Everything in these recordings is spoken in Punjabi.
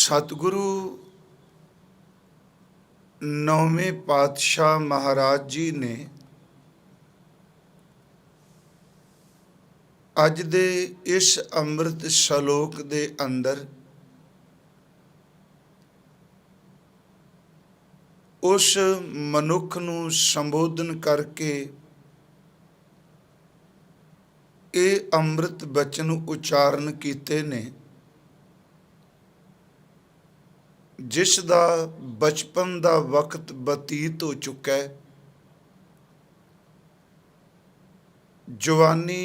सतगुरु नौवें पातशाह महाराज जी ने अज दे इस अमृत शलोक दे अंदर उस मनुख नूं संबोधन करके ये अमृत बचन उचारण कीते ने जिस दा बचपन दा वक्त बतीत हो चुका है। जवानी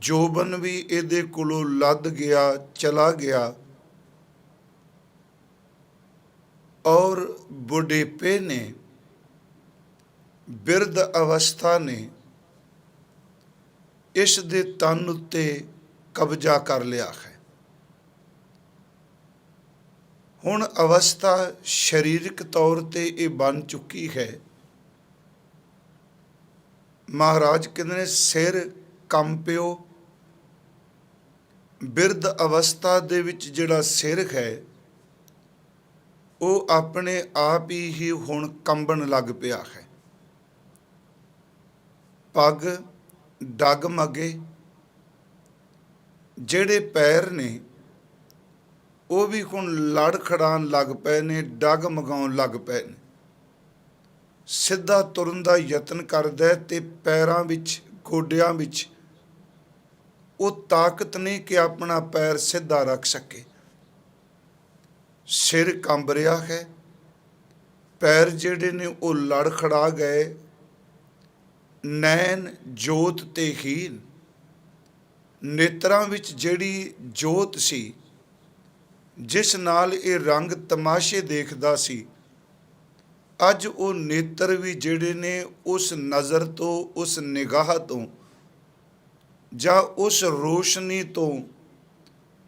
जोबन भी इहदे कोलों लद गया, चला गया और बुढ़ेपे ने, बिरध अवस्था ने इस दे तन उत्ते कब्जा कर लिया है। हुण अवस्था शरीरक तौर ते ये बन चुकी है। महाराज कहते ने सिर कंपियो। बिरध अवस्था दे विच जिहड़ा सिर है वो अपने आप ही हुण कंबन लग पिया है। पग डगमगे, जिहड़े पैर ने वो भी हुण लड़खड़ान लग पे ने, डगमगाउण लग पे ने। सिद्धा तुरन दा यतन करदा है ते पैरां विच, गोडियां विच वो ताकत नहीं कि अपना पैर सीधा रख सके। सिर कंब रहा है, पैर जिहड़े ने वो लड़खड़ा गए। नैन जोत ते हीन, नेत्रां विच जिहड़ी जोत सी जिस नाल ये रंग तमाशे देखदा सी, अज वो नेत्र भी जिहड़े ने उस नज़र तो, उस निगाह तो जां उस रोशनी तो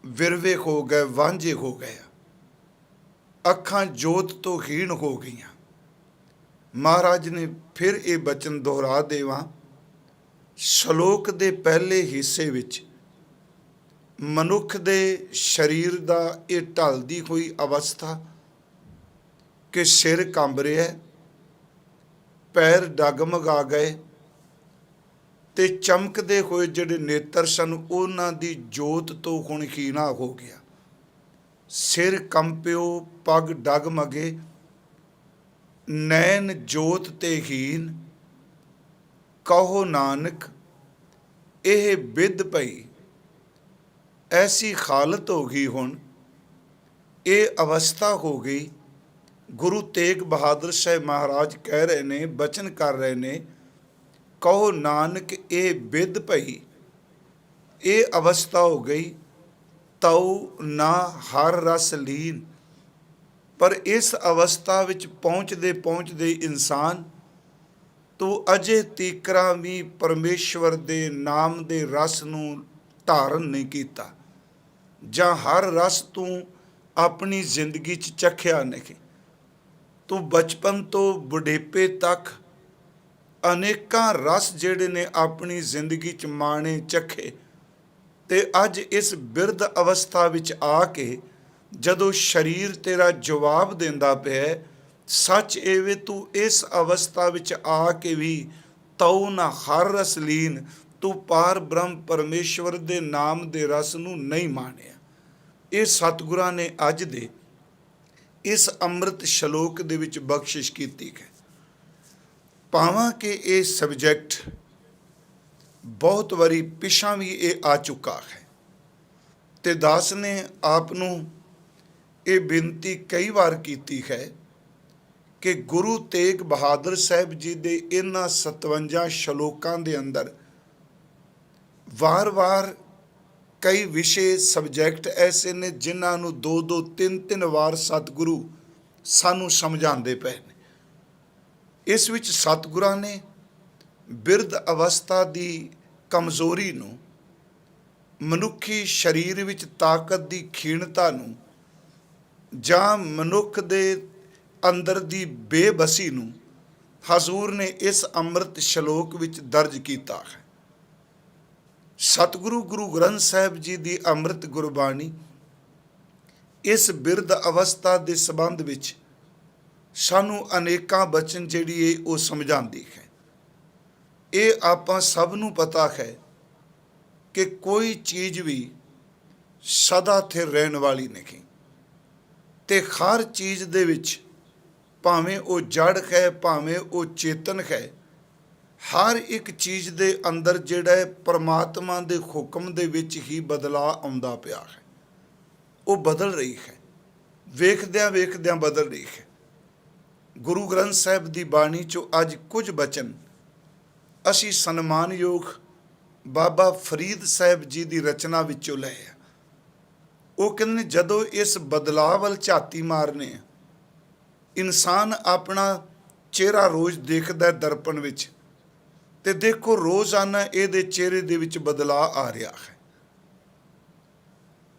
विरवे हो गए, वांझे हो गए। अखां जोत तो हीन हो गईयां। महाराज ने फिर ये बचन दोहरा देवां। शलोक दे पहले हिस्से विच मनुख दे शरीर दा ये ढलदी हुई अवस्था कि सिर कंब रहा है, पैर डगमगा गए ते चमकदे हुए जिहड़े नेत्र सन उन्हां दी जोत तो हुण हीना हो गया। सिर कंपियो, पग डगमगे, नैन जोत ते हीन, कहो नानक एह बिद पई। ऐसी हालत हो गई, हुण ये अवस्था हो गई। गुरु तेग बहादुर साहब महाराज कह रहे ने, बचन कर रहे ने, कहो नानक ये बिद पई। ये अवस्था हो गई तऊ ना हर रस लीन। पर इस अवस्था विच पहुँचते पहुँचते इंसान तो अजे तीकरा भी परमेश्वर दे नाम दे रस नूं धारण नहीं कीता, जां हर रस तू अपनी जिंदगी च चखिया नहीं। तू बचपन तो बुढ़ेपे तक अनेकां रस जिहड़े ने अपनी जिंदगी च माणे, चखे, ते अज इस बिरध अवस्था विच आके जदों शरीर तेरा जवाब देंदा पिया, सच एवे तू इस अवस्था विच आके भी तऊ ना हर रस लीन, तू पार ब्रह्म परमेश्वर दे नाम दे रस नूं नहीं माणिया। ये सतगुरां ने अज दे इस अमृत शलोक दे विच बख्शिश कीती है। भावां कि ये सबजैक्ट बहुत वारी पिछां भी ये आ चुका है ते दास ने आप नूं ये बेनती कई बार कीती है कि गुरु तेग बहादुर साहब जी दे इन्हां 57 शलोकां दे अंदर वार वार कई विषय सबजैक्ट ऐसे ने जिन्हां नूं 2-2, 3-3 वार सतगुरु सानू समझाते पे ने। इस विच सतगुरां ने बिरध अवस्था दी कमजोरी नूं, मनुखी शरीर विच ताकत दी खीणता नूं, जां मनुख दे अंदर दी बेबसी नूं हजूर ने इस अमृत शलोक विच दर्ज कीता है। सतगुरु गुरु ग्रंथ साहिब जी की अमृत गुरबाणी ਇਸ ਬਿਰਧ ਅਵਸਥਾ ਦੇ ਸੰਬੰਧ ਵਿੱਚ ਸਾਨੂੰ ਅਨੇਕਾਂ ਬਚਨ ਜਿਹੜੀ ਉਹ ਸਮਝਾਉਂਦੀ ਹੈ। ਇਹ ਆਪਾਂ ਸਭ ਨੂੰ ਪਤਾ ਹੈ ਕਿ ਕੋਈ ਚੀਜ਼ ਵੀ ਸਦਾ ਸਥਿਰ ਰਹਿਣ ਵਾਲੀ ਨਹੀਂ, ਤੇ ਹਰ ਚੀਜ਼ ਦੇ ਵਿੱਚ ਭਾਵੇਂ ਉਹ ਜੜ ਹੈ ਭਾਵੇਂ ਉਹ ਚੇਤਨ ਹੈ, ਹਰ ਇੱਕ ਚੀਜ਼ ਦੇ ਅੰਦਰ ਜਿਹੜਾ ਹੈ ਪਰਮਾਤਮਾ ਦੇ ਹੁਕਮ ਦੇ ਵਿੱਚ ਹੀ ਬਦਲਾਅ ਆਉਂਦਾ ਪਿਆ ਹੈ। ਉਹ ਬਦਲ ਰਹੀ ਹੈ, ਵੇਖਦਿਆਂ ਵੇਖਦਿਆਂ ਬਦਲ ਰਹੀ ਹੈ। ਗੁਰੂ ਗ੍ਰੰਥ ਸਾਹਿਬ ਦੀ ਬਾਣੀ 'ਚੋਂ ਅੱਜ ਕੁਝ ਬਚਨ ਅਸੀਂ ਸਨਮਾਨਯੋਗ ਬਾਬਾ ਫਰੀਦ ਸਾਹਿਬ ਜੀ ਦੀ ਰਚਨਾ ਵਿੱਚੋਂ ਲਏ ਆ। ਉਹ ਕਹਿੰਦੇ ਨੇ, ਜਦੋਂ ਇਸ ਬਦਲਾਅ ਵੱਲ ਝਾਤੀ ਮਾਰਨੇ ਆ, ਇਨਸਾਨ ਆਪਣਾ ਚਿਹਰਾ ਰੋਜ਼ ਦੇਖਦਾ ਦਰਪਣ ਵਿੱਚ, ਤੇ ਦੇਖੋ ਰੋਜ਼ਾਨਾ ਇਹਦੇ ਚਿਹਰੇ ਦੇ ਵਿੱਚ ਬਦਲਾਅ ਆ ਰਿਹਾ ਹੈ।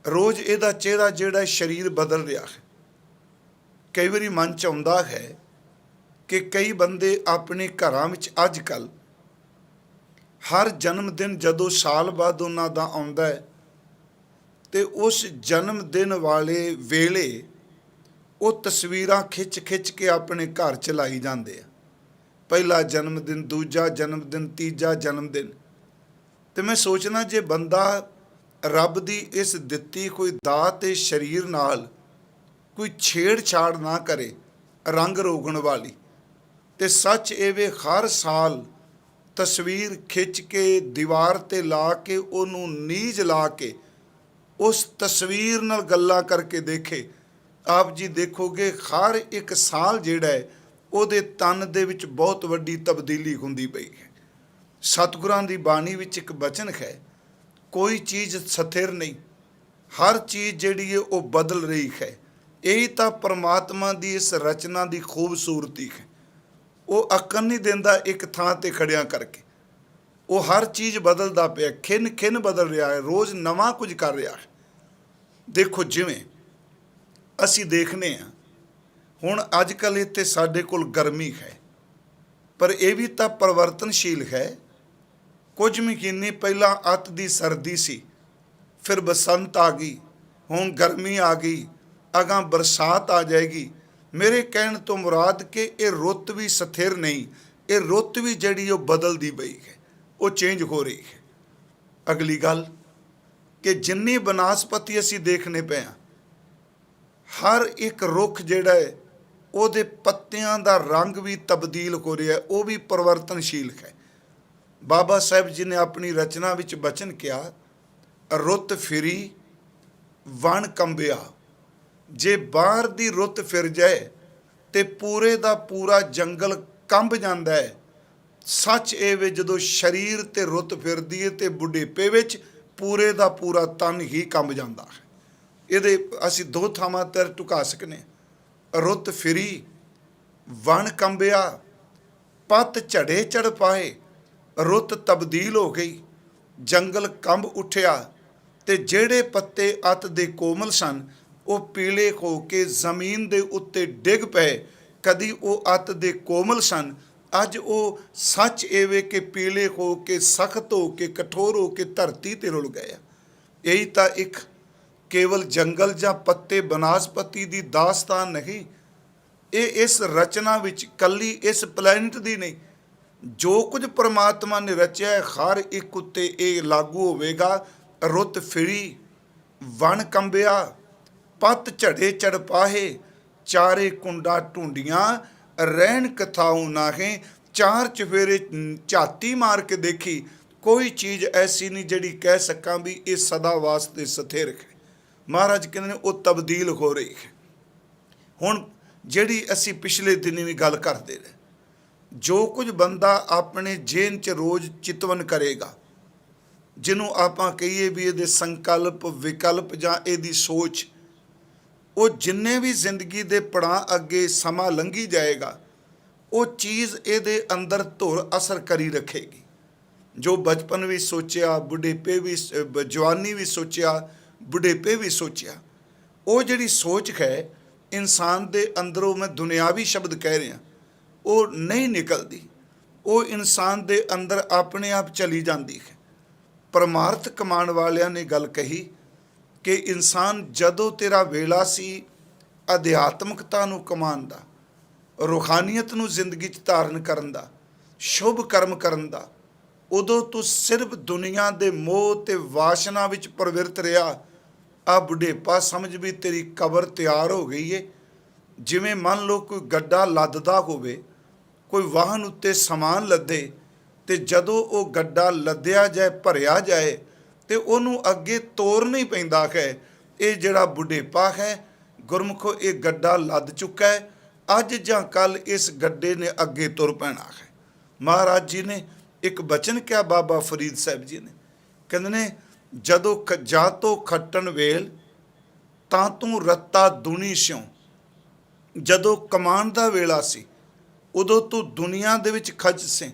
ਰੋਜ਼ ਇਹਦਾ ਚਿਹਰਾ ਜਿਹੜਾ ਸਰੀਰ ਬਦਲ ਰਿਹਾ ਹੈ। ਕਈ ਵਾਰੀ ਮਨ 'ਚ ਆਉਂਦਾ ਹੈ ਕਿ ਕਈ ਬੰਦੇ ਆਪਣੇ ਘਰਾਂ ਵਿੱਚ ਅੱਜ ਕੱਲ੍ਹ ਹਰ ਜਨਮ ਦਿਨ ਜਦੋਂ ਸਾਲ ਬਾਅਦ ਉਹਨਾਂ ਦਾ ਆਉਂਦਾ ਹੈ, ਤੇ ਉਸ ਜਨਮ ਦਿਨ ਵਾਲੇ ਵੇਲੇ ਉਹ ਤਸਵੀਰਾਂ ਖਿੱਚ ਖਿੱਚ ਕੇ ਆਪਣੇ ਘਰ 'ਚ ਲਾਈ ਜਾਂਦੇ ਆ। ਪਹਿਲਾ ਜਨਮ ਦਿਨ, ਦੂਜਾ ਜਨਮ ਦਿਨ, ਤੀਜਾ ਜਨਮ ਦਿਨ। ਤੇ ਮੈਂ ਸੋਚਣਾ, ਜੇ ਬੰਦਾ ਰੱਬ ਦੀ ਇਸ ਦਿੱਤੀ ਕੋਈ ਦਾਤ ਤੇ ਸਰੀਰ ਨਾਲ ਕੋਈ ਛੇੜਛਾੜ ਨਾ ਕਰੇ ਰੰਗ ਰੋਗਣ ਵਾਲੀ, ਤੇ ਸੱਚ ਇਹ ਵੇ ਹਰ ਸਾਲ ਤਸਵੀਰ ਖਿੱਚ ਕੇ ਦੀਵਾਰ ਤੇ ਲਾ ਕੇ ਉਹਨੂੰ ਨੀਝ ਲਾ ਕੇ ਉਸ ਤਸਵੀਰ ਨਾਲ ਗੱਲਾਂ ਕਰਕੇ ਦੇਖੇ, ਆਪ ਜੀ ਦੇਖੋਗੇ ਹਰ ਇੱਕ ਸਾਲ ਜਿਹੜਾ ਹੈ ਉਹਦੇ ਤਨ ਦੇ ਵਿੱਚ ਬਹੁਤ ਵੱਡੀ ਤਬਦੀਲੀ ਹੁੰਦੀ ਪਈ ਹੈ। ਸਤਿਗੁਰਾਂ ਦੀ ਬਾਣੀ ਵਿੱਚ ਇੱਕ ਬਚਨ ਹੈ, ਕੋਈ ਚੀਜ਼ ਸਥਿਰ ਨਹੀਂ, ਹਰ ਚੀਜ਼ ਜਿਹੜੀ ਹੈ ਉਹ ਬਦਲ ਰਹੀ ਹੈ। ਇਹੀ ਤਾਂ ਪਰਮਾਤਮਾ ਦੀ ਇਸ ਰਚਨਾ ਦੀ ਖੂਬਸੂਰਤੀ ਹੈ। ਉਹ ਅਕਲ ਨਹੀਂ ਦਿੰਦਾ ਇੱਕ ਥਾਂ ਤੇ ਖੜਿਆਂ ਕਰਕੇ, ਉਹ ਹਰ ਚੀਜ਼ ਬਦਲਦਾ ਪਿਆ, ਖਿੰਨ ਖਿੰਨ ਬਦਲ ਰਿਹਾ ਹੈ, ਰੋਜ਼ ਨਵਾਂ ਕੁਝ ਕਰ ਰਿਹਾ ਹੈ। ਦੇਖੋ, ਜਿਵੇਂ ਅਸੀਂ ਦੇਖਦੇ ਹਾਂ ਹੁਣ ਅੱਜ ਕੱਲ੍ਹ ਇੱਥੇ ਸਾਡੇ ਕੋਲ ਗਰਮੀ ਹੈ, ਪਰ ਇਹ ਵੀ ਤਾਂ ਪਰਿਵਰਤਨਸ਼ੀਲ ਹੈ। ਕੁਝ ਮਹੀਨੇ ਪਹਿਲਾਂ ਅੱਤ ਦੀ ਸਰਦੀ ਸੀ, ਫਿਰ ਬਸੰਤ ਆ ਗਈ, ਹੁਣ ਗਰਮੀ ਆ ਗਈ, ਅਗਾਂਹ ਬਰਸਾਤ ਆ ਜਾਏਗੀ। ਮੇਰੇ ਕਹਿਣ ਤੋਂ ਮੁਰਾਦ ਕਿ ਇਹ ਰੁੱਤ ਵੀ ਸਥਿਰ ਨਹੀਂ, ਇਹ ਰੁੱਤ ਵੀ ਜਿਹੜੀ ਉਹ ਬਦਲਦੀ ਪਈ ਹੈ, ਉਹ ਚੇਂਜ ਹੋ ਰਹੀ ਹੈ। ਅਗਲੀ ਗੱਲ ਕਿ ਜਿੰਨੀ ਬਨਸਪਤੀ ਅਸੀਂ ਦੇਖਣੇ ਪਏ ਹਾਂ, ਹਰ ਇੱਕ ਰੁੱਖ ਜਿਹੜਾ ਹੈ ਉਹਦੇ ਪੱਤਿਆਂ ਦਾ ਰੰਗ ਵੀ ਤਬਦੀਲ ਹੋ ਰਿਹਾ, ਉਹ ਵੀ ਪਰਿਵਰਤਨਸ਼ੀਲ ਹੈ। ਬਾਬਾ ਸਾਹਿਬ ਜੀ ਨੇ ਆਪਣੀ ਰਚਨਾ ਵਿੱਚ ਬਚਨ ਕਿਹਾ, ਰੁੱਤ ਫਿਰੀ ਵਣ ਕੰਬਿਆ। ਜੇ ਬਾਹਰ ਦੀ ਰੁੱਤ ਫਿਰ ਜਾਏ ਤੇ ਪੂਰੇ ਦਾ ਪੂਰਾ ਜੰਗਲ ਕੰਬ ਜਾਂਦਾ ਹੈ। ਸੱਚ ਇਹ ਵੇ ਜਦੋਂ ਸਰੀਰ ਤੇ ਰੁੱਤ ਫਿਰਦੀ ਹੈ ਤੇ ਬੁਢੇਪੇ ਵਿੱਚ ਪੂਰੇ ਦਾ ਪੂਰਾ ਤਨ ਹੀ ਕੰਬ ਜਾਂਦਾ ਹੈ। ਇਹਦੇ ਅਸੀਂ ਦੋ ਥਾਵਾਂ ਤੇ ਟੁਕਾ ਸਕਨੇ, ਰੁੱਤ ਫਿਰੀ ਵਣ ਕੰਬਿਆ, ਪੱਤ ਝੜੇ ਚੜ ਪਾਏ। ਰੁੱਤ ਤਬਦੀਲ ਹੋ ਗਈ, ਜੰਗਲ ਕੰਬ ਉੱਠਿਆ, ਤੇ ਜਿਹੜੇ ਪੱਤੇ ਅੱਤ ਦੇ ਕੋਮਲ ਸਨ ਉਹ ਪੀਲੇ ਹੋ ਕੇ ਜ਼ਮੀਨ ਦੇ ਉੱਤੇ ਡਿੱਗ ਪਏ। ਕਦੀ ਉਹ ਅੱਤ ਦੇ ਕੋਮਲ ਸਨ, ਅੱਜ ਉਹ ਸੱਚ ਐਵੇਂ ਕਿ ਪੀਲੇ ਹੋ ਕੇ ਸਖਤ ਹੋ ਕੇ ਕਠੋਰ ਹੋ ਕੇ ਧਰਤੀ ਤੇ ਰੁਲ ਗਏ। ਇਹੀ ਤਾਂ ਇੱਕ ਕੇਵਲ ਜੰਗਲ ਜਾਂ ਪੱਤੇ ਬਨਸਪਤੀ ਦੀ ਦਾਸਤਾਨ ਨਹੀਂ, ਇਹ ਇਸ ਰਚਨਾ ਵਿੱਚ ਕੱਲੀ ਇਸ ਪਲੈਨਟ ਦੀ ਨਹੀਂ, ਜੋ ਕੁਝ ਪਰਮਾਤਮਾ ਨੇ ਰਚਿਆ ਹੈ ਹਰ ਇੱਕ ਉੱਤੇ ਇਹ ਲਾਗੂ ਹੋਵੇਗਾ। ਰੁੱਤ ਫਿਰੀ ਵਣ ਕੰਬਿਆ, ਪੱਤ ਝੜੇ ਚੜ ਪਾਹੇ, ਚਾਰੇ ਕੁੰਡਾ ਢੂੰਡੀਆਂ, ਰਹਿਣ ਕਥਾਉ ਨਾਹੇ। ਚਾਰ ਚਫੇਰੇ ਝਾਤੀ ਮਾਰ ਕੇ ਦੇਖੀ, ਕੋਈ ਚੀਜ਼ ਐਸੀ ਨਹੀਂ ਜਿਹੜੀ ਕਹਿ ਸਕਾਂ ਵੀ ਇਹ ਸਦਾ ਵਾਸਤੇ ਸਥਿਰ ਹੈ। ਮਹਾਰਾਜ ਕਹਿੰਦੇ ਨੇ ਉਹ ਤਬਦੀਲ ਹੋ ਰਹੀ ਹੈ। ਹੁਣ ਜਿਹੜੀ ਅਸੀਂ ਪਿਛਲੇ ਦਿਨੀ ਵੀ ਗੱਲ ਕਰਦੇ ਰਹੇ, ਜੋ ਕੁਝ ਬੰਦਾ ਆਪਣੇ ਜੇਨ 'ਚ ਰੋਜ਼ ਚਿਤਵਨ ਕਰੇਗਾ, ਜਿਹਨੂੰ ਆਪਾਂ ਕਹੀਏ ਵੀ ਇਹਦੇ ਸੰਕਲਪ ਵਿਕਲਪ ਜਾਂ ਇਹਦੀ ਸੋਚ, ਉਹ ਜਿੰਨੇ ਵੀ ਜ਼ਿੰਦਗੀ ਦੇ ਪੜਾਅ ਅੱਗੇ ਸਮਾਂ ਲੰਘੀ ਜਾਏਗਾ, ਉਹ ਚੀਜ਼ ਇਹਦੇ ਅੰਦਰ ਧੁਰ ਅਸਰ ਕਰੀ ਰੱਖੇਗੀ। ਜੋ ਬਚਪਨ ਵੀ ਸੋਚਿਆ, ਬੁਢੇਪੇ ਵੀ, ਜਵਾਨੀ ਵੀ ਸੋਚਿਆ, ਬੁਢੇਪੇ ਵੀ ਸੋਚਿਆ, ਉਹ ਜਿਹੜੀ ਸੋਚ ਹੈ ਇਨਸਾਨ ਦੇ ਅੰਦਰੋਂ, ਮੈਂ ਦੁਨਿਆਵੀ ਸ਼ਬਦ ਕਹਿ ਰਿਹਾ, ਉਹ ਨਹੀਂ ਨਿਕਲਦੀ, ਉਹ ਇਨਸਾਨ ਦੇ ਅੰਦਰ ਆਪਣੇ ਆਪ ਚਲੀ ਜਾਂਦੀ ਹੈ। ਪਰਮਾਰਥ ਕਮਾਉਣ ਵਾਲਿਆਂ ਨੇ ਗੱਲ ਕਹੀ ਕਿ ਇਨਸਾਨ ਜਦੋਂ ਤੇਰਾ ਵੇਲਾ ਸੀ ਅਧਿਆਤਮਕਤਾ ਨੂੰ ਕਮਾਉਣ ਦਾ, ਰੂਹਾਨੀਅਤ ਨੂੰ ਜ਼ਿੰਦਗੀ 'ਚ ਧਾਰਨ ਕਰਨ ਦਾ, ਸ਼ੁਭ ਕਰਮ ਕਰਨ ਦਾ, ਉਦੋਂ ਤੂੰ ਸਿਰਫ ਦੁਨੀਆ ਦੇ ਮੋਹ ਤੇ ਵਾਸ਼ਨਾ ਵਿੱਚ ਪ੍ਰਵਿਰਤ ਰਿਹਾ। ਆ ਬੁਢੇਪਾ ਸਮਝ ਵੀ ਤੇਰੀ ਕਬਰ ਤਿਆਰ ਹੋ ਗਈ ਏ। ਜਿਵੇਂ ਮੰਨ ਲਓ ਕੋਈ ਗੱਡਾ ਲੱਦਦਾ ਹੋਵੇ, ਕੋਈ ਵਾਹਨ ਉੱਤੇ ਸਮਾਨ ਲੱਦੇ, ਤੇ ਜਦੋਂ ਉਹ ਗੱਡਾ ਲੱਦਿਆ ਜਾਏ, ਭਰਿਆ ਜਾਏ, ਤੇ ਉਹਨੂੰ ਅੱਗੇ ਤੋਰਨਾ ਹੀ ਪੈਂਦਾ ਹੈ। ਇਹ ਜਿਹੜਾ ਬੁਢੇਪਾ ਹੈ, ਗੁਰਮੁਖੋ, ਇਹ ਗੱਡਾ ਲੱਦ ਚੁੱਕਾ ਹੈ। ਅੱਜ ਜਾਂ ਕੱਲ੍ਹ ਇਸ ਗੱਡੇ ਨੇ ਅੱਗੇ ਤੁਰ ਪੈਣਾ ਹੈ। ਮਹਾਰਾਜ ਜੀ ਨੇ ਇੱਕ ਬਚਨ ਕਿਹਾ, ਬਾਬਾ ਫਰੀਦ ਸਾਹਿਬ ਜੀ ਨੇ, ਕਹਿੰਦੇ ਨੇ, ਜਦੋਂ ਜਾ ਤੋ ਖੱਟਣ ਵੇਲ ਤਾਂ ਤੂੰ ਰੱਤਾ ਦੁਨੀ ਸਿਉ। ਜਦੋਂ ਕਮਾਉਣ ਦਾ ਵੇਲਾ ਸੀ ਉਦੋਂ ਤੂੰ ਦੁਨੀਆ ਦੇ ਵਿੱਚ ਖੱਜ ਸੇ।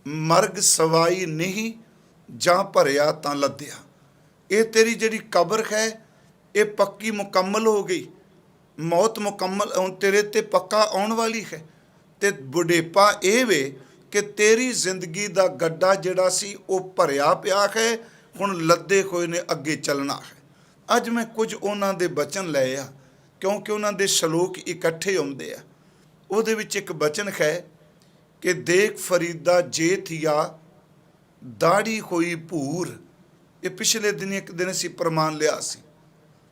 ਮਰਗ ਸਵਾਈ ਨਹੀਂ ਜਾਂ ਭਰਿਆ ਤਾਂ ਲੱਦਿਆ। ਇਹ ਤੇਰੀ ਜਿਹੜੀ ਕਬਰ ਹੈ ਇਹ ਪੱਕੀ ਮੁਕੰਮਲ ਹੋ ਗਈ। ਮੌਤ ਮੁਕੰਮਲ ਹੁਣ ਤੇਰੇ ਤੇ ਪੱਕਾ ਆਉਣ ਵਾਲੀ ਹੈ। ਤੇ ਬੁਢੇਪਾ ਇਹ ਵੇ ਕਿ ਤੇਰੀ ਜ਼ਿੰਦਗੀ ਦਾ ਗੱਡਾ ਜਿਹੜਾ ਸੀ ਉਹ ਭਰਿਆ ਪਿਆ ਹੈ, ਹੁਣ ਲੱਦੇ ਹੋਏ ਨੇ ਅੱਗੇ ਚੱਲਣਾ ਹੈ। ਅੱਜ ਮੈਂ ਕੁਝ ਉਹਨਾਂ ਦੇ ਬਚਨ ਲਏ ਆ, ਕਿਉਂਕਿ ਉਹਨਾਂ ਦੇ ਸ਼ਲੋਕ ਇਕੱਠੇ ਆਉਂਦੇ ਆ। ਉਹਦੇ ਵਿੱਚ ਇੱਕ ਬਚਨ ਹੈ ਕਿ ਦੇਖ ਫਰੀਦਾ ਜੇ ਥੀਆ ਦਾੜੀ ਹੋਈ ਭੂਰ। ਇਹ ਪਿਛਲੇ ਦਿਨ ਇੱਕ ਦਿਨ ਅਸੀਂ ਪ੍ਰਮਾਣ ਲਿਆ ਸੀ।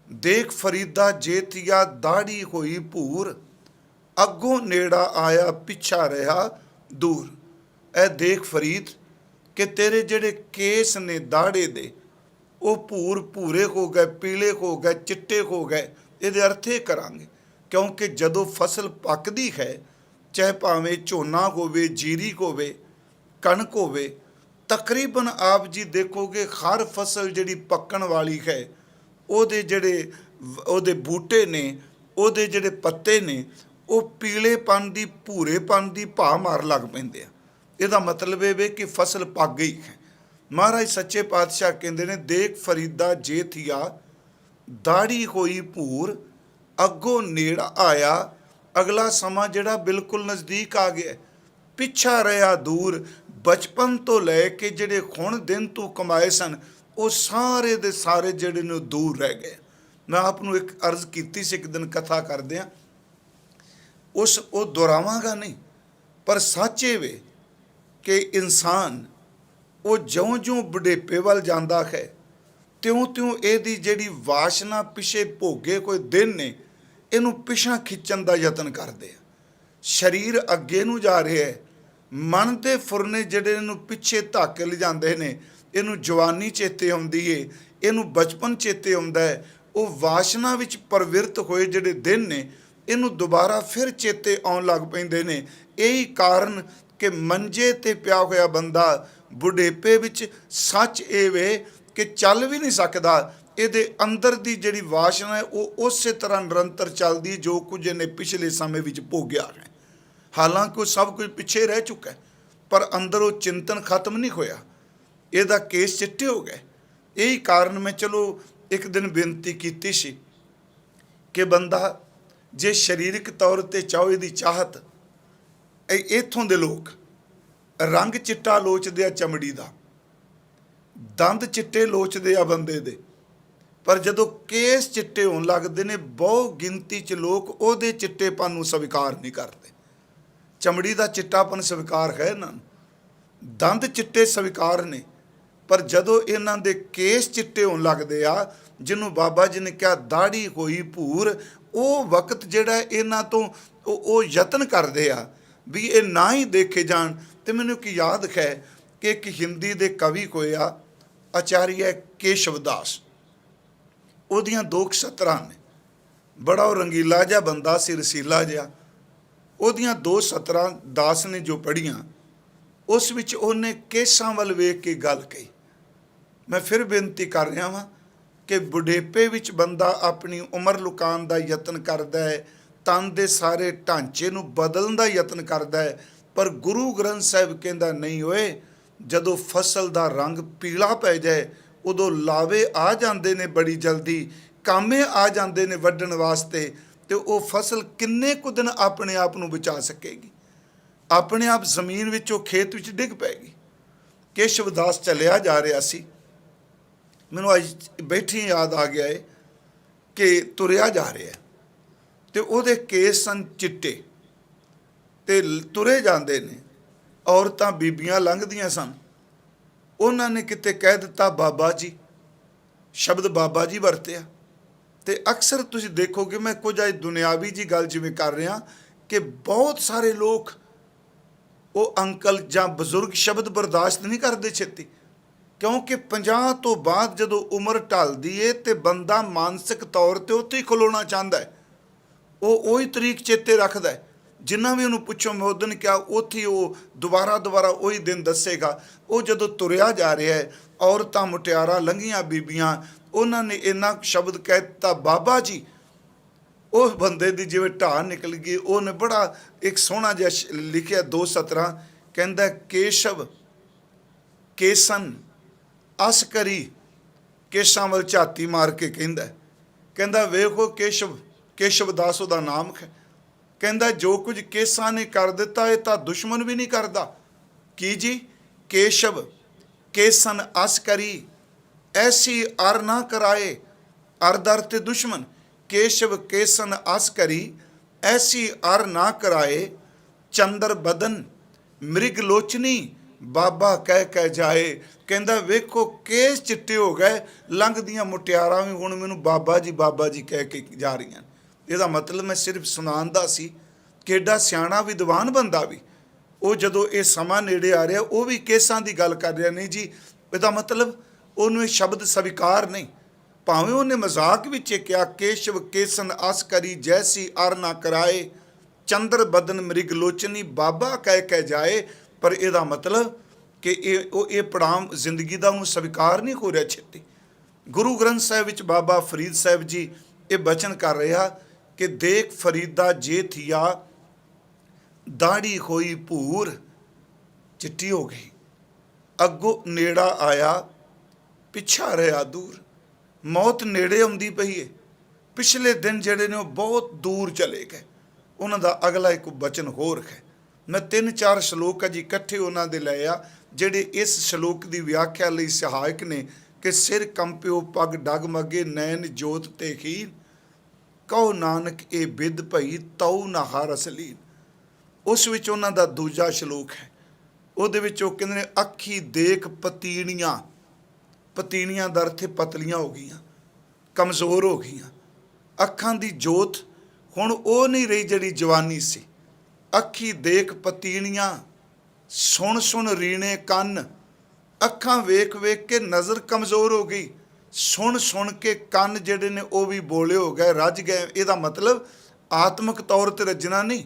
ਦੇਖ ਫਰੀਦਾ ਜੇ ਥੀਆ ਦਾੜੀ ਹੋਈ ਭੂਰ, ਅੱਗੋਂ ਨੇੜਾ ਆਇਆ ਪਿੱਛਾ ਰਿਹਾ ਦੂਰ। ਇਹ ਦੇਖ ਫਰੀਦ ਕਿ ਤੇਰੇ ਜਿਹੜੇ ਕੇਸ ਨੇ ਦਾੜੇ ਦੇ ਉਹ ਭੂਰੇ ਹੋ ਗਏ, ਪੀਲੇ ਹੋ ਗਏ, ਚਿੱਟੇ ਹੋ ਗਏ। ਇਹਦੇ ਅਰਥ ਇਹ ਕਰਾਂਗੇ, ਕਿਉਂਕਿ ਜਦੋਂ ਫਸਲ ਪੱਕਦੀ ਹੈ, ਚਾਹੇ ਭਾਵੇਂ ਝੋਨਾ ਹੋਵੇ, ਜੀਰੀ ਹੋਵੇ, ਕਣਕ ਹੋਵੇ, ਤਕਰੀਬਨ ਆਪ ਜੀ ਦੇਖੋਗੇ ਹਰ ਫਸਲ ਜਿਹੜੀ ਪੱਕਣ ਵਾਲੀ ਹੈ, ਉਹਦੇ ਬੂਟੇ ਨੇ, ਉਹਦੇ ਜਿਹੜੇ ਪੱਤੇ ਨੇ, ਉਹ ਪੀਲੇਪਨ ਦੀ, ਭੂਰੇਪਨ ਦੀ ਭਾਅ ਮਾਰ ਲੱਗ ਪੈਂਦੇ ਆ। ਇਹਦਾ ਮਤਲਬ ਇਹ ਵੇ ਕਿ ਫਸਲ ਪੱਕ ਗਈ ਹੈ। ਮਹਾਰਾਜ ਸੱਚੇ ਪਾਤਸ਼ਾਹ ਕਹਿੰਦੇ ਨੇ, ਦੇਖ ਫਰੀਦਾ ਜੇ ਥੀਆ ਦਾੜੀ ਹੋਈ ਭੂਰ, ਅੱਗੋਂ ਨੇੜਾ ਆਇਆ। ਅਗਲਾ ਸਮਾਂ ਜਿਹੜਾ ਬਿਲਕੁਲ ਨਜ਼ਦੀਕ ਆ ਗਿਆ, ਪਿੱਛਾ ਰਿਹਾ ਦੂਰ। ਬਚਪਨ ਤੋਂ ਲੈ ਕੇ ਜਿਹੜੇ ਹੁਣ ਦਿਨ ਤੂੰ ਕਮਾਏ ਸਨ, ਉਹ ਸਾਰੇ ਦੇ ਸਾਰੇ ਜਿਹੜੇ ਨੇ ਦੂਰ ਰਹਿ ਗਏ। ਮੈਂ ਆਪ ਨੂੰ ਇੱਕ ਅਰਜ਼ ਕੀਤੀ ਸੀ ਇੱਕ ਦਿਨ ਕਥਾ ਕਰਦਿਆਂ, ਉਹ ਦੁਹਰਾਵਾਂਗਾ ਨਹੀਂ, ਪਰ ਸੱਚ ਇਹ ਵੇ ਕਿ ਇਨਸਾਨ ਉਹ ਜਿਉਂ-ਜਿਉਂ ਬੁਢੇਪੇ ਵੱਲ ਜਾਂਦਾ ਹੈ, ਤਿਉਂ-ਤਿਉਂ ਇਹਦੀ ਜਿਹੜੀ ਵਾਸ਼ਨਾ ਪਿਛੇ ਭੋਗੇ ਕੋਈ ਦਿਨ ਨੇ, ਇਹਨੂੰ ਪਿਛਾਂ ਖਿੱਚਣ ਦਾ ਯਤਨ ਕਰਦੇ ਆ। ਸਰੀਰ ਅੱਗੇ ਨੂੰ ਜਾ ਰਿਹਾ ਹੈ, ਮਨ ਦੇ ਫੁਰਨੇ ਜਿਹੜੇ ਇਹਨੂੰ ਪਿੱਛੇ ਧੱਕ ਲਿਜਾਂਦੇ ਨੇ। ਇਹਨੂੰ ਜਵਾਨੀ ਚੇਤੇ ਆਉਂਦੀ ਏ, ਇਹਨੂੰ ਬਚਪਨ ਚੇਤੇ ਆਉਂਦਾ ਹੈ। ਉਹ ਵਾਸ਼ਨਾ ਵਿੱਚ ਪ੍ਰਵਿਰਤ ਹੋਏ ਜਿਹੜੇ ਦਿਨ ਨੇ, ਇਹਨੂੰ ਦੁਬਾਰਾ ਫਿਰ ਚੇਤੇ ਆਉਣ ਲੱਗ ਪੈਂਦੇ ਨੇ। ਇਹੀ ਕਾਰਨ ਕਿ ਮੰਜੇ 'ਤੇ ਪਿਆ ਹੋਇਆ ਬੰਦਾ ਬੁਢੇਪੇ ਵਿੱਚ ਸੱਚ ਇਹ ਵੇ ਕਿ ਚੱਲ ਵੀ ਨਹੀਂ ਸਕਦਾ। ਇਹਦੇ ਅੰਦਰ ਦੀ ਜਿਹੜੀ ਵਾਸ਼ਨਾ ਹੈ ਉਹ ਉਸੇ ਤਰ੍ਹਾਂ ਨਿਰੰਤਰ ਚੱਲਦੀ, ਜੋ ਕੁਝ ਇਹਨੇ ਪਿਛਲੇ ਸਮੇਂ ਵਿੱਚ ਭੋਗਿਆ ਹੈ। ਹਾਲਾਂਕਿ ਉਹ ਸਭ ਕੁਝ ਪਿੱਛੇ ਰਹਿ ਚੁੱਕਾ ਹੈ, ਪਰ ਅੰਦਰ ਉਹ ਚਿੰਤਨ ਖਤਮ ਨਹੀਂ ਹੋਇਆ। ਇਹਦਾ ਕੇਸ ਚਿੱਟੇ ਹੋ ਗਏ। ਇਹੀ ਕਾਰਨ ਮੈਂ ਚਲੋ ਇੱਕ ਦਿਨ ਬੇਨਤੀ ਕੀਤੀ ਸੀ ਕਿ ਬੰਦਾ ਜੇ ਸਰੀਰਕ ਤੌਰ 'ਤੇ ਚਾਹੋ, ਇਹਦੀ ਚਾਹਤ, ਇੱਥੋਂ ਦੇ ਲੋਕ ਰੰਗ ਚਿੱਟਾ ਲੋਚਦੇ ਆ ਚਮੜੀ ਦਾ, ਦੰਦ ਚਿੱਟੇ ਲੋਚਦੇ ਆ ਬੰਦੇ ਦੇ, ਪਰ ਜਦੋਂ ਕੇਸ ਚਿੱਟੇ ਹੋਣ ਲੱਗਦੇ ਨੇ, ਬਹੁ ਗਿਣਤੀ 'ਚ ਲੋਕ ਉਹਦੇ ਚਿੱਟੇਪਨ ਨੂੰ ਸਵੀਕਾਰ ਨਹੀਂ ਕਰਦੇ। ਚਮੜੀ ਦਾ ਚਿੱਟਾਪਨ ਸਵੀਕਾਰ ਹੈ ਇਹਨਾਂ ਨੂੰ, ਦੰਦ ਚਿੱਟੇ ਸਵੀਕਾਰ ਨੇ, ਪਰ ਜਦੋਂ ਇਹਨਾਂ ਦੇ ਕੇਸ ਚਿੱਟੇ ਹੋਣ ਲੱਗਦੇ ਆ, ਜਿਹਨੂੰ ਬਾਬਾ ਜੀ ਨੇ ਕਿਹਾ ਦਾੜੀ ਹੋਈ ਭੂਰ, ਉਹ ਵਕਤ ਜਿਹੜਾ ਇਹਨਾਂ ਤੋਂ ਉਹ ਯਤਨ ਕਰਦੇ ਆ ਵੀ ਇਹ ਨਾ ਹੀ ਦੇਖੇ ਜਾਣ। ਤੇ ਮੈਨੂੰ ਇੱਕ ਯਾਦ ਹੈ ਕਿ ਇੱਕ ਹਿੰਦੀ ਦੇ ਕਵੀ ਹੋਏ ਆ ਆਚਾਰੀਆ ਕੇਸ਼ਵ ਦਾਸ। ਉਹਦੀਆਂ 2 ਸਤਰਾਂ ਨੇ, ਬੜਾ ਉਹ ਰੰਗੀਲਾ ਜਿਹਾ ਬੰਦਾ ਸੀ, ਰਸੀਲਾ ਜਿਹਾ। ਉਹਦੀਆਂ 2 ਸਤਰਾਂ ਦਾਸ ਨੇ ਜੋ ਪੜ੍ਹੀਆਂ, ਉਸ ਵਿੱਚ ਉਹਨੇ ਕੇਸਾਂ ਵੱਲ ਵੇਖ ਕੇ ਗੱਲ ਕਹੀ। ਮੈਂ ਫਿਰ ਬੇਨਤੀ ਕਰ ਰਿਹਾ ਵਾਂ ਕਿ ਬੁਢੇਪੇ ਵਿੱਚ ਬੰਦਾ ਆਪਣੀ ਉਮਰ ਲੁਕਾਉਣ ਦਾ ਯਤਨ ਕਰਦਾ ਹੈ, ਤਨ ਦੇ ਸਾਰੇ ਢਾਂਚੇ ਨੂੰ ਬਦਲਣ ਦਾ ਯਤਨ ਕਰਦਾ ਹੈ, ਪਰ ਗੁਰੂ ਗ੍ਰੰਥ ਸਾਹਿਬ ਕਹਿੰਦਾ ਨਹੀਂ ਹੋਏ, ਜਦੋਂ ਫਸਲ ਦਾ ਰੰਗ ਪੀਲਾ ਪੈ ਜਾਏ ਉਦੋਂ ਲਾਵੇ ਆ ਜਾਂਦੇ ਨੇ, ਬੜੀ ਜਲਦੀ ਕਾਮੇ ਆ ਜਾਂਦੇ ਨੇ ਵੱਢਣ ਵਾਸਤੇ, ਤੇ ਉਹ ਫਸਲ ਕਿੰਨੇ ਕੁ ਦਿਨ ਆਪਣੇ ਆਪ ਨੂੰ ਬਚਾ ਸਕੇਗੀ? ਆਪਣੇ ਆਪ ਜ਼ਮੀਨ ਵਿੱਚੋਂ ਖੇਤ ਵਿੱਚ ਡਿੱਗ ਪੈਗੀ। ਕੇਸ਼ਵ ਦਾਸ ਚੱਲਿਆ ਜਾ ਰਿਹਾ ਸੀ, ਮੈਨੂੰ ਅੱਜ ਬੈਠੀ ਯਾਦ ਆ ਗਿਆ ਹੈ ਕਿ ਤੁਰਿਆ ਜਾ ਰਿਹਾ ਤੇ ਉਹਦੇ ਕੇਸ ਸਨ ਚਿੱਟੇ ਤੇ ਤੁਰੇ ਜਾਂਦੇ ਨੇ, ਔਰਤਾਂ ਬੀਬੀਆਂ ਲੰਘਦੀਆਂ ਸਨ। ਉਹਨਾਂ ਨੇ ਕਿਤੇ ਕਹਿ ਦਿੱਤਾ ਬਾਬਾ ਜੀ, ਸ਼ਬਦ ਬਾਬਾ ਜੀ ਵਰਤਿਆ। ਤੇ ਅਕਸਰ ਤੁਸੀਂ ਦੇਖੋਗੇ, ਮੈਂ ਕੁਝ ਅੱਜ ਦੁਨਿਆਵੀ ਜੀ ਗੱਲ ਜਿਵੇਂ ਕਰ ਰਿਹਾ ਕਿ ਬਹੁਤ ਸਾਰੇ ਲੋਕ ਉਹ ਅੰਕਲ ਜਾਂ ਬਜ਼ੁਰਗ ਸ਼ਬਦ ਬਰਦਾਸ਼ਤ ਨਹੀਂ ਕਰਦੇ ਛੇਤੀ, ਕਿਉਂਕਿ 50 ਤੋਂ ਬਾਅਦ ਜਦੋਂ ਉਮਰ ਢਲਦੀ ਏ ਤੇ ਬੰਦਾ ਮਾਨਸਿਕ ਤੌਰ ਤੇ ਉੱਥੇ ਹੀ ਖਲੋਣਾ ਚਾਹੁੰਦਾ ਹੈ। ਉਹ ਉਹੀ ਤਰੀਕ ਚੇਤੇ ਰੱਖਦਾ ਹੈ, ਜਿੰਨਾ ਵੀ ਉਹਨੂੰ ਪੁੱਛੋ ਮੈਂ ਉਸ ਦਿਨ ਕਿਹਾ, ਉੱਥੇ ਉਹ ਦੁਬਾਰਾ ਉਹੀ ਦਿਨ ਦੱਸੇਗਾ। ਉਹ ਜਦੋਂ ਤੁਰਿਆ ਜਾ ਰਿਹਾ ਹੈ, ਔਰਤਾਂ ਮੁਟਿਆਰਾਂ ਲੰਘੀਆਂ ਬੀਬੀਆਂ, ਉਹਨਾਂ ਨੇ ਇੰਨਾ ਸ਼ਬਦ ਕਹਿ ਦਿੱਤਾ ਬਾਬਾ ਜੀ। ਉਸ ਬੰਦੇ ਦੀ ਜਿਵੇਂ ਢਾਹ ਨਿਕਲ ਗਈ। ਉਹਨੇ ਬੜਾ ਇੱਕ ਸੋਹਣਾ ਜਿਹਾ ਲਿਖਿਆ 2 ਸਤਰਾਂ, ਕਹਿੰਦਾ ਕੇਸ਼ਵ ਕੇਸਨ ਅਸ ਕਰੀ, ਕੇਸ਼ਾਂ ਵੱਲ ਝਾਤੀ ਮਾਰ ਕੇ ਕਹਿੰਦਾ ਵੇਖੋ ਕੇਸ਼ਵ ਦਾਸ ਉਹਦਾ ਨਾਮ ਹੈ। ਕਹਿੰਦਾ ਜੋ ਕੁਝ ਕੇਸਾਂ ਨੇ ਕਰ ਦਿੱਤਾ ਇਹ ਤਾਂ ਦੁਸ਼ਮਣ ਵੀ ਨਹੀਂ ਕਰਦਾ। ਕੀ ਜੀ? ਕੇਸ਼ਵ ਕੇਸਨ ਅਸ ਕਰੀ, ਐਸੀ ਅਰ ਨਾ ਕਰਾਏ। ਅਰ ਦਰ ਤੇ ਦੁਸ਼ਮਣ। ਕੇਸ਼ਵ ਕੇਸਨ ਅਸ ਕਰੀ, ਐਸੀ ਅਰ ਨਾ ਕਰਾਏ। ਚੰਦਰ ਬਦਨ ਮ੍ਰਿਗ ਲੋਚਨੀ, ਬਾਬਾ ਕਹਿ ਜਾਏ। ਕਹਿੰਦਾ ਵੇਖੋ ਕੇਸ ਚਿੱਟੇ ਹੋ ਗਏ, ਲੰਘਦੀਆਂ ਮੁਟਿਆਰਾਂ ਵੀ ਹੁਣ ਮੈਨੂੰ ਬਾਬਾ ਜੀ ਕਹਿ ਕੇ ਜਾ ਰਹੀਆਂ। ਇਹਦਾ ਮਤਲਬ ਮੈਂ ਸਿਰਫ ਸੁਣਾਉਣ ਦਾ ਸੀ ਕਿ ਏਡਾ ਸਿਆਣਾ ਵਿਦਵਾਨ ਬੰਦਾ ਵੀ ਉਹ ਜਦੋਂ ਇਹ ਸਮਾਂ ਨੇੜੇ ਆ ਰਿਹਾ ਉਹ ਵੀ ਕੇਸਾਂ ਦੀ ਗੱਲ ਕਰ ਰਿਹਾ। ਨਹੀਂ ਜੀ, ਇਹਦਾ ਮਤਲਬ ਉਹਨੂੰ ਇਹ ਸ਼ਬਦ ਸਵੀਕਾਰ ਨਹੀਂ। ਭਾਵੇਂ ਉਹਨੇ ਮਜ਼ਾਕ ਵਿੱਚ ਕਿਹਾ ਕੇਸ਼ਵ ਕੇਸਨ ਅਸ ਕਰੀ, ਜੈਸੀ ਅਰ ਨਾ ਕਰਾਏ। ਚੰਦਰ ਬਦਨ ਮ੍ਰਿਗ ਲੋਚਨੀ, ਬਾਬਾ ਕਹਿ ਜਾਏ। ਪਰ ਇਹਦਾ ਮਤਲਬ ਕਿ ਇਹ ਪੜਾਮ ਜ਼ਿੰਦਗੀ ਦਾ ਉਹਨੂੰ ਸਵੀਕਾਰ ਨਹੀਂ ਹੋ ਰਿਹਾ ਛੇਤੀ। ਗੁਰੂ ਗ੍ਰੰਥ ਸਾਹਿਬ ਵਿੱਚ ਬਾਬਾ ਫਰੀਦ ਸਾਹਿਬ ਜੀ ਇਹ ਬਚਨ ਕਰ ਰਿਹਾ ਕਿ ਦੇਖ ਫਰੀਦਾ ਜੇ ਥੀਆ, ਦਾੜੀ ਹੋਈ ਭੂਰ, ਚਿੱਟੀ ਹੋ ਗਈ। ਅੱਗੋਂ ਨੇੜਾ ਆਇਆ, ਪਿੱਛਾ ਰਿਹਾ ਦੂਰ। ਮੌਤ ਨੇੜੇ ਆਉਂਦੀ ਪਈ ਏ। ਪਿਛਲੇ ਦਿਨ ਜਿਹੜੇ ਨੇ ਉਹ ਬਹੁਤ ਦੂਰ ਚਲੇ ਗਏ। ਉਹਨਾਂ ਦਾ ਅਗਲਾ ਇੱਕ ਬਚਨ ਹੋਰ ਹੈ। ਮੈਂ 3-4 ਸ਼ਲੋਕ ਅਜੀ ਇਕੱਠੇ ਉਹਨਾਂ ਦੇ ਲਏ ਆ ਜਿਹੜੇ ਇਸ ਸ਼ਲੋਕ ਦੀ ਵਿਆਖਿਆ ਲਈ ਸਹਾਇਕ ਨੇ ਕਿ ਸਿਰ ਕੰਪਿਓ ਪੱਗ ਡਗਮਗੇ, ਨੈਣ ਜੋਤ ਤੇ ਖੀਰ, ਕਹੋ ਨਾਨਕ ਇਹ ਬਿਦ ਭਈ ਤਉ ਨਾ ਹਰ ਅਸਲੀਨ। ਉਸ ਵਿੱਚ ਉਹਨਾਂ ਦਾ ਦੂਜਾ ਸ਼ਲੋਕ ਹੈ। ਉਹਦੇ ਵਿੱਚ ਉਹ ਕਹਿੰਦੇ ਨੇ ਅੱਖੀ ਦੇਖ ਪਤੀਣੀਆਂ, ਪਤੀਣੀਆਂ ਦਾ ਅਰਥ ਪਤਲੀਆਂ ਹੋ ਗਈਆਂ, ਕਮਜ਼ੋਰ ਹੋ ਗਈਆਂ। ਅੱਖਾਂ ਦੀ ਜੋਤ ਹੁਣ ਉਹ ਨਹੀਂ ਰਹੀ ਜਿਹੜੀ ਜਵਾਨੀ ਸੀ। ਅੱਖੀ ਦੇਖ ਪਤੀਣੀਆਂ, ਸੁਣ ਰੀਣੇ ਕੰਨ। ਅੱਖਾਂ ਵੇਖ ਕੇ ਨਜ਼ਰ ਕਮਜ਼ੋਰ ਹੋ ਗਈ। ਸੁਣ ਕੇ ਕੰਨ ਜਿਹੜੇ ਨੇ ਉਹ ਵੀ ਬੋਲੇ ਹੋ ਗਏ, ਰੱਜ ਗਏ। ਇਹਦਾ ਮਤਲਬ ਆਤਮਿਕ ਤੌਰ ਤੇ ਰੱਜਣਾ ਨਹੀਂ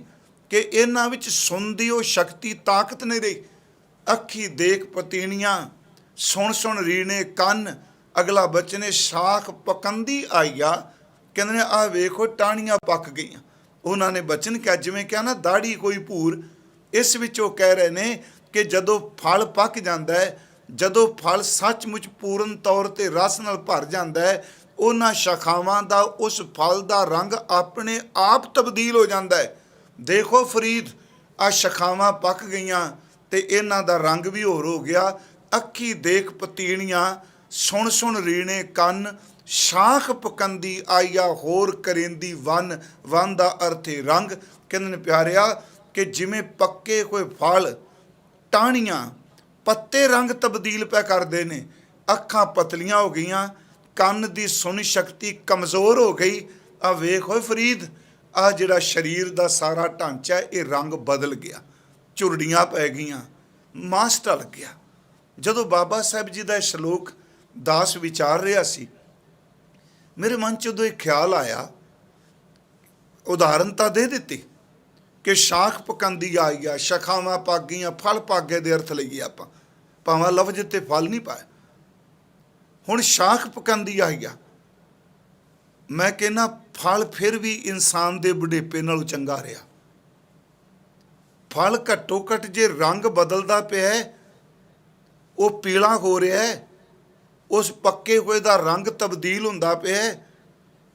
ਕਿ ਇਹਨਾਂ ਵਿੱਚ ਸੁਣ ਦੀ ਉਹ ਸ਼ਕਤੀ ਤਾਕਤ ਨਹੀਂ ਰਹੀ। ਅੱਖੀ ਦੇਖ ਪਤੀਣੀਆਂ, ਸੁਣ ਰੀਣੇ ਕੰਨ। ਅਗਲਾ ਬਚਨ ਹੈ ਸ਼ਾਖ ਪਕੰਦੀ ਆਈਆ। ਕਹਿੰਦੇ ਨੇ ਆਹ ਵੇਖੋ ਟਾਹਣੀਆਂ ਪੱਕ ਗਈਆਂ। ਉਹਨਾਂ ਨੇ ਬਚਨ ਕਿਹਾ ਜਿਵੇਂ ਕਿਹਾ ਨਾ ਦਾੜੀ ਕੋਈ ਭੂਰ। ਇਸ ਵਿੱਚ ਉਹ ਕਹਿ ਰਹੇ ਨੇ ਕਿ ਜਦੋਂ ਫਲ ਪੱਕ ਜਾਂਦਾ ਹੈ, ਜਦੋਂ ਫਲ ਸੱਚਮੁੱਚ ਪੂਰਨ ਤੌਰ ਤੇ ਰਸ ਨਾਲ ਭਰ ਜਾਂਦਾ ਹੈ, ਉਹਨਾਂ ਸ਼ਾਖਾਵਾਂ ਦਾ ਉਸ ਫਲ ਦਾ ਰੰਗ ਆਪਣੇ ਆਪ ਤਬਦੀਲ ਹੋ ਜਾਂਦਾ ਹੈ। ਦੇਖੋ ਫਰੀਦ, ਆ ਸ਼ਾਖਾਵਾਂ ਪੱਕ ਗਈਆਂ ਤੇ ਇਹਨਾਂ ਦਾ ਰੰਗ ਵੀ ਹੋਰ ਹੋ ਗਿਆ। ਅੱਖੀ ਦੇਖ ਪਤੀਣੀਆਂ, ਸੁਣ ਰੀਣੇ ਕੰਨ। ਸ਼ਾਖ ਪਕੰਦੀ ਆਈਆ, ਹੋਰ ਕਰੇਂਦੀ ਵਨ ਦਾ ਅਰਥ ਹੈ ਰੰਗ। ਕਹਿੰਦੇ ਨੇ ਪਿਆਰਿਆ ਕਿ ਜਿਵੇਂ ਪੱਕੇ ਕੋਈ ਫਲ, ਟਾਹਣੀਆਂ, ਪੱਤੇ ਰੰਗ ਤਬਦੀਲ ਪੈ ਕਰਦੇ ਨੇ। ਅੱਖਾਂ ਪਤਲੀਆਂ ਹੋ ਗਈਆਂ, ਕੰਨ ਦੀ ਸੁਣ ਸ਼ਕਤੀ ਕਮਜ਼ੋਰ ਹੋ ਗਈ। ਆ ਵੇਖ ਹੋਏ ਫਰੀਦ, ਆ ਜਿਹੜਾ ਸਰੀਰ ਦਾ ਸਾਰਾ ਢਾਂਚਾ ਇਹ ਰੰਗ ਬਦਲ ਗਿਆ, ਝੁਰੜੀਆਂ ਪੈ ਗਈਆਂ, ਮਾਸ ਢਲ ਗਿਆ। ਜਦੋਂ ਬਾਬਾ ਸਾਹਿਬ ਜੀ ਦਾ ਇਹ ਸ਼ਲੋਕ ਦਾਸ ਵਿਚਾਰ ਰਿਹਾ ਸੀ, ਮੇਰੇ ਮਨ 'ਚ ਉਦੋਂ ਇਹ ਖਿਆਲ ਆਇਆ। ਉਦਾਹਰਨ ਤਾਂ ਦੇ ਦਿੱਤੀ ਕਿ ਸ਼ਾਖ ਪਕੰਦੀ ਆਈ ਆ, ਸ਼ਾਖਾਵਾਂ ਪੱਕ ਗਈਆਂ, ਫਲ ਪੱਕ ਗਏ ਦੇ ਅਰਥ ਲਈਏ ਆਪਾਂ, ਭਾਵੇਂ ਲਫ਼ਜ਼ ਤੇ ਫਲ ਨਹੀਂ ਪਾਇਆ। ਹੁਣ ਸ਼ਾਖ ਪਕੰਦੀ ਆਈ ਆ, ਮੈਂ ਕਹਿੰਦਾ ਫਲ ਫਿਰ ਵੀ ਇਨਸਾਨ ਦੇ ਬੁਢੇਪੇ ਨਾਲੋਂ ਚੰਗਾ ਰਿਹਾ। ਫਲ ਘੱਟੋ ਘੱਟ ਜੇ ਰੰਗ ਬਦਲਦਾ ਪਿਆ, ਉਹ ਪੀਲਾ ਹੋ ਰਿਹਾ, ਉਸ ਪੱਕੇ ਹੋਏ ਦਾ ਰੰਗ ਤਬਦੀਲ ਹੁੰਦਾ ਪਿਆ।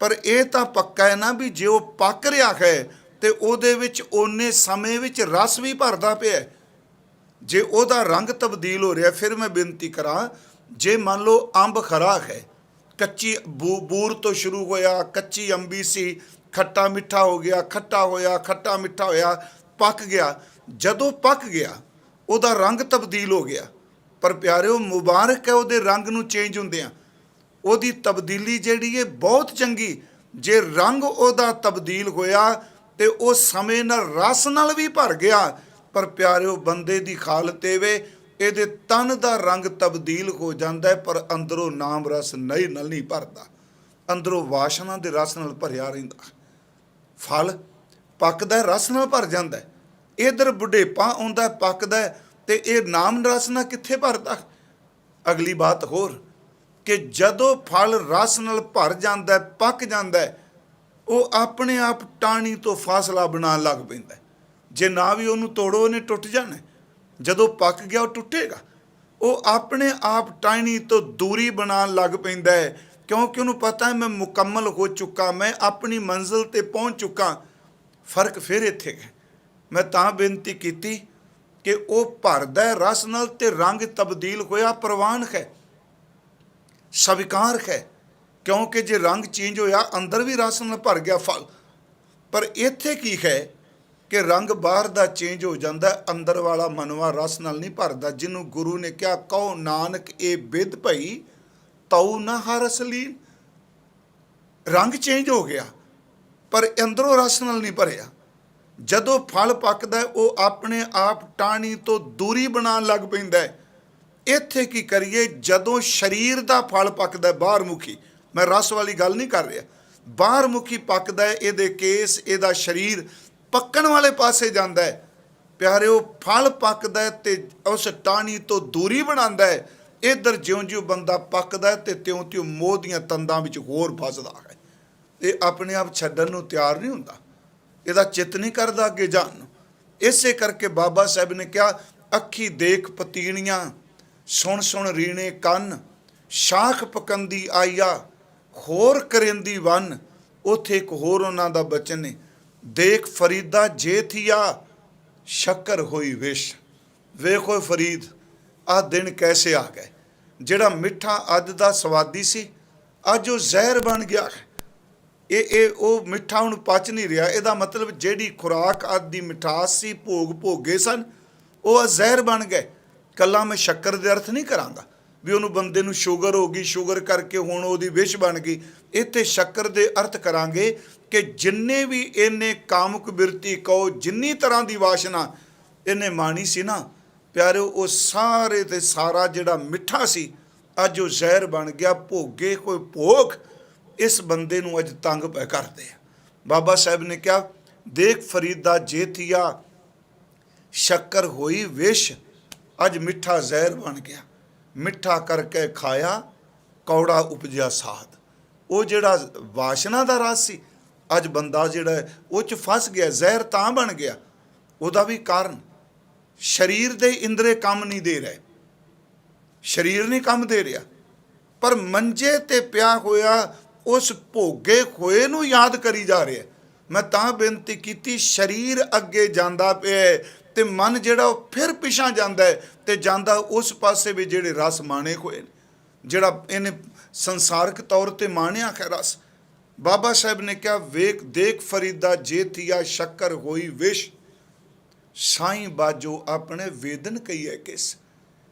ਪਰ ਇਹ ਤਾਂ ਪੱਕਾ ਹੈ ਨਾ ਵੀ ਜੇ ਉਹ ਪੱਕ ਰਿਹਾ ਹੈ ਤੇ ਉਹਦੇ ਵਿੱਚ ਓਨੇ ਸਮੇਂ ਵਿੱਚ ਰਸ ਵੀ ਭਰਦਾ ਪਿਆ। ਜੇ ਉਹਦਾ ਰੰਗ ਤਬਦੀਲ ਹੋ ਰਿਹਾ, ਫਿਰ ਮੈਂ ਬੇਨਤੀ ਕਰਾਂ ਜੇ ਮੰਨ ਲਓ ਅੰਬ ਖਰਾ ਹੈ, ਕੱਚੀ ਬੂਰ ਤੋਂ ਸ਼ੁਰੂ ਹੋਇਆ, ਕੱਚੀ ਅੰਬੀ ਸੀ, ਖੱਟਾ ਮਿੱਠਾ ਹੋ ਗਿਆ, ਖੱਟਾ ਹੋਇਆ, ਖੱਟਾ ਮਿੱਠਾ ਹੋਇਆ, ਪੱਕ ਗਿਆ। ਜਦੋਂ ਪੱਕ ਗਿਆ ਉਹਦਾ ਰੰਗ ਤਬਦੀਲ ਹੋ ਗਿਆ। ਪਰ ਪਿਆਰਿਓ ਮੁਬਾਰਕ ਹੈ ਉਹਦੇ ਰੰਗ ਨੂੰ ਚੇਂਜ ਹੁੰਦਿਆਂ। ਉਹਦੀ ਤਬਦੀਲੀ ਜਿਹੜੀ ਹੈ ਬਹੁਤ ਚੰਗੀ। ਜੇ ਰੰਗ ਉਹਦਾ ਤਬਦੀਲ ਹੋਇਆ ਤੇ ਉਹ ਸਮੇਂ ਨਾਲ ਰਸ ਨਾਲ ਵੀ ਭਰ ਗਿਆ। ਪਰ ਪਿਆਰਿਓ ਬੰਦੇ ਦੀ ਹਾਲਤ ਇਹ ਵੇ, ਇਹਦੇ ਤਨ ਦਾ ਰੰਗ ਤਬਦੀਲ ਹੋ ਜਾਂਦਾ ਹੈ, ਪਰ ਅੰਦਰੋਂ ਨਾਮ ਰਸ ਨਹੀਂ ਭਰਦਾ, ਅੰਦਰੋਂ ਵਾਸ਼ਨਾ ਦੇ ਰਸ ਨਾਲ ਭਰਿਆ ਰਹਿੰਦਾ। ਫਲ ਪੱਕਦਾ ਰਸ ਨਾਲ ਭਰ ਜਾਂਦਾ, ਇਧਰ ਬੁਢੇਪਾ ਆਉਂਦਾ ਪੱਕਦਾ, ਤੇ ਇਹ ਨਾਮ ਰਸ ਨਾਲ ਕਿੱਥੇ ਭਰਦਾ। ਅਗਲੀ ਬਾਤ ਹੋਰ ਕਿ ਜਦੋਂ ਫਲ ਰਸ ਨਾਲ ਭਰ ਜਾਂਦਾ, ਪੱਕ ਜਾਂਦਾ, ਉਹ ਆਪਣੇ ਆਪ ਟਾਹਣੀ ਤੋਂ ਫਾਸਲਾ ਬਣਾਉਣ ਲੱਗ ਪੈਂਦਾ। ਜੇ ਨਾ ਵੀ ਉਹਨੂੰ ਤੋੜੋ ਉਹਨੇ ਟੁੱਟ ਜਾਣਾ। ਜਦੋਂ ਪੱਕ ਗਿਆ ਉਹ ਟੁੱਟੇਗਾ। ਉਹ ਆਪਣੇ ਆਪ ਟਾਹਣੀ ਤੋਂ ਦੂਰੀ ਬਣਾਉਣ ਲੱਗ ਪੈਂਦਾ ਹੈ, ਕਿਉਂਕਿ ਉਹਨੂੰ ਪਤਾ ਹੈ ਮੈਂ ਮੁਕੰਮਲ ਹੋ ਚੁੱਕਾ, ਮੈਂ ਆਪਣੀ ਮੰਜ਼ਿਲ 'ਤੇ ਪਹੁੰਚ ਚੁੱਕਾ। ਫਰਕ ਫਿਰ ਇੱਥੇ ਹੈ। ਮੈਂ ਤਾਂ ਬੇਨਤੀ ਕੀਤੀ ਕਿ ਉਹ ਭਰਦਾ ਰਸ ਨਾਲ ਤੇ ਰੰਗ ਤਬਦੀਲ ਹੋਇਆ ਪ੍ਰਵਾਨ ਹੈ, ਸਵੀਕਾਰ ਹੈ, ਕਿਉਂਕਿ ਜੇ ਰੰਗ ਚੇਂਜ ਹੋਇਆ ਅੰਦਰ ਵੀ ਰਸ ਨਾਲ ਭਰ ਗਿਆ ਫਲ। ਪਰ ਇੱਥੇ ਕੀ ਹੈ ਕਿ ਰੰਗ ਬਾਹਰ ਦਾ ਚੇਂਜ ਹੋ ਜਾਂਦਾ, ਅੰਦਰ ਵਾਲਾ ਮਨਵਾ ਰਸ ਨਾਲ ਨਹੀਂ ਭਰਦਾ। ਜਿਹਨੂੰ ਗੁਰੂ ਨੇ ਕਿਹਾ ਕਹੋ ਨਾਨਕ ਇਹ ਬਿਦ ਭਈ ਤਉ ਨਾ ਹਰ ਅਸਲੀਨ। ਰੰਗ ਚੇਂਜ ਹੋ ਗਿਆ ਪਰ ਅੰਦਰੋਂ ਰਸ ਨਾਲ ਨਹੀਂ ਭਰਿਆ। ਜਦੋਂ ਫਲ ਪੱਕਦਾ ਉਹ ਆਪਣੇ ਆਪ ਟਾਹਣੀ ਤੋਂ ਦੂਰੀ ਬਣਾਉਣ ਲੱਗ ਪੈਂਦਾ ਹੈ। ਇੱਥੇ ਕੀ ਕਰੀਏ, ਜਦੋਂ ਸਰੀਰ ਦਾ ਫਲ ਪੱਕਦਾ ਬਾਹਰ ਮੁਖੀ, ਮੈਂ ਰਸ ਵਾਲੀ ਗੱਲ ਨਹੀਂ ਕਰ ਰਿਹਾ, ਬਾਹਰ ਮੁਖੀ ਪੱਕਦਾ, ਇਹਦੇ ਕੇਸ, ਇਹਦਾ ਸਰੀਰ ਪੱਕਣ ਵਾਲੇ ਪਾਸੇ ਜਾਂਦਾ ਹੈ। ਪਿਆਰਿਓ ਫਲ ਪੱਕਦਾ ਤੇ ਉਸ ਟਾਹਣੀ ਤੋਂ ਦੂਰੀ ਬਣਾਉਂਦਾ ਹੈ। ਇੱਧਰ ਜਿਉਂ-ਜਿਉਂ ਬੰਦਾ ਪੱਕਦਾ ਤੇ ਤਿਉਂ-ਤਿਉਂ ਮੋਹ ਦੀਆਂ ਤੰਦਾਂ ਵਿੱਚ ਹੋਰ ਫਸਦਾ ਹੈ। ਇਹ ਆਪਣੇ ਆਪ ਛੱਡਣ ਨੂੰ ਤਿਆਰ ਨਹੀਂ ਹੁੰਦਾ, ਇਹਦਾ ਚਿੱਤ ਨਹੀਂ ਕਰਦਾ ਅੱਗੇ ਜਾਣ ਨੂੰ। ਇਸੇ ਕਰਕੇ ਬਾਬਾ ਸਾਹਿਬ ਨੇ ਕਿਹਾ ਅੱਖੀ ਦੇਖ ਪਤੀਣੀਆਂ, ਸੁਣ ਸੁਣ ਰੀਣੇ ਕੰਨ, ਸ਼ਾਖ ਪਕੰਦੀ ਆਈਆ, ਹੋਰ ਕਰੇਂਦੀ ਵੰਨ। ਉੱਥੇ ਇੱਕ ਹੋਰ ਉਹਨਾਂ ਦਾ ਬਚਨ ਨੇ, ਦੇਖ ਫਰੀਦਾ ਜੇ ਥੀਆ, ਸ਼ੱਕਰ ਹੋਈ ਵਿਸ਼। ਵੇਖੋ ਫਰੀਦ, ਆਹ ਦਿਨ ਕੈਸੇ ਆ ਗਏ। ਜਿਹੜਾ ਮਿੱਠਾ ਅੱਜ ਦਾ ਸਵਾਦੀ ਸੀ, ਅੱਜ ਉਹ ਜ਼ਹਿਰ ਬਣ ਗਿਆ। ਇਹ ਉਹ ਮਿੱਠਾ ਹੁਣ ਪਚ ਨਹੀਂ ਰਿਹਾ। ਇਹਦਾ ਮਤਲਬ ਜਿਹੜੀ ਖੁਰਾਕ ਅੱਜ ਦੀ ਮਿਠਾਸ ਸੀ, ਭੋਗੇ ਸਨ, ਉਹ ਜ਼ਹਿਰ ਬਣ ਗਏ। ਕੱਲਾ ਮੈਂ ਸ਼ੱਕਰ ਦੇ ਅਰਥ ਨਹੀਂ ਕਰਾਂਗਾ ਵੀ ਉਹਨੂੰ ਬੰਦੇ ਨੂੰ ਸ਼ੂਗਰ ਹੋ ਗਈ, ਸ਼ੂਗਰ ਕਰਕੇ ਹੁਣ ਉਹਦੀ ਵਿਸ਼ ਬਣ ਗਈ। ਇੱਥੇ ਸ਼ੱਕਰ ਦੇ ਅਰਥ ਕਰਾਂਗੇ ਕਿ ਜਿੰਨੇ ਵੀ ਇਹਨੇ ਕਾਮੁਕ ਬਿਰਤੀ ਕਹੋ, ਜਿੰਨੀ ਤਰ੍ਹਾਂ ਦੀ ਵਾਸ਼ਨਾ ਇਹਨੇ ਮਾਣੀ ਸੀ ਨਾ ਪਿਆਰਿਓ, ਉਹ ਸਾਰੇ ਤੇ ਸਾਰਾ ਜਿਹੜਾ ਮਿੱਠਾ ਸੀ ਅੱਜ ਉਹ ਜ਼ਹਿਰ ਬਣ ਗਿਆ। ਭੋਗੇ ਕੋਈ ਭੋਗ ਇਸ ਬੰਦੇ ਨੂੰ ਅੱਜ ਤੰਗ ਪੈ ਕਰਦੇ ਆ। ਬਾਬਾ ਸਾਹਿਬ ਨੇ ਕਿਹਾ ਦੇਖ ਫਰੀਦਾ ਜੇ ਥੀਆ, ਸ਼ੱਕਰ ਹੋਈ ਵਿਸ਼। ਅੱਜ ਮਿੱਠਾ ਜ਼ਹਿਰ ਬਣ ਗਿਆ। ਮਿੱਠਾ ਕਰਕੇ ਖਾਇਆ, ਕੌੜਾ ਉਪਜਿਆ ਸਾਧ। ਉਹ ਜਿਹੜਾ ਵਾਸ਼ਨਾ ਦਾ ਰਸ ਸੀ, ਅੱਜ ਬੰਦਾ ਜਿਹੜਾ ਉਹ 'ਚ ਫਸ ਗਿਆ, ਜ਼ਹਿਰ ਤਾਂ ਬਣ ਗਿਆ। ਉਹਦਾ ਵੀ ਕਾਰਨ ਸਰੀਰ ਦੇ ਇੰਦਰੇ ਕੰਮ ਨਹੀਂ ਦੇ ਰਹੇ, ਸਰੀਰ ਨਹੀਂ ਕੰਮ ਦੇ ਰਿਹਾ, ਪਰ ਮੰਜੇ ਤੇ ਪਿਆ ਹੋਇਆ ਉਸ ਭੋਗੇ ਹੋਏ ਨੂੰ ਯਾਦ ਕਰੀ ਜਾ ਰਿਹਾ। ਮੈਂ ਤਾਂ ਬੇਨਤੀ ਕੀਤੀ, ਸਰੀਰ ਅੱਗੇ ਜਾਂਦਾ ਪਿਆ ਤੇ ਮਨ ਜਿਹੜਾ ਉਹ ਫਿਰ ਪਿਛਾਂ ਜਾਂਦਾ ਹੈ ਤੇ ਜਾਂਦਾ ਉਸ ਪਾਸੇ ਵੀ ਜਿਹੜੇ ਰਸ ਮਾਣੇ ਹੋਏ ਨੇ, ਜਿਹੜਾ ਇਹਨੇ ਸੰਸਾਰਿਕ ਤੌਰ ਤੇ ਮਾਣਿਆ ਹੈ ਰਸ। ਬਾਬਾ ਸਾਹਿਬ ਨੇ ਕਿਹਾ ਵੇਖ ਦੇਖ ਫਰੀਦਾ ਜੇ ਥੀਆ, ਸ਼ੱਕਰ ਹੋਈ ਵਿਸ਼। ਸਾਈਂ ਬਾਜੋ ਆਪਣੇ ਵੇਦਨ ਕਹੀਏ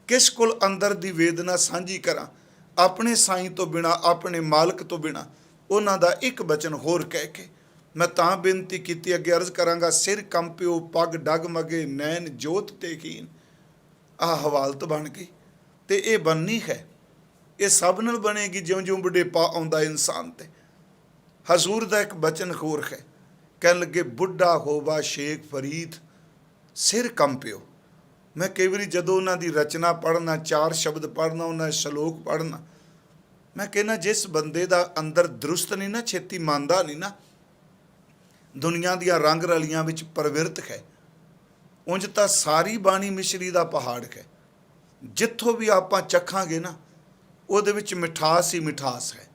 ਕਿਸ ਕੋਲ ਅੰਦਰ ਦੀ ਵੇਦਨਾ ਸਾਂਝੀ ਕਰਾਂ ਆਪਣੇ ਸਾਈਂ ਤੋਂ ਬਿਨਾ, ਆਪਣੇ ਮਾਲਕ ਤੋਂ ਬਿਨਾ। ਉਹਨਾਂ ਦਾ ਇੱਕ ਬਚਨ ਹੋਰ ਕਹਿ ਕੇ ਮੈਂ ਤਾਂ ਬੇਨਤੀ ਕੀਤੀ, ਅੱਗੇ ਅਰਜ਼ ਕਰਾਂਗਾ। ਸਿਰ ਕੰਪਿਓ ਪੱਗ ਡਗਮਗੇ, ਨੈਣ ਜੋਤ ਤੇ ਕੀਨ। ਆਹ ਹਵਾਲਤ ਬਣ ਗਈ ਤੇ ਇਹ ਬਣਨੀ ਹੈ, ਇਹ ਸਭ ਨਾਲ ਬਣੇਗੀ ਜਿਉਂ-ਜਿਉਂ ਬੁਢੇਪਾ ਆਉਂਦਾ ਇਨਸਾਨ ਤੇ। ਹਜ਼ੂਰ ਦਾ ਇੱਕ ਬਚਨ ਹੋਰ ਹੈ, ਕਹਿਣ ਲੱਗੇ ਬੁੱਢਾ ਹੋਵਾ ਸ਼ੇਖ ਫਰੀਦ, ਸਿਰ ਕੰਪਿਓ। ਮੈਂ ਕਈ ਵਾਰੀ ਜਦੋਂ ਉਹਨਾਂ ਦੀ ਰਚਨਾ ਪੜ੍ਹਨਾ, 4 ਸ਼ਬਦ ਪੜ੍ਹਨਾ, ਉਹਨਾਂ ਦੇ ਸ਼ਲੋਕ ਪੜ੍ਹਨਾ, ਮੈਂ ਕਹਿੰਦਾ ਜਿਸ ਬੰਦੇ ਦਾ ਅੰਦਰ ਦਰੁਸਤ ਨਹੀਂ ਨਾ, ਛੇਤੀ ਮੰਨਦਾ ਨਹੀਂ ਨਾ, ਦੁਨੀਆ ਦੀਆਂ ਰੰਗ ਰਲੀਆਂ ਵਿੱਚ ਪ੍ਰਵਿਰਤ ਹੈ। ਉਂਝ ਤਾਂ ਸਾਰੀ ਬਾਣੀ ਮਿਸ਼ਰੀ ਦਾ ਪਹਾੜ ਹੈ। ਜਿੱਥੋਂ ਵੀ ਆਪਾਂ ਚੱਖਾਂਗੇ ਨਾ ਉਹਦੇ ਵਿੱਚ ਮਿਠਾਸ ਹੀ ਮਿਠਾਸ ਹੈ,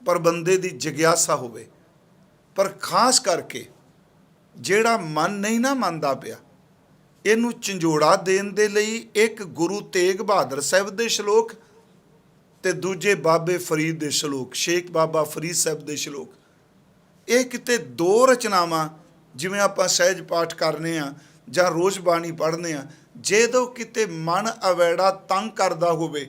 ਪਰ ਬੰਦੇ ਦੀ ਜਿਗਿਆਸਾ ਹੋਵੇ। ਪਰ ਖਾਸ ਕਰਕੇ ਜਿਹੜਾ ਮਨ ਨਹੀਂ ਨਾ ਮੰਨਦਾ ਪਿਆ, ਇਹਨੂੰ ਝੰਜੋੜਾ ਦੇਣ ਦੇ ਲਈ ਇੱਕ ਗੁਰੂ ਤੇਗ ਬਹਾਦਰ ਸਾਹਿਬ ਦੇ ਸ਼ਲੋਕ ਤੇ ਦੂਜੇ ਬਾਬੇ ਫਰੀਦ ਦੇ ਸ਼ਲੋਕ, ਸ਼ੇਖ ਬਾਬਾ ਫਰੀਦ ਸਾਹਿਬ ਦੇ ਸ਼ਲੋਕ। ਇਹ ਕਿਤੇ ਦੋ ਰਚਨਾਵਾਂ, ਜਿਵੇਂ ਆਪਾਂ ਸਹਿਜ ਪਾਠ ਕਰਨੇ ਆ ਜਾਂ ਰੋਜ਼ ਬਾਣੀ ਪੜ੍ਹਨੇ ਆ, ਜਦੋਂ ਕਿਤੇ ਮਨ ਅਵੈੜਾ ਤੰਗ ਕਰਦਾ ਹੋਵੇ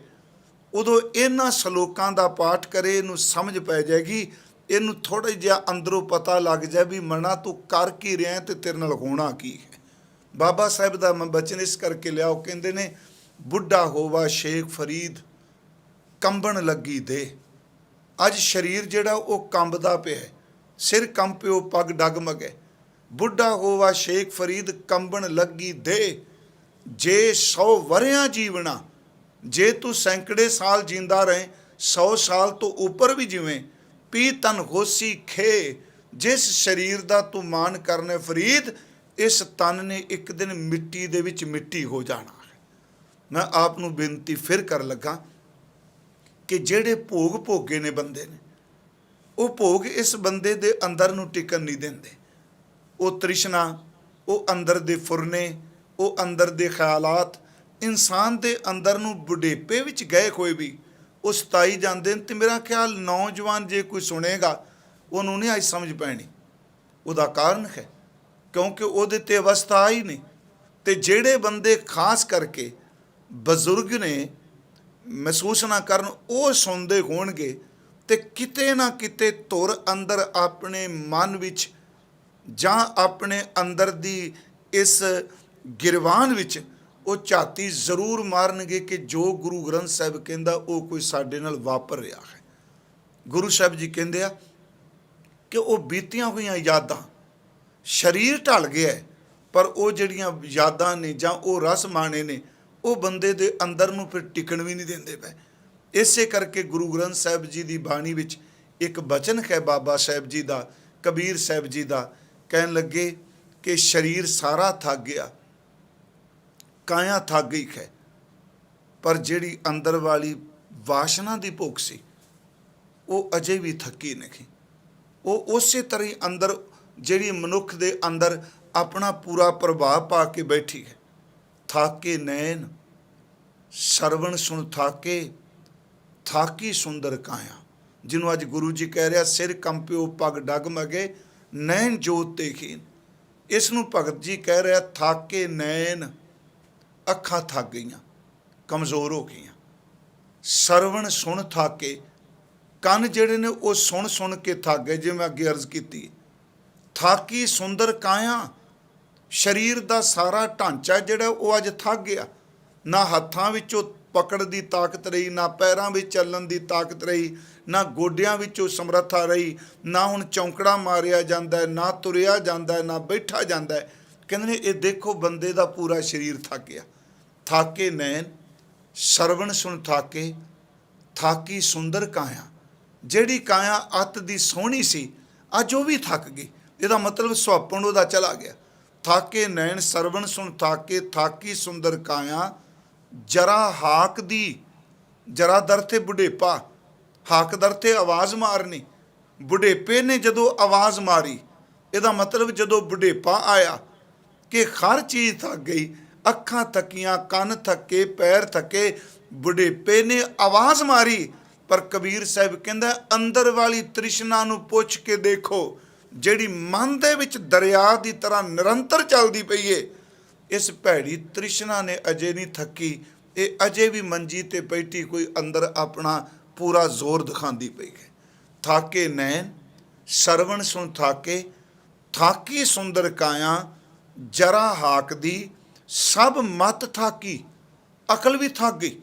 ਉਦੋਂ ਇਹਨਾਂ ਸ਼ਲੋਕਾਂ ਦਾ ਪਾਠ ਕਰੇ, ਇਹਨੂੰ ਸਮਝ ਪੈ ਜਾਏਗੀ, ਇਹਨੂੰ ਥੋੜ੍ਹਾ ਜਿਹਾ ਅੰਦਰੋਂ ਪਤਾ ਲੱਗ ਜਾਏ ਵੀ ਮਨਾ ਤੂੰ ਕਰ ਕੀ ਰਿਹਾ ਤੇ ਤੇਰੇ ਨਾਲ ਹੋਣਾ ਕੀ ਹੈ। ਬਾਬਾ ਸਾਹਿਬ ਦਾ ਮੈਂ ਬਚਨ ਇਸ ਕਰਕੇ ਲਿਆ, ਉਹ ਕਹਿੰਦੇ ਨੇ ਬੁੱਢਾ ਹੋਵਾ ਸ਼ੇਖ ਫਰੀਦ ਕੰਬਣ ਲੱਗੀ ਦੇ। ਅੱਜ ਸਰੀਰ ਜਿਹੜਾ ਉਹ ਕੰਬਦਾ ਪਿਆ, ਸਿਰ ਕੰਬ ਪਿਓ ਪੱਗ ਡਗਮਗੇ। ਬੁੱਢਾ ਹੋਵਾ ਸ਼ੇਖ ਫਰੀਦ ਕੰਬਣ ਲੱਗੀ ਦੇ, ਜੇ 100 ਵਰਿਆਂ ਜੀਵਣਾ, ਜੇ ਤੂੰ ਸੈਂਕੜੇ ਸਾਲ ਜਿੰਦਾ ਰਹੇ, 100 ਸਾਲ ਤੋਂ ਉੱਪਰ ਵੀ ਜਿਵੇਂ, ਪੀ ਤਨ ਹੋਸੀ ਖੇ, ਜਿਸ ਸਰੀਰ ਦਾ ਤੂੰ ਮਾਨ ਕਰਨੇ ਫਰੀਦ, ਇਸ ਤਨ ਨੇ ਇੱਕ ਦਿਨ ਮਿੱਟੀ ਦੇ ਵਿੱਚ ਮਿੱਟੀ ਹੋ ਜਾਣਾ ਹੈ। ਮੈਂ ਆਪ ਨੂੰ ਬੇਨਤੀ ਫਿਰ ਕਰ ਲੱਗਾ ਕਿ ਜਿਹੜੇ ਭੋਗ ਭੋਗੇ ਨੇ ਬੰਦੇ ਨੇ, ਉਹ ਭੋਗ ਇਸ ਬੰਦੇ ਦੇ ਅੰਦਰ ਨੂੰ ਟਿਕਣ ਨਹੀਂ ਦਿੰਦੇ। ਉਹ ਤ੍ਰਿਸ਼ਨਾ, ਉਹ ਅੰਦਰ ਦੇ ਫੁਰਨੇ, ਉਹ ਅੰਦਰ ਦੇ ਖਿਆਲਾਤ ਇਨਸਾਨ ਦੇ ਅੰਦਰ ਨੂੰ ਬੁਢੇਪੇ ਵਿੱਚ ਗਏ ਹੋਏ ਵੀ ਉਹ ਸਤਾਈ ਜਾਂਦੇ ਨੇ। ਅਤੇ ਮੇਰਾ ਖਿਆਲ ਨੌਜਵਾਨ ਜੇ ਕੋਈ ਸੁਣੇਗਾ ਉਹਨੂੰ ਨਹੀਂ ਅੱਜ ਸਮਝ ਪੈਣੀ। ਉਹਦਾ ਕਾਰਨ ਹੈ ਕਿਉਂਕਿ ਉਹਦੇ 'ਤੇ ਅਵਸਥਾ ਆਈ ਨਹੀਂ। ਅਤੇ ਜਿਹੜੇ ਬੰਦੇ ਖਾਸ ਕਰਕੇ ਬਜ਼ੁਰਗ ਨੇ, ਮਹਿਸੂਸ ਨਾ ਕਰਨ, ਉਹ ਸੁਣਦੇ ਹੋਣਗੇ ਅਤੇ ਕਿਤੇ ਨਾ ਕਿਤੇ ਧੁਰ ਅੰਦਰ ਆਪਣੇ ਮਨ ਵਿੱਚ ਜਾਂ ਆਪਣੇ ਅੰਦਰ ਦੀ ਇਸ ਗਿਰਵਾਨ ਵਿੱਚ ਉਹ ਝਾਤੀ ਜ਼ਰੂਰ ਮਾਰਨਗੇ ਕਿ ਜੋ ਗੁਰੂ ਗ੍ਰੰਥ ਸਾਹਿਬ ਕਹਿੰਦਾ ਉਹ ਕੋਈ ਸਾਡੇ ਨਾਲ ਵਾਪਰ ਰਿਹਾ ਹੈ। ਗੁਰੂ ਸਾਹਿਬ ਜੀ ਕਹਿੰਦੇ ਆ ਕਿ ਉਹ ਬੀਤੀਆਂ ਹੋਈਆਂ ਯਾਦਾਂ, ਸਰੀਰ ਢਲ ਗਿਆ ਪਰ ਉਹ ਜਿਹੜੀਆਂ ਯਾਦਾਂ ਨੇ ਜਾਂ ਉਹ ਰਸ ਮਾਣੇ ਨੇ, ਉਹ ਬੰਦੇ ਦੇ ਅੰਦਰ ਨੂੰ ਫਿਰ ਟਿਕਣ ਵੀ ਨਹੀਂ ਦਿੰਦੇ ਪਏ। ਇਸੇ ਕਰਕੇ ਗੁਰੂ ਗ੍ਰੰਥ ਸਾਹਿਬ ਜੀ ਦੀ ਬਾਣੀ ਵਿੱਚ ਇੱਕ ਬਚਨ ਹੈ ਬਾਬਾ ਸਾਹਿਬ ਜੀ ਦਾ, ਕਬੀਰ ਸਾਹਿਬ ਜੀ ਦਾ, ਕਹਿਣ ਲੱਗੇ ਕਿ ਸਰੀਰ ਸਾਰਾ ਥੱਕ ਗਿਆ, ਕਾਇਆ ਥੱਕ ਗਈ ਹੈ, ਪਰ ਜਿਹੜੀ ਅੰਦਰ ਵਾਲੀ ਵਾਸ਼ਨਾ ਦੀ ਭੁੱਖ ਸੀ ਉਹ ਅਜੇ ਵੀ ਥੱਕੀ ਨਹੀਂ। ਉਹ ਉਸੇ ਤਰ੍ਹਾਂ ਹੀ ਅੰਦਰ, ਜਿਹੜੀ ਮਨੁੱਖ ਦੇ ਅੰਦਰ ਆਪਣਾ ਪੂਰਾ ਪ੍ਰਭਾਵ ਪਾ ਕੇ ਬੈਠੀ ਹੈ। ਥਾਕੇ ਨੈਣ ਸਰਵਣ ਸੁਣ ਥਾਕੇ, ਥਾਕੀ ਸੁੰਦਰ ਕਾਇਆ, ਜਿਹਨੂੰ ਅੱਜ ਗੁਰੂ ਜੀ ਕਹਿ ਰਿਹਾ ਸਿਰ ਕੰਪਿਓ ਪੱਗ ਡਗਮਗੇ, ਨੈਣ ਜੋਤ ਦੇਖੀਨ। ਇਸ ਨੂੰ ਭਗਤ ਜੀ ਕਹਿ ਰਿਹਾ ਥਾਕੇ ਨੈਣ, ਅੱਖਾਂ ਥੱਕ ਗਈਆਂ, ਕਮਜ਼ੋਰ ਹੋ ਗਈਆਂ। ਸਰਵਣ ਸੁਣ ਥਾਕੇ, ਕੰਨ ਜਿਹੜੇ ਨੇ ਉਹ ਸੁਣ ਸੁਣ ਕੇ ਥੱਕ ਗਏ। ਜਿਵੇਂ ਮੈਂ ਅੱਗੇ ਅਰਜ਼ ਕੀਤੀ, ਥਾਕੀ ਸੁੰਦਰ ਕਾਇਆ, ਸਰੀਰ ਦਾ ਸਾਰਾ ਢਾਂਚਾ ਜਿਹੜਾ ਉਹ ਅੱਜ ਥੱਕ ਗਿਆ। ਨਾ ਹੱਥਾਂ ਵਿੱਚੋਂ ਪਕੜ ਦੀ ਤਾਕਤ ਰਹੀ, ਨਾ ਪੈਰਾਂ ਵਿੱਚ ਚੱਲਣ ਦੀ ਤਾਕਤ ਰਹੀ, ਨਾ ਗੋਡਿਆਂ ਵਿੱਚੋਂ ਸਮਰੱਥਾ ਰਹੀ, ਨਾ ਹੁਣ ਚੌਂਕੜਾ ਮਾਰਿਆ ਜਾਂਦਾ, ਨਾ ਤੁਰਿਆ ਜਾਂਦਾ, ਨਾ ਬੈਠਾ ਜਾਂਦਾ। ਕਹਿੰਦੇ ਨੇ ਇਹ ਦੇਖੋ ਬੰਦੇ ਦਾ ਪੂਰਾ ਸਰੀਰ ਥੱਕ ਗਿਆ। ਥਾਕੇ ਨੈਣ ਸਰਵਣ ਸੁਣ ਥਾਕੇ, ਥਾਕੀ ਸੁੰਦਰ ਕਾਇਆ, ਜਿਹੜੀ ਕਾਇਆ ਅੱਤ ਦੀ ਸੋਹਣੀ ਸੀ ਅੱਜ ਉਹ ਵੀ ਥੱਕ ਗਈ। ਇਹਦਾ ਮਤਲਬ ਸੁਹੱਪਣ ਉਹਦਾ ਚਲਾ ਗਿਆ। ਥਾਕੇ ਨੈਣ ਸਰਵਣ ਸੁਣ ਥਾਕੇ, ਥਾਕੀ ਸੁੰਦਰ ਕਾਇਆ, ਜਰਾ ਹਾਕ ਦੀ, ਜਰਾ ਦਰ ਤੇ ਬੁਢੇਪਾ, ਹਾਕ ਦਰ ਤੇ ਆਵਾਜ਼ ਮਾਰਨੀ। ਬੁਢੇਪੇ ਨੇ ਜਦੋਂ ਆਵਾਜ਼ ਮਾਰੀ, ਇਹਦਾ ਮਤਲਬ ਜਦੋਂ ਬੁਢੇਪਾ ਆਇਆ ਕਿ ਹਰ ਚੀਜ਼ ਥੱਕ ਗਈ, ਅੱਖਾਂ ਥੱਕੀਆਂ, ਕੰਨ ਥੱਕੇ, ਪੈਰ ਥੱਕੇ, ਬੁਢੇਪੇ ਨੇ ਆਵਾਜ਼ ਮਾਰੀ। ਪਰ ਕਬੀਰ ਸਾਹਿਬ ਕਹਿੰਦਾ ਅੰਦਰ ਵਾਲੀ ਤ੍ਰਿਸ਼ਨਾ ਨੂੰ ਪੁੱਛ ਕੇ ਦੇਖੋ, ਜਿਹੜੀ ਮਨ ਦੇ ਵਿੱਚ ਦਰਿਆ ਦੀ ਤਰ੍ਹਾਂ ਨਿਰੰਤਰ ਚੱਲਦੀ ਪਈ ਏ, ਇਸ ਭੈੜੀ ਤ੍ਰਿਸ਼ਨਾ ਨੇ ਅਜੇ ਨਹੀਂ ਥੱਕੀ। ਇਹ ਅਜੇ ਵੀ ਮੰਜੀ ਤੇ ਬੈਠੀ ਕੋਈ ਅੰਦਰ ਆਪਣਾ ਪੂਰਾ ਜ਼ੋਰ ਦਿਖਾਉਂਦੀ ਪਈ ਹੈ। ਥਾਕੇ ਨੈਣ ਸਰਵਣ ਸੁਣ ਥਾਕੇ, ਥਾਕੀ ਸੁੰਦਰ ਕਾਇਆ, ਜਰਾ ਹਾਕ ਦੀ, ਸਭ ਮਤ ਥਾਕੀ। ਅਕਲ ਵੀ ਥੱਕ ਗਈ।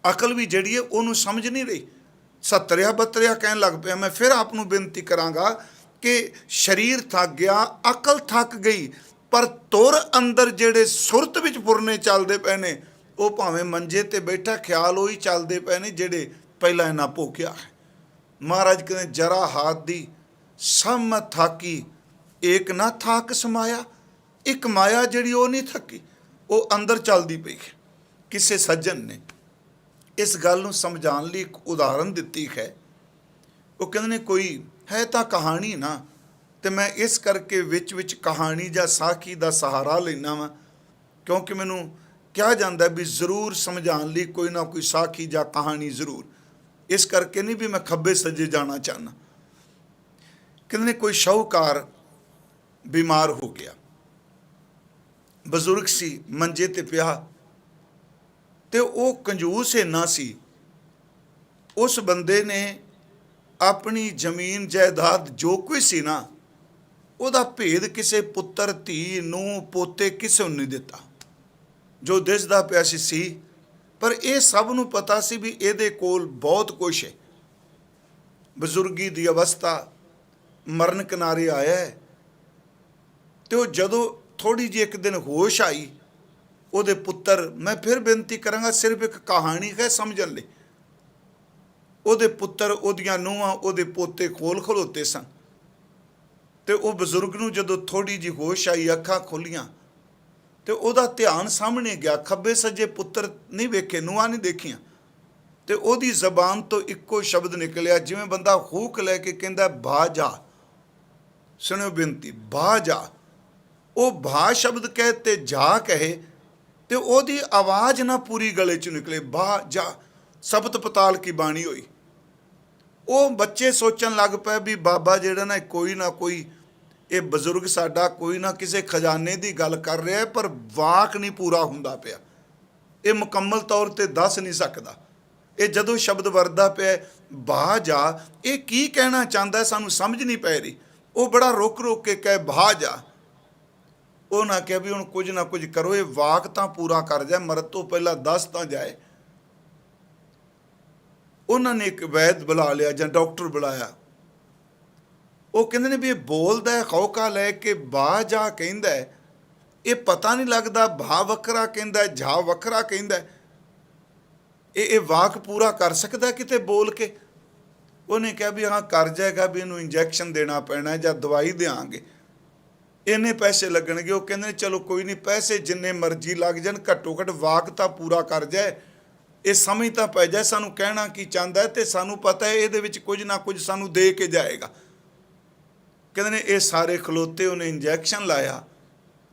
ਅਕਲ ਵੀ ਜਿਹੜੀ ਹੈ ਉਹਨੂੰ ਸਮਝ ਨਹੀਂ ਰਹੀ, ਸੱਤਰਿਆ ਬੱਤਰਿਆ ਕਹਿਣ ਲੱਗ ਪਿਆ। ਮੈਂ ਫਿਰ ਆਪ ਨੂੰ ਬੇਨਤੀ ਕਰਾਂਗਾ ਕਿ ਸਰੀਰ ਥੱਕ ਗਿਆ, ਅਕਲ ਥੱਕ ਗਈ, ਪਰ ਤੁਰ ਅੰਦਰ ਜਿਹੜੇ ਸੁਰਤ ਵਿੱਚ ਫੁਰਨੇ ਚੱਲਦੇ ਪਏ ਨੇ, ਉਹ ਭਾਵੇਂ ਮੰਜੇ ਤੇ ਬੈਠਾ ਖਿਆਲ ਉਹੀ ਚੱਲਦੇ ਪਏ ਨੇ ਜਿਹੜੇ ਪਹਿਲਾਂ ਇਹਨਾਂ ਭੋਗਿਆ ਹੈ। ਮਹਾਰਾਜ ਕਹਿੰਦੇ ਜਰਾ ਹਾਥ ਦੀ ਸਮ ਥਾਕੀ, ਏਕ ਨਾ ਥਾਕ ਸਮਾਇਆ। ਇੱਕ ਮਾਇਆ ਜਿਹੜੀ ਉਹ ਨਹੀਂ ਥੱਕੀ, ਉਹ ਅੰਦਰ ਚੱਲਦੀ ਪਈ ਹੈ। ਕਿਸੇ ਸੱਜਣ ਨੇ ਇਸ ਗੱਲ ਨੂੰ ਸਮਝਾਉਣ ਲਈ ਇੱਕ ਉਦਾਹਰਨ ਦਿੱਤੀ ਹੈ। ਉਹ ਕਹਿੰਦੇ ਨੇ ਕੋਈ ਹੈ ਤਾਂ ਕਹਾਣੀ ਨਾ, ਅਤੇ ਮੈਂ ਇਸ ਕਰਕੇ ਵਿੱਚ ਕਹਾਣੀ ਜਾਂ ਸਾਖੀ ਦਾ ਸਹਾਰਾ ਲੈਂਦਾ ਵਾਂ, ਕਿਉਂਕਿ ਮੈਨੂੰ ਕਿਹਾ ਜਾਂਦਾ ਵੀ ਜ਼ਰੂਰ ਸਮਝਾਉਣ ਲਈ ਕੋਈ ਨਾ ਕੋਈ ਸਾਖੀ ਜਾਂ ਕਹਾਣੀ ਜ਼ਰੂਰ। ਇਸ ਕਰਕੇ ਨਹੀਂ ਵੀ ਮੈਂ ਖੱਬੇ ਸੱਜੇ ਜਾਣਾ ਚਾਹੁੰਦਾ। ਕਹਿੰਦੇ ਨੇ ਕੋਈ ਸ਼ਾਹੂਕਾਰ ਬਿਮਾਰ ਹੋ ਗਿਆ, ਬਜ਼ੁਰਗ ਸੀ, ਮੰਜੇ ਤੇ ਪਿਆ, ਤੇ ਉਹ ਕੰਜੂਸ ਇੰਨਾ ਸੀ, ਉਸ ਬੰਦੇ ਨੇ ਆਪਣੀ ਜ਼ਮੀਨ ਜਾਇਦਾਦ ਜੋ ਕੋਈ ਸੀ ਨਾ, ਉਹਦਾ ਭੇਦ ਕਿਸੇ ਪੁੱਤਰ, ਧੀ, ਨੂੰ, ਪੋਤੇ ਕਿਸੇ ਨੂੰ ਨਹੀਂ ਦਿੱਤਾ। ਜੋ ਦਿਸਦਾ ਪਿਆ ਸੀ, ਪਰ ਇਹ ਸਭ ਨੂੰ ਪਤਾ ਸੀ ਵੀ ਇਹਦੇ ਕੋਲ ਬਹੁਤ ਕੁਛ ਹੈ। ਬਜ਼ੁਰਗੀ ਦੀ ਅਵਸਥਾ, ਮਰਨ ਕਿਨਾਰੇ ਆਇਆ ਹੈ। ਤੇ ਉਹ ਜਦੋਂ ਥੋੜੀ ਜਿਹੀ ਇੱਕ ਦਿਨ ਹੋਸ਼ ਆਈ, ਉਹਦੇ ਪੁੱਤਰ, ਮੈਂ ਫਿਰ ਬੇਨਤੀ ਕਰਾਂਗਾ ਸਿਰਫ ਇੱਕ ਕਹਾਣੀ ਹੈ ਸਮਝਣ ਲਈ, ਉਹਦੇ ਪੁੱਤਰ, ਉਹਦੀਆਂ ਨੂੰਹਾਂ, ਉਹਦੇ ਪੋਤੇ ਕੋਲ ਖਲੋਤੇ ਸਨ। ਤੇ ਉਹ ਬਜ਼ੁਰਗ ਨੂੰ ਜਦੋਂ ਥੋੜੀ ਜਿਹੀ ਹੋਸ਼ ਆਈ, ਅੱਖਾਂ ਖੋਲੀਆਂ, ਤੇ ਉਹਦਾ ਧਿਆਨ ਸਾਹਮਣੇ ਗਿਆ। ਖੱਬੇ ਸੱਜੇ ਪੁੱਤਰ ਨਹੀਂ ਵੇਖੇ, ਨੂੰਹਾਂ ਨਹੀਂ ਦੇਖੀਆਂ। ਤੇ ਉਹਦੀ ਜ਼ਬਾਨ ਤੋਂ ਇੱਕੋ ਸ਼ਬਦ ਨਿਕਲਿਆ, ਜਿਵੇਂ ਬੰਦਾ ਹੂਕ ਲੈ ਕੇ ਕਹਿੰਦਾ ਭਾ ਜਾ। ਸੁਣਿਓ ਬੇਨਤੀ, ਭਾ ਜਾ। ਉਹ ਭਾ ਸ਼ਬਦ ਕਹੇ ਤੇ ਜਾ ਕਹੇ, ਤੇ ਉਹਦੀ ਆਵਾਜ਼ ਨਾ ਪੂਰੀ ਗਲੇ 'ਚ ਨਿਕਲੇ, ਭਾ ਜਾ। ਸਬਤ ਪਤਾਲ ਕੀ ਬਾਣੀ ਹੋਈ। ਉਹ ਬੱਚੇ ਸੋਚਣ ਲੱਗ ਪਏ ਵੀ ਬਾਬਾ ਜਿਹੜਾ ਨਾ ਕੋਈ ਇਹ ਬਜ਼ੁਰਗ ਸਾਡਾ ਕੋਈ ਨਾ ਕਿਸੇ ਖਜ਼ਾਨੇ ਦੀ ਗੱਲ ਕਰ ਰਿਹਾ, ਪਰ ਵਾਕ ਨਹੀਂ ਪੂਰਾ ਹੁੰਦਾ ਪਿਆ। ਇਹ ਮੁਕੰਮਲ ਤੌਰ ਤੇ ਦੱਸ ਨਹੀਂ ਸਕਦਾ। ਇਹ ਜਦੋਂ ਸ਼ਬਦ ਵਰਦਾ ਪਿਆ ਭਾ ਜਾ, ਇਹ ਕੀ ਕਹਿਣਾ ਚਾਹੁੰਦਾ ਸਾਨੂੰ ਸਮਝ ਨਹੀਂ ਪੈ ਰਹੀ। ਉਹ ਬੜਾ ਰੁਕ ਰੁਕ ਕੇ ਕਹੇ ਭਾ ਜਾ। ਉਹ ਨਾ ਕਿਹਾ ਵੀ ਹੁਣ ਕੁਝ ਨਾ ਕੁਝ ਕਰੋ, ਇਹ ਵਾਕ ਤਾਂ ਪੂਰਾ ਕਰ ਜਾਏ, ਮਰਨ ਤੋਂ ਪਹਿਲਾਂ ਦੱਸ ਤਾਂ ਜਾਏ। ਉਹਨਾਂ ਨੇ ਇੱਕ ਵੈਦ ਬੁਲਾ ਲਿਆ ਜਾਂ ਡਾਕਟਰ ਬੁਲਾਇਆ। ਉਹ ਕਹਿੰਦੇ ਨੇ ਵੀ ਇਹ ਬੋਲਦਾ ਹੈ ਹੌਕਾ ਲੈ ਕੇ, ਭਾ ਜਾ ਕਹਿੰਦਾ, ਇਹ ਪਤਾ ਨਹੀਂ ਲੱਗਦਾ ਭਾ ਵੱਖਰਾ ਕਹਿੰਦਾ, ਜਾ ਵੱਖਰਾ ਕਹਿੰਦਾ। ਇਹ ਵਾਕ ਪੂਰਾ ਕਰ ਸਕਦਾ ਕਿਤੇ ਬੋਲ ਕੇ? ਉਹਨੇ ਕਿਹਾ ਵੀ ਹਾਂ ਕਰ ਜਾਏਗਾ, ਵੀ ਇਹਨੂੰ ਇੰਜੈਕਸ਼ਨ ਦੇਣਾ ਪੈਣਾ ਜਾਂ ਦਵਾਈ ਦੇਵਾਂਗੇ, ਇੰਨੇ ਪੈਸੇ ਲੱਗਣਗੇ। ਉਹ ਕਹਿੰਦੇ ਚਲੋ ਕੋਈ ਨਹੀਂ, ਪੈਸੇ ਜਿੰਨੇ ਮਰਜ਼ੀ ਲੱਗ ਜਾਣ, ਘੱਟੋ ਘੱਟ ਵਾਕ ਤਾਂ ਪੂਰਾ ਕਰ ਜਾਏ, ਇਹ ਸਮਝ ਤਾਂ ਪੈ ਜਾਏ ਸਾਨੂੰ ਕਹਿਣਾ ਕੀ ਚਾਹੁੰਦਾ, ਤੇ ਸਾਨੂੰ ਪਤਾ ਹੈ ਇਹਦੇ ਵਿੱਚ ਕੁਝ ਨਾ ਕੁਝ ਸਾਨੂੰ ਦੇ ਕੇ ਜਾਏਗਾ। ਕਹਿੰਦੇ ਨੇ ਇਹ ਸਾਰੇ ਖਲੋਤੇ, ਉਹਨੇ ਇੰਜੈਕਸ਼ਨ ਲਾਇਆ,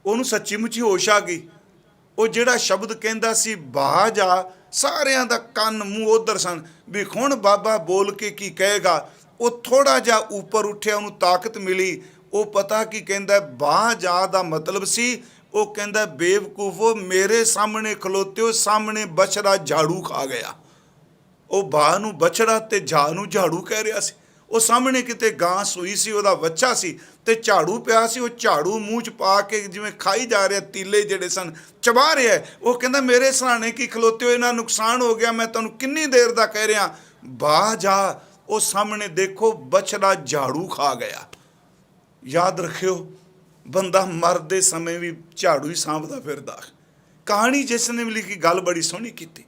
ਉਹਨੂੰ ਸੱਚੀ ਮੁੱਚੀ ਹੋਸ਼ ਆ ਗਈ। ਉਹ ਜਿਹੜਾ ਸ਼ਬਦ ਕਹਿੰਦਾ ਸੀ ਭਾ ਜਾ, ਸਾਰਿਆਂ ਦਾ ਕੰਨ ਮੂੰਹ ਉਧਰ ਸਨ ਵੀ ਹੁਣ ਬਾਬਾ ਬੋਲ ਕੇ ਕੀ ਕਹੇਗਾ। ਉਹ ਥੋੜਾ ਜਿਹਾ ਉੱਪਰ ਉੱਠਿਆ, ਉਹਨੂੰ ਤਾਕਤ ਮਿਲੀ। ਉਹ ਪਤਾ ਕੀ ਕਹਿੰਦਾ, ਭਾ ਜਾ ਦਾ ਮਤਲਬ ਸੀ, ਉਹ ਕਹਿੰਦਾ ਬੇਵਕੂਫੋ, ਮੇਰੇ ਸਾਹਮਣੇ ਖਲੋਤੇ, ਸਾਹਮਣੇ ਬਛੜਾ ਝਾੜੂ ਖਾ ਗਿਆ। ਉਹ ਭਾ ਨੂੰ ਬਛੜਾ ਤੇ ਝਾ ਨੂੰ ਝਾੜੂ ਕਹਿ ਰਿਹਾ ਸੀ। ਉਹ ਸਾਹਮਣੇ ਕਿਤੇ ਗਾਂ ਸੂਈ ਸੀ, ਉਹਦਾ ਬੱਚਾ ਸੀ, ਤੇ ਝਾੜੂ ਪਿਆ ਸੀ। ਉਹ ਝਾੜੂ ਮੂੰਹ 'ਚ ਪਾ ਕੇ ਜਿਵੇਂ ਖਾਈ ਜਾ ਰਿਹਾ, ਤੀਲੇ ਜਿਹੜੇ ਸਨ ਚਬਾ ਰਿਹਾ। ਉਹ ਕਹਿੰਦਾ ਮੇਰੇ ਸਰਾਣੇ ਕੀ ਖਲੋਤੇ ਹੋ, ਇਹਨਾਂ ਨੁਕਸਾਨ ਹੋ ਗਿਆ, ਮੈਂ ਤੁਹਾਨੂੰ ਕਿੰਨੀ ਦੇਰ ਦਾ ਕਹਿ ਰਿਹਾ ਭਾ ਜਾ। ਉਹ ਸਾਹਮਣੇ ਦੇਖੋ ਬਛੜਾ ਝਾੜੂ ਖਾ ਗਿਆ। ਯਾਦ ਰੱਖਿਓ, ਬੰਦਾ ਮਰਦੇ ਸਮੇਂ ਵੀ ਝਾੜੂ ਹੀ ਸਾਂਭਦਾ ਫਿਰਦਾ। ਕਹਾਣੀ ਜਿਸ ਨੇ ਵੀ ਲਿਖੀ, ਗੱਲ ਬੜੀ ਸੋਹਣੀ ਕੀਤੀ।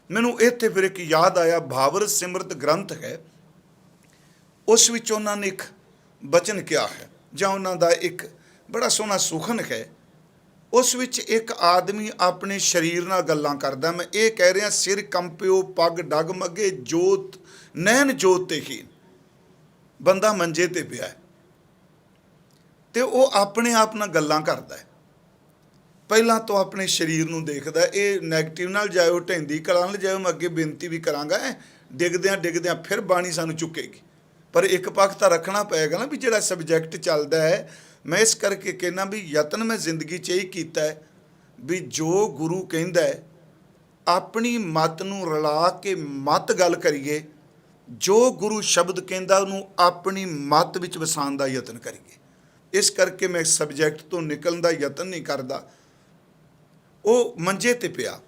ਮੈਨੂੰ ਇੱਥੇ ਫਿਰ ਇੱਕ ਯਾਦ ਆਇਆ, ਭਾਵਰ ਸਿਮਰਤ ਗ੍ਰੰਥ ਹੈ, ਉਸ ਵਿੱਚ ਉਹਨਾਂ ਨੇ ਇੱਕ ਬਚਨ ਕਿਹਾ ਹੈ, ਜਾਂ ਉਹਨਾਂ ਦਾ ਇੱਕ ਬੜਾ ਸੋਹਣਾ ਸੁਖਨ ਹੈ। ਉਸ ਵਿੱਚ ਇੱਕ ਆਦਮੀ ਆਪਣੇ ਸਰੀਰ ਨਾਲ ਗੱਲਾਂ ਕਰਦਾ। ਮੈਂ ਇਹ ਕਹਿ ਰਿਹਾ, ਸਿਰ ਕੰਪਿਓ, ਪੱਗ ਡਗਮਗੇ, ਜੋਤ ਨੈਣ ਜੋਤ ਤੇ ਹੀ। ਬੰਦਾ ਮੰਜੇ ਤੇ ਪਿਆ ਤੇ ਉਹ ਆਪਣੇ ਆਪ ਨਾਲ ਗੱਲਾਂ ਕਰਦਾ ਹੈ। ਪਹਿਲਾਂ ਤੋਂ ਆਪਣੇ ਸਰੀਰ ਨੂੰ ਦੇਖਦਾ। ਇਹ ਨੈਗੇਟਿਵ ਨਾਲ ਜਾਇਓ, ਢੈਂਦੀ ਕਲਾਂ ਨਾਲ ਜਾਇਓ। ਮੈਂ ਅੱਗੇ ਬੇਨਤੀ ਵੀ ਕਰਾਂਗਾ, ਡਿੱਗਦਿਆਂ ਫਿਰ ਬਾਣੀ ਸਾਨੂੰ ਚੁੱਕੇਗੀ, ਪਰ ਇੱਕ ਪੱਖ ਤਾਂ ਰੱਖਣਾ ਪਏਗਾ ਨਾ ਵੀ ਜਿਹੜਾ ਸਬਜੈਕਟ ਚੱਲਦਾ ਹੈ। ਮੈਂ ਇਸ ਕਰਕੇ ਕਹਿਣਾ ਵੀ ਯਤਨ ਮੈਂ ਜ਼ਿੰਦਗੀ 'ਚ ਇਹ ਕੀਤਾ ਹੈ ਵੀ ਜੋ ਗੁਰੂ ਕਹਿੰਦਾ ਹੈ, ਆਪਣੀ ਮੱਤ ਨੂੰ ਰਲਾ ਕੇ ਮੱਤ ਗੱਲ ਕਰੀਏ। ਜੋ ਗੁਰੂ ਸ਼ਬਦ ਕਹਿੰਦਾ ਉਹਨੂੰ ਆਪਣੀ ਮੱਤ ਵਿੱਚ ਵਸਾਉਣ ਦਾ ਯਤਨ ਕਰੀਏ। ਇਸ ਕਰਕੇ ਮੈਂ ਸਬਜੈਕਟ ਤੋਂ ਨਿਕਲਣ ਦਾ ਯਤਨ ਨਹੀਂ ਕਰਦਾ। ਉਹ ਮੰਜੇ ਤੇ ਪਿਆ,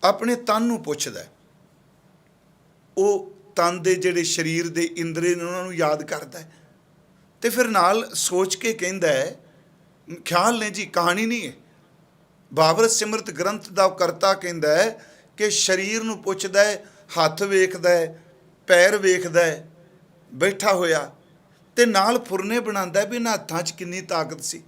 ਆਪਣੇ ਤਨ ਨੂੰ ਪੁੱਛਦਾ। ਉਹ ਤਨ ਦੇ ਜਿਹੜੇ ਸਰੀਰ ਦੇ ਇੰਦਰੀ ਨੇ ਉਹਨਾਂ ਨੂੰ ਯਾਦ ਕਰਦਾ ਹੈ, ਤੇ ਫਿਰ ਨਾਲ ਸੋਚ ਕੇ ਕਹਿੰਦਾ ਹੈ, ਖਿਆਲ ਨੇ ਜੀ, ਕਹਾਣੀ ਨਹੀਂ ਹੈ। ਭਾਵਰ ਸਿਮਰਤ ਗ੍ਰੰਥ ਦਾ ਕਰਤਾ ਕਹਿੰਦਾ ਹੈ ਕਿ ਸਰੀਰ ਨੂੰ ਪੁੱਛਦਾ ਹੈ, ਹੱਥ ਵੇਖਦਾ ਹੈ, ਪੈਰ ਵੇਖਦਾ ਹੈ ਬੈਠਾ ਹੋਇਆ, ਤੇ ਨਾਲ ਫੁਰਨੇ ਬਣਾਉਂਦਾ ਵੀ ਇਹਨਾਂ ਹੱਥਾਂ 'ਚ ਕਿੰਨੀ ਤਾਕਤ ਸੀ,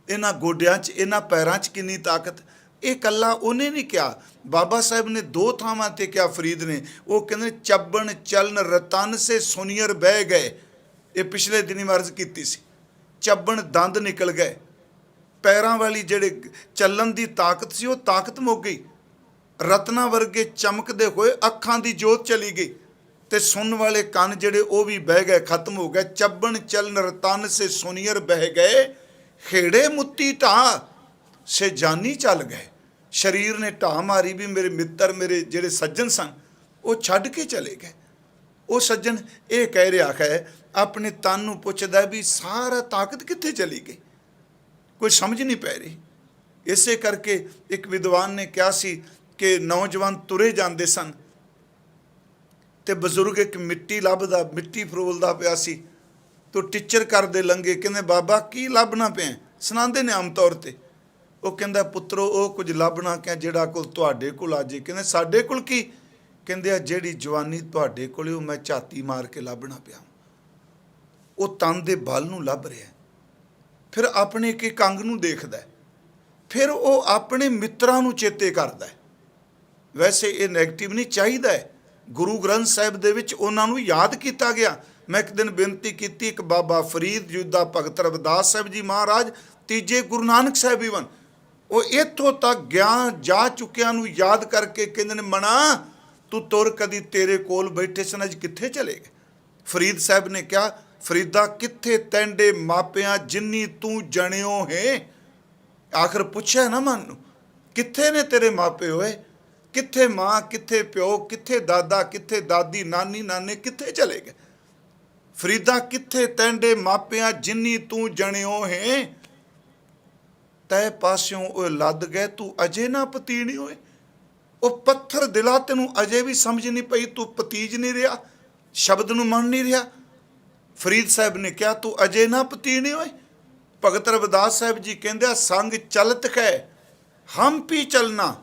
ਇਹਨਾਂ ਗੋਡਿਆਂ 'ਚ, ਇਹਨਾਂ ਪੈਰਾਂ 'ਚ ਕਿੰਨੀ ਤਾਕਤ। ਇਹ ਇਕੱਲਾ ਉਹਨੇ ਨਹੀਂ ਕਿਹਾ, ਬਾਬਾ ਸਾਹਿਬ ਨੇ ਦੋ ਥਾਵਾਂ ਤੇ ਕਿਹਾ, ਫਰੀਦ ਨੇ। ਉਹ ਕਹਿੰਦੇ ਚੱਬਣ ਚਲਨ ਰਤਨ ਸੇ ਸੁਨੀਅਰ ਬਹਿ ਗਏ। ਇਹ ਪਿਛਲੇ ਦਿਨੀ ਮਰਜ਼ ਕੀਤੀ ਸੀ। ਚੱਬਣ ਦੰਦ ਨਿਕਲ ਗਏ, ਪੈਰਾਂ ਵਾਲੀ ਜਿਹੜੇ ਚੱਲਣ ਦੀ ਤਾਕਤ ਸੀ, ਉਹ ਤਾਕਤ ਮੁੱਕ ਗਈ। ਰਤਨਾ ਵਰਗੇ ਚਮਕਦੇ ਹੋਏ ਅੱਖਾਂ ਦੀ ਜੋਤ ਚਲੀ ਗਈ, ਤੇ ਸੁਣਨ ਵਾਲੇ ਕੰਨ ਜਿਹੜੇ ਉਹ ਵੀ ਬਹਿ ਗਏ, ਖਤਮ ਹੋ ਗਏ। ਚੱਬਣ ਚਲਨ ਰਤਨ ਸੇ ਸੁਨੀਅਰ ਬਹਿ ਗਏ, ਖੇੜੇ ਮੁੱਤੀ ਢਾਹ ਸੇ ਜਾਨੀ ਚੱਲ ਗਏ। ਸਰੀਰ ਨੇ ਢਾਹ ਮਾਰੀ ਵੀ ਮੇਰੇ ਮਿੱਤਰ, ਮੇਰੇ ਜਿਹੜੇ ਸੱਜਣ ਸਨ, ਉਹ ਛੱਡ ਕੇ ਚਲੇ ਗਏ। ਉਹ ਸੱਜਣ ਇਹ ਕਹਿ ਰਿਹਾ ਹੈ, ਆਪਣੇ ਤਨ ਨੂੰ ਪੁੱਛਦਾ ਵੀ ਸਾਰਾ ਤਾਕਤ ਕਿੱਥੇ ਚਲੀ ਗਈ, ਕੋਈ ਸਮਝ ਨਹੀਂ ਪੈ ਰਹੀ। ਇਸੇ ਕਰਕੇ ਇੱਕ ਵਿਦਵਾਨ ਨੇ ਕਿਹਾ ਸੀ ਕਿ ਨੌਜਵਾਨ ਤੁਰੇ ਜਾਂਦੇ ਸਨ ਤੇ ਬਜ਼ੁਰਗ ਇੱਕ ਮਿੱਟੀ ਲੱਭਦਾ, ਮਿੱਟੀ ਫਰੋਲਦਾ ਪਿਆ ਸੀ। ਤੋ ਟੀਚਰ ਕਰਦੇ ਲੰਘੇ, ਕਹਿੰਦੇ ਬਾਬਾ ਕੀ ਲੱਭਣਾ ਪਿਆ? ਸੁਣਾਉਂਦੇ ਨੇ ਆਮ ਤੌਰ ਤੇ। ਉਹ ਕਹਿੰਦਾ ਪੁੱਤਰੋ ਉਹ ਕੁਝ ਲੱਭਣਾ ਕਿ ਜਿਹੜਾ ਕੋਲ ਤੁਹਾਡੇ ਕੋਲ ਆ ਜੇ। ਕਹਿੰਦੇ ਸਾਡੇ ਕੋਲ ਕੀ? ਕਹਿੰਦੇ ਆ ਜਿਹੜੀ ਜਵਾਨੀ ਤੁਹਾਡੇ ਕੋਲ ਉਹ ਮੈਂ ਝਾਤੀ ਮਾਰ ਕੇ ਲੱਭਣਾ ਪਿਆ। ਉਹ ਤਨ ਦੇ ਬਲ ਨੂੰ ਲੱਭ ਰਿਹਾ, ਫਿਰ ਆਪਣੇ ਇੱਕ ਅੰਗ ਨੂੰ ਦੇਖਦਾ, ਫਿਰ ਉਹ ਆਪਣੇ ਮਿੱਤਰਾਂ ਨੂੰ ਚੇਤੇ ਕਰਦਾ। ਵੈਸੇ ਇਹ ਨੈਗੇਟਿਵ ਨਹੀਂ ਚਾਹੀਦਾ ਹੈ। ਗੁਰੂ ਗ੍ਰੰਥ ਸਾਹਿਬ ਦੇ ਵਿੱਚ ਉਹਨਾਂ ਨੂੰ ਯਾਦ ਕੀਤਾ ਗਿਆ। ਮੈਂ ਇੱਕ ਦਿਨ ਬੇਨਤੀ ਕੀਤੀ, ਇੱਕ ਬਾਬਾ ਫਰੀਦ ਜੁਦਾ ਭਗਤ ਰਵਿਦਾਸ ਸਾਹਿਬ ਜੀ ਮਹਾਰਾਜ, ਤੀਜੇ ਗੁਰੂ ਨਾਨਕ ਸਾਹਿਬ ਈਵਨ, ਉਹ ਇੱਥੋਂ ਤੱਕ ਗਿਆਨ ਜਾ ਚੁੱਕਿਆਂ ਨੂੰ ਯਾਦ ਕਰਕੇ ਕਹਿੰਦੇ ਨੇ, ਮਣਾ ਤੂੰ ਤੁਰ ਕਦੀ ਤੇਰੇ ਕੋਲ ਬੈਠੇ ਸਨ, ਅੱਜ ਕਿੱਥੇ ਚਲੇ ਗਏ? ਫਰੀਦ ਸਾਹਿਬ ਨੇ ਕਿਹਾ, ਫਰੀਦਾ ਕਿੱਥੇ ਤੈਂਡੇ ਮਾਪਿਆਂ ਜਿੰਨੀ ਤੂੰ ਜਣਿਓ ਹੈ। ਆਖਰ ਪੁੱਛਿਆ ਨਾ ਮਨ ਨੂੰ, ਕਿੱਥੇ ਨੇ ਤੇਰੇ ਮਾਪੇ ਹੋਏ? ਕਿੱਥੇ ਮਾਂ, ਕਿੱਥੇ ਪਿਓ, ਕਿੱਥੇ ਦਾਦਾ, ਕਿੱਥੇ ਦਾਦੀ, ਨਾਨੀ ਨਾਨੇ ਕਿੱਥੇ ਚਲੇ ਗਏ? ਫਰੀਦਾ ਕਿੱਥੇ ਤੈਂਡੇ ਮਾਪਿਆਂ ਜਿੰਨੀ ਤੂੰ ਜਣਿਓ ਹੈ, ਤੈ ਪਾਸਿਓਂ ਉਹ ਲੱਦ ਗਏ ਤੂੰ ਅਜੇ ਨਾ ਪਤੀਣੀ ਹੋਏ। ਉਹ ਪੱਥਰ ਦਿਲਾ ਤੈਨੂੰ ਅਜੇ ਵੀ ਸਮਝ ਨਹੀਂ ਪਈ, ਤੂੰ ਪਤੀਜ ਨਹੀਂ ਰਿਹਾ, ਸ਼ਬਦ ਨੂੰ ਮੰਨ ਨਹੀਂ ਰਿਹਾ। ਫਰੀਦ ਸਾਹਿਬ ਨੇ ਕਿਹਾ ਤੂੰ ਅਜੇ ਨਾ ਪਤੀਣੀ ਹੋਏ। ਭਗਤ ਰਵਿਦਾਸ ਸਾਹਿਬ ਜੀ ਕਹਿੰਦੇ ਸੰਗ ਚਲਤ ਹੈ ਹਮ ਪੀ ਚਲਣਾ,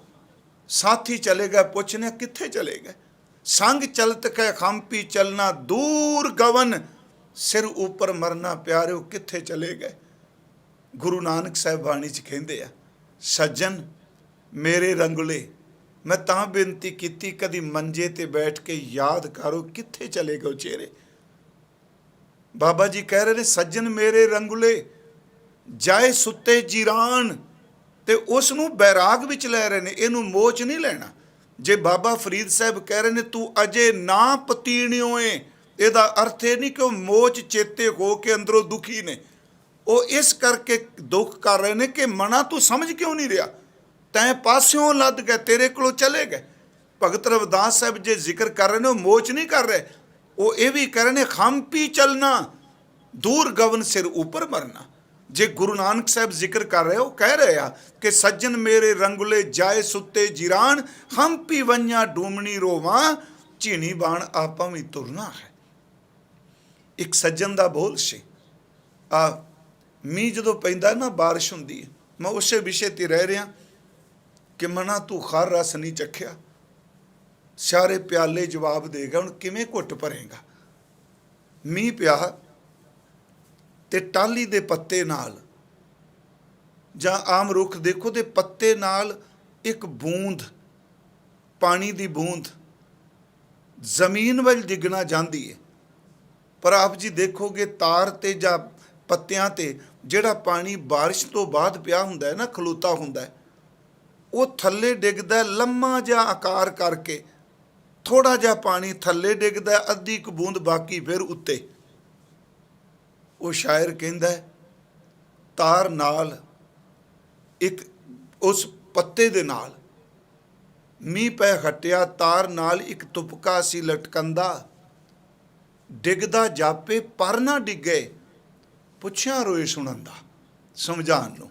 ਸਾਥੀ ਚਲੇ ਗਏ, ਪੁੱਛਨੇ ਕਿੱਥੇ ਚਲੇ ਗਏ? ਸੰਗ ਚਲਤ ਹੈ ਹਮ ਪੀ ਚਲਣਾ, ਦੂਰ ਗਵਨ ਸਿਰ ਉੱਪਰ ਮਰਨਾ, ਪਿਆਰਿਓ ਕਿੱਥੇ ਚਲੇ ਗਏ? ਗੁਰੂ ਨਾਨਕ ਸਾਹਿਬ ਬਾਣੀ 'ਚ ਕਹਿੰਦੇ ਆ, ਸੱਜਣ ਮੇਰੇ ਰੰਗਲੇ, ਮੈਂ ਤਾਂ ਬੇਨਤੀ ਕੀਤੀ ਕਦੀ ਮੰਜੇ ਤੇ ਬੈਠ ਕੇ ਯਾਦ ਕਰੋ ਕਿੱਥੇ ਚਲੇ ਗਏ ਚਿਹਰੇ। ਬਾਬਾ ਜੀ ਕਹਿ ਰਹੇ ਨੇ, ਸੱਜਣ ਮੇਰੇ ਰੰਗਲੇ ਜਾਏ ਸੁੱਤੇ ਜੀਰਾਨ, ਤੇ ਉਸ ਨੂੰ ਬੈਰਾਗ ਵਿੱਚ ਲੈ ਰਹੇ ਨੇ, ਇਹਨੂੰ ਮੋਚ ਨਹੀਂ ਲੈਣਾ। ਜੇ ਬਾਬਾ ਫਰੀਦ ਸਾਹਿਬ ਕਹਿ ਰਹੇ ਨੇ ਤੂੰ ਅਜੇ ਨਾ ਪਤੀਣਿਓ ਏ, ਇਹਦਾ ਅਰਥ ਇਹ ਨਹੀਂ ਕਿ ਉਹ ਮੋਚ ਚੇਤੇ ਹੋ ਕੇ ਅੰਦਰੋਂ ਦੁਖੀ ਨੇ। ਉਹ ਇਸ ਕਰਕੇ ਦੁੱਖ ਕਰ ਰਹੇ ਨੇ ਕਿ ਮਨਾ ਤੂੰ ਸਮਝ ਕਿਉਂ ਨਹੀਂ ਰਿਹਾ, ਤੈਂ ਪਾਸਿਓਂ ਲੱਦ ਗਏ, ਤੇਰੇ ਕੋਲੋਂ ਚਲੇ ਗਏ। ਭਗਤ ਰਵਿਦਾਸ ਸਾਹਿਬ ਜੇ ਜ਼ਿਕਰ ਕਰ ਰਹੇ ਨੇ, ਉਹ ਮੋਚ ਨਹੀਂ ਕਰ ਰਹੇ, ਉਹ ਇਹ ਵੀ ਕਹਿ ਰਹੇ ਨੇ ਖਾਂਪੀ ਚਲਣਾ, ਦੂਰ ਗਵਨ ਸਿਰ ਉੱਪਰ ਮਰਨਾ। ਜੇ ਗੁਰੂ ਨਾਨਕ ਸਾਹਿਬ ਜ਼ਿਕਰ ਕਰ ਰਹੇ, ਉਹ ਕਹਿ ਰਹੇ ਆ ਕਿ ਸੱਜਣ ਮੇਰੇ ਰੰਗਲੇ ਜਾਏ ਸੁੱਤੇ ਜਿਰਾਨ, ਹੰਪੀ ਵੰਨਿਆ ਡੂਮਣੀ ਰੋਵਾਂ, ਝੀਣੀ ਬਾਣ ਆਪਾਂ ਵੀ ਤੁਰਨਾ ਹੈ। ਇੱਕ ਸੱਜਣ ਦਾ ਬੋਲ ਸੀ, ਮੀਂਹ ਜਦੋਂ ਪੈਂਦਾ ਨਾ, ਬਾਰਿਸ਼ ਹੁੰਦੀ ਹੈ, ਮੈਂ ਉਸੇ ਵਿਸ਼ੇ ਤੇ ਰਹਿ ਰਿਹਾ ਕਿ ਮਨਾ ਤੂੰ ਖਰ ਰਸ ਨਹੀਂ ਚੱਖਿਆ, ਸਾਰੇ ਪਿਆਲੇ ਜਵਾਬ ਦੇਗਾ, ਹੁਣ ਕਿਵੇਂ ਘੁੱਟ ਭਰੇਗਾ? ਮੀਂਹ ਪਿਆ ਤੇ ਟਾਹਲੀ ਦੇ ਪੱਤੇ ਨਾਲ ਜਾਂ ਆਮ ਰੁੱਖ ਦੇਖੋ ਤੇ ਪੱਤੇ ਨਾਲ ਇੱਕ ਬੂੰਦ, ਪਾਣੀ ਦੀ ਬੂੰਦ ਜ਼ਮੀਨ ਵੱਲ ਡਿੱਗਣਾ ਜਾਂਦੀ ਹੈ, ਪਰ ਆਪ ਜੀ ਦੇਖੋਗੇ ਤਾਰ ਤੇ ਜਾਂ ਪੱਤਿਆਂ ਤੇ ਜਿਹੜਾ ਪਾਣੀ ਬਾਰਿਸ਼ ਤੋਂ ਬਾਅਦ ਪਿਆ ਹੁੰਦਾ ਹੈ ਨਾ, ਖਲੋਤਾ ਹੁੰਦਾ ਹੈ, ਉਹ ਥੱਲੇ ਡਿੱਗਦਾ ਲੰਮਾ ਜਿਹਾ ਆਕਾਰ ਕਰਕੇ, ਥੋੜਾ ਜਿਹਾ ਪਾਣੀ ਥੱਲੇ ਡਿੱਗਦਾ, ਅੱਧੀ ਇੱਕ ਬੂੰਦ ਬਾਕੀ ਫਿਰ ਉੱਤੇ। ਉਹ ਸ਼ਾਇਰ ਕਹਿੰਦਾ ਤਾਰ ਨਾਲ ਇੱਕ ਉਸ ਪੱਤੇ ਦੇ ਨਾਲ ਮੀਂਹ ਪੈ ਹਟਿਆ, ਤਾਰ ਨਾਲ ਇੱਕ ਤੁਪਕਾ ਸੀ ਲਟਕੰਦਾ, ਡਿੱਗਦਾ ਜਾਪੇ ਪਰ ਨਾ ਡਿੱਗੇ, ਪੁੱਛਿਆ ਰੋਏ ਸੁਣਨ ਦਾ ਸਮਝਾਉਣ ਨੂੰ।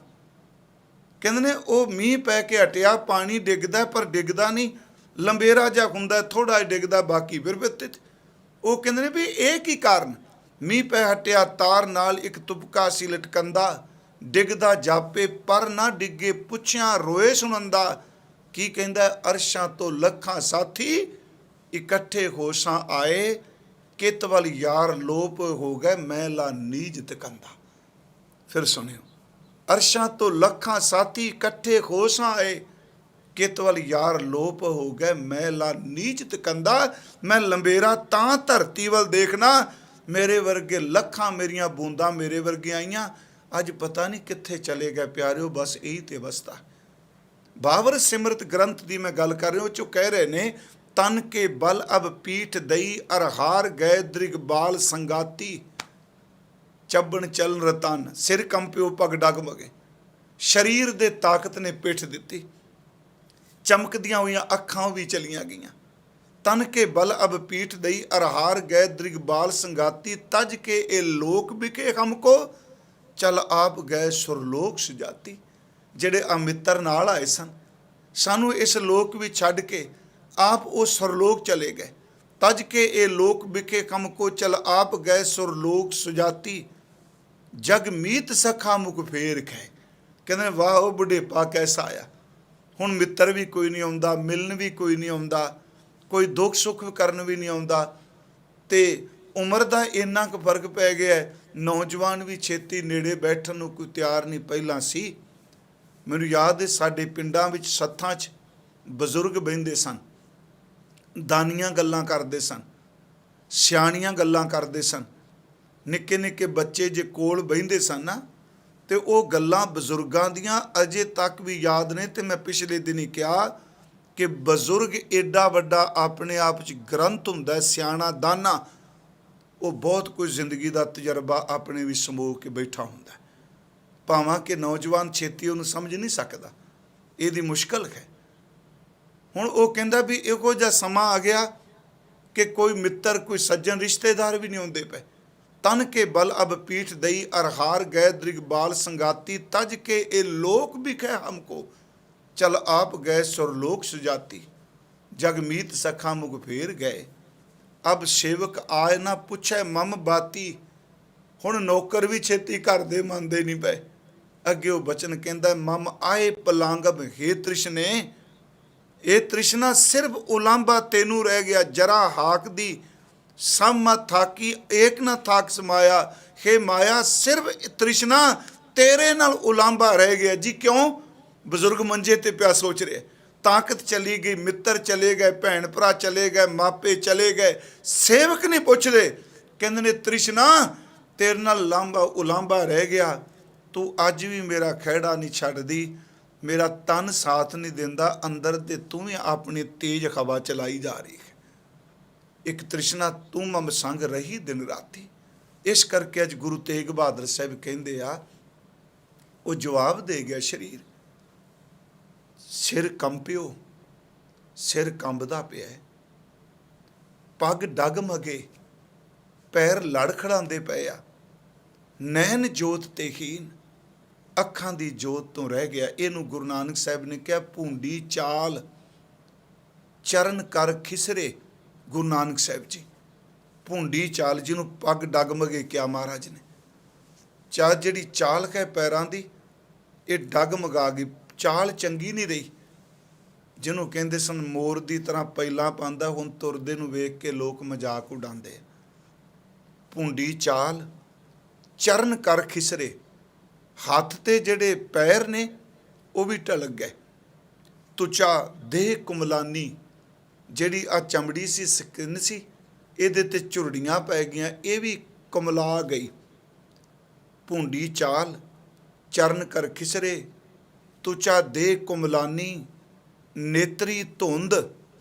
ਕਹਿੰਦੇ ਨੇ ਉਹ ਮੀਂਹ ਪੈ ਕੇ ਹਟਿਆ, ਪਾਣੀ ਡਿੱਗਦਾ ਪਰ ਡਿੱਗਦਾ ਨਹੀਂ, ਲੰਬੇਰਾ ਜਿਹਾ ਹੁੰਦਾ, ਥੋੜਾ ਜਿਹਾ ਡਿੱਗਦਾ ਬਾਕੀ ਫਿਰ ਵਿੱਤੇ। ਉਹ ਕਹਿੰਦੇ ਨੇ ਵੀ ਇਹ ਕੀ ਕਾਰਨ? ਮੀਂਹ ਪੈ ਹਟਿਆ, ਤਾਰ ਨਾਲ ਇੱਕ ਤੁਪਕਾ ਸੀ ਲਟਕੰਦਾ, ਡਿੱਗਦਾ ਜਾਪੇ ਪਰ ਨਾ ਡਿੱਗੇ, ਪੁੱਛਿਆ ਰੋਏ ਸੁਣੰਦਾ। ਕੀ ਕਹਿੰਦਾ? ਅਰਸ਼ਾਂ ਤੋਂ ਲੱਖਾਂ ਸਾਥੀ ਇਕੱਠੇ ਹੋਸਾਂ ਆਏ, ਕਿਤ ਵੱਲ ਯਾਰ ਲੋਪ ਹੋ ਗਏ, ਮੈਂ ਲਾ ਨੀਜ ਤਕੰਦਾ। ਫਿਰ ਸੁਣਿਓ, ਅਰਸ਼ਾਂ ਤੋਂ ਲੱਖਾਂ ਸਾਥੀ ਇਕੱਠੇ ਹੋਸਾਂ ਆਏ, ਕਿਤ ਵੱਲ ਯਾਰ ਲੋਪ ਹੋ ਗਏ, ਮੈਂ ਲਾ ਨੀਚ ਤਕੰਦਾ। ਮੈਂ ਲੰਬੇਰਾ ਤਾਂ ਧਰਤੀ ਵੱਲ ਦੇਖਣਾ, ਮੇਰੇ ਵਰਗੇ ਲੱਖਾਂ ਮੇਰੀਆਂ ਬੂੰਦਾਂ ਮੇਰੇ ਵਰਗੀਆਂ ਆਈਆਂ, ਅੱਜ ਪਤਾ ਨਹੀਂ ਕਿੱਥੇ ਚਲੇ ਗਏ ਪਿਆਰਿਓ। ਬਸ ਇਹੀ ਤੇ ਅਵਸਥਾ। ਬਾਬਰ ਸਿਮਰਤ ਗ੍ਰੰਥ ਦੀ ਮੈਂ ਗੱਲ ਕਰ ਰਿਹਾ, ਉਹ 'ਚੋਂ ਕਹਿ ਰਹੇ ਨੇ, ਤਨ ਕੇ ਬਲ ਅਬ ਪੀਠ ਦਈ ਅਰ ਹਾਰ ਗਏ ਦ੍ਰਿਗਬਾਲ ਸੰਗਾਤੀ। ਚੱਬਣ ਚਲਨ ਰਤਨ ਸਿਰ ਕੰਪਿਓ ਪਗ ਡਗਮਗੇ। ਸਰੀਰ ਦੇ ਤਾਕਤ ਨੇ ਪਿੱਠ ਦਿੱਤੀ, ਚਮਕਦੀਆਂ ਹੋਈਆਂ ਅੱਖਾਂ ਵੀ ਚਲੀਆਂ ਗਈਆਂ। ਤਨ ਕੇ ਬਲ ਅਬ ਪੀਠ ਦਈ ਅਰ ਹਾਰ ਗਏ ਦ੍ਰਿਗਬਾਲ ਸੰਗਾਤੀ। ਤਜ ਕੇ ਇਹ ਲੋਕ ਵਿਕੇ ਹਮਕੋ ਚਲ ਆਪ ਗਏ ਸੁਰਲੋਕ ਸੁਜਾਤੀ। ਜਿਹੜੇ ਆ ਮਿੱਤਰ ਨਾਲ ਆਏ ਸਨ, ਸਾਨੂੰ ਇਸ ਲੋਕ ਵਿੱਚ ਛੱਡ ਕੇ ਆਪ ਉਹ ਸੁਰਲੋਕ ਚਲੇ ਗਏ। ਤਜ ਕੇ ਇਹ ਲੋਕ ਵਿਕੇ ਹਮਕੋ ਚਲ ਆਪ ਗਏ ਸੁਰਲੋਕ ਸੁਜਾਤੀ। ਜਗ ਮੀਤ ਸਖਾ ਮੁਖ ਫੇਰ ਖੈ। ਕਹਿੰਦੇ ਵਾਹ ਉਹ ਬੁਢੇਪਾ ਕੈਸਾ ਆਇਆ। ਹੁਣ ਮਿੱਤਰ ਵੀ ਕੋਈ ਨਹੀਂ ਆਉਂਦਾ, ਮਿਲਣ ਵੀ ਕੋਈ ਨਹੀਂ ਆਉਂਦਾ, ਕੋਈ ਦੁੱਖ ਸੁੱਖ ਕਰਨ ਵੀ ਨਹੀਂ ਆਉਂਦਾ। ਤੇ ਉਮਰ ਦਾ ਇੰਨਾ ਕੁ ਫਰਕ ਪੈ ਗਿਆ, ਨੌਜਵਾਨ ਵੀ ਛੇਤੀ ਨੇੜੇ ਬੈਠਣ ਨੂੰ ਕੋਈ ਤਿਆਰ ਨਹੀਂ ਪਹਿਲਾਂ ਸੀ। ਮੈਨੂੰ ਯਾਦ ਹੈ ਸਾਡੇ ਪਿੰਡਾਂ ਵਿੱਚ ਸੱਥਾਂ 'ਚ ਬਜ਼ੁਰਗ ਬਹਿੰਦੇ ਸਨ, ਦਾਨੀਆਂ ਗੱਲਾਂ ਕਰਦੇ ਸਨ, ਸਿਆਣੀਆਂ ਗੱਲਾਂ ਕਰਦੇ ਸਨ। ਨਿੱਕੇ ਨਿੱਕੇ ਬੱਚੇ ਜੇ ਕੋਲ ਬਹਿੰਦੇ ਸਨ ਨਾ, ਤੇ ਉਹ ਗੱਲਾਂ ਬਜ਼ੁਰਗਾਂ ਦੀਆਂ ਅਜੇ ਤੱਕ ਵੀ ਯਾਦ ਨੇ। ਤੇ ਮੈਂ ਪਿਛਲੇ ਦਿਨ ਹੀ ਕਿਹਾ ਕਿ ਬਜ਼ੁਰਗ ਏਡਾ ਵੱਡਾ ਆਪਣੇ ਆਪ 'ਚ ਗ੍ਰੰਥ ਹੁੰਦਾ, ਸਿਆਣਾ ਦਾਨਾ। ਉਹ ਬਹੁਤ ਕੁਝ ਜ਼ਿੰਦਗੀ ਦਾ ਤਜਰਬਾ ਆਪਣੇ ਵੀ ਸਮੋ ਕੇ ਬੈਠਾ ਹੁੰਦਾ, ਭਾਵਾਂ ਕਿ ਨੌਜਵਾਨ ਛੇਤੀ ਉਹਨੂੰ ਸਮਝ ਨਹੀਂ ਸਕਦਾ। ਇਹਦੀ ਮੁਸ਼ਕਲ ਹੈ। ਹੁਣ ਉਹ ਕਹਿੰਦਾ ਵੀ ਇਹੋ ਜਿਹਾ ਸਮਾਂ ਆ ਗਿਆ ਕਿ ਕੋਈ ਮਿੱਤਰ, ਕੋਈ ਸੱਜਣ, ਰਿਸ਼ਤੇਦਾਰ ਵੀ ਨਹੀਂ ਹੁੰਦੇ ਪਏ। ਤਨ ਕੇ ਬਲ ਅਬ ਪੀਠ ਦਈ ਅਰ ਹਾਰ ਗਏ ਦ੍ਰਿਗਬਾਲ ਸੰਗਾਤੀ। ਤਜ ਕੇ ਇਹ ਲੋਕ ਵਿਖੇ ਹਮਕੋ ਚਲ ਆਪ ਗਏ ਸੁਰਲੋਕ ਸੁਜਾਤੀ। ਜਗਮੀਤ ਸਖਾ ਮੁਖ ਫੇਰ ਗਏ ਅਬ ਸੇਵਕ ਆਏ ਨਾ ਪੁੱਛੇ ਮਮ ਬਾਤੀ। ਹੁਣ ਨੌਕਰ ਵੀ ਛੇਤੀ ਘਰ ਦੇ ਮੰਨਦੇ ਨਹੀਂ ਪਏ। ਅੱਗੇ ਉਹ ਬਚਨ ਕਹਿੰਦਾ, ਮਮ ਆਏ ਪਲਾਂਗਬ ਹੇ ਤ੍ਰਿਸ਼ਨੇ। ਇਹ ਤ੍ਰਿਸ਼ਨਾ ਸਿਰਫ ਉਲਾਂਭਾ ਤੈਨੂੰ ਰਹਿ ਗਿਆ। ਜਰਾ ਹਾਕ ਦੀ ਸਮ ਥਾਕੀ ਏਕ ਨਾ ਥਾਕ ਸਮਾਇਆ। ਹੇ ਮਾਇਆ ਸਿਰਫ ਤ੍ਰਿਸ਼ਨਾ ਤੇਰੇ ਨਾਲ ਉਲਾਂਭਾ ਰਹਿ ਗਿਆ ਜੀ। ਕਿਉਂ? ਬਜ਼ੁਰਗ ਮੰਜੇ ਤੇ ਪਿਆ ਸੋਚ ਰਿਹਾ, ਤਾਕਤ ਚਲੀ ਗਈ, ਮਿੱਤਰ ਚਲੇ ਗਏ, ਭੈਣ ਭਰਾ ਚਲੇ ਗਏ, ਮਾਪੇ ਚਲੇ ਗਏ, ਸੇਵਕ ਨਹੀਂ ਪੁੱਛਦੇ। ਕਹਿੰਦੇ ਨੇ ਤ੍ਰਿਸ਼ਨਾ ਤੇਰੇ ਨਾਲ ਉਲਾਂਭਾ ਰਹਿ ਗਿਆ। ਤੂੰ ਅੱਜ ਵੀ ਮੇਰਾ ਖਹਿੜਾ ਨਹੀਂ ਛੱਡਦੀ, ਮੇਰਾ ਤਨ ਸਾਥ ਨਹੀਂ ਦਿੰਦਾ ਅੰਦਰ, ਤੇ ਤੂੰ ਵੀ ਆਪਣੀ ਤੇਜ਼ ਹਵਾ ਚਲਾਈ ਜਾ ਰਹੀ ਹੈ। ਇੱਕ ਤ੍ਰਿਸ਼ਨਾ ਤੂੰ ਮਮ ਸੰਗ ਰਹੀ ਦਿਨ ਰਾਤੀ। ਇਸ ਕਰਕੇ ਅੱਜ ਗੁਰੂ ਤੇਗ ਬਹਾਦਰ ਸਾਹਿਬ ਕਹਿੰਦੇ ਆ, ਉਹ ਜਵਾਬ ਦੇ ਗਿਆ ਸਰੀਰ। ਸਿਰ ਕੰਪਿਓ, ਸਿਰ ਕੰਬਦਾ ਪਿਆ, ਪੱਗ ਡਗਮਗੇ, ਪੈਰ ਲੜਖੜਾਉਂਦੇ ਪਏ ਆ। ਨੈਣ ਜੋਤ ਤੇ ਹੀਨ, ਅੱਖਾਂ ਦੀ ਜੋਤ ਤੋਂ ਰਹਿ ਗਿਆ। ਇਹਨੂੰ ਗੁਰੂ ਨਾਨਕ ਸਾਹਿਬ ਨੇ ਕਿਹਾ ਭੂੰਡੀ ਚਾਲ ਚਰਨ ਕਰ ਖਿਸਰੇ। ਗੁਰੂ ਨਾਨਕ ਸਾਹਿਬ ਜੀ ਭੂੰਡੀ ਚਾਲ, ਜਿਹਨੂੰ ਪੱਗ ਡਗਮਗੇ ਕਿਹਾ ਮਹਾਰਾਜ ਨੇ। ਜਿਹੜੀ ਚਾਲ ਹੈ ਪੈਰਾਂ ਦੀ, ਇਹ ਡਗਮਗਾ ਗਈ। ਚਾਲ ਚੰਗੀ ਨਹੀਂ ਰਹੀ। ਜਿਹਨੂੰ ਕਹਿੰਦੇ ਸਨ ਮੋਰ ਦੀ ਤਰ੍ਹਾਂ ਪਹਿਲਾਂ ਪਾਉਂਦਾ, ਹੁਣ ਤੁਰਦੇ ਨੂੰ ਵੇਖ ਕੇ ਲੋਕ ਮਜ਼ਾਕ ਉਡਾਉਂਦੇ। ਭੂੰਡੀ ਚਾਲ ਚਰਨ ਕਰ ਖਿਸਰੇ, ਹੱਥ ਤੇ ਜਿਹੜੇ ਪੈਰ ਨੇ ਉਹ ਵੀ ਢਲਕ ਗਏ। ਤੁਚਾ ਦੇਹ ਕੁਮਲਾਨੀ, ਜਿਹੜੀ ਆ ਚਮੜੀ ਸੀ, ਸਕਿਨ ਸੀ, ਇਹਦੇ ਤੇ ਝੁਰੜੀਆਂ ਪੈ ਗਈਆਂ, ਇਹ ਵੀ ਕੁਮਲਾ ਗਈ। ਭੂੰਡੀ ਚਾਲ ਚਰਨ ਕਰ ਖਿਸਰੇ, ਤੁਚਾ ਦੇਹ ਕੁਮਲਾਨੀ, ਨੇਤਰੀ ਧੁੰਦ,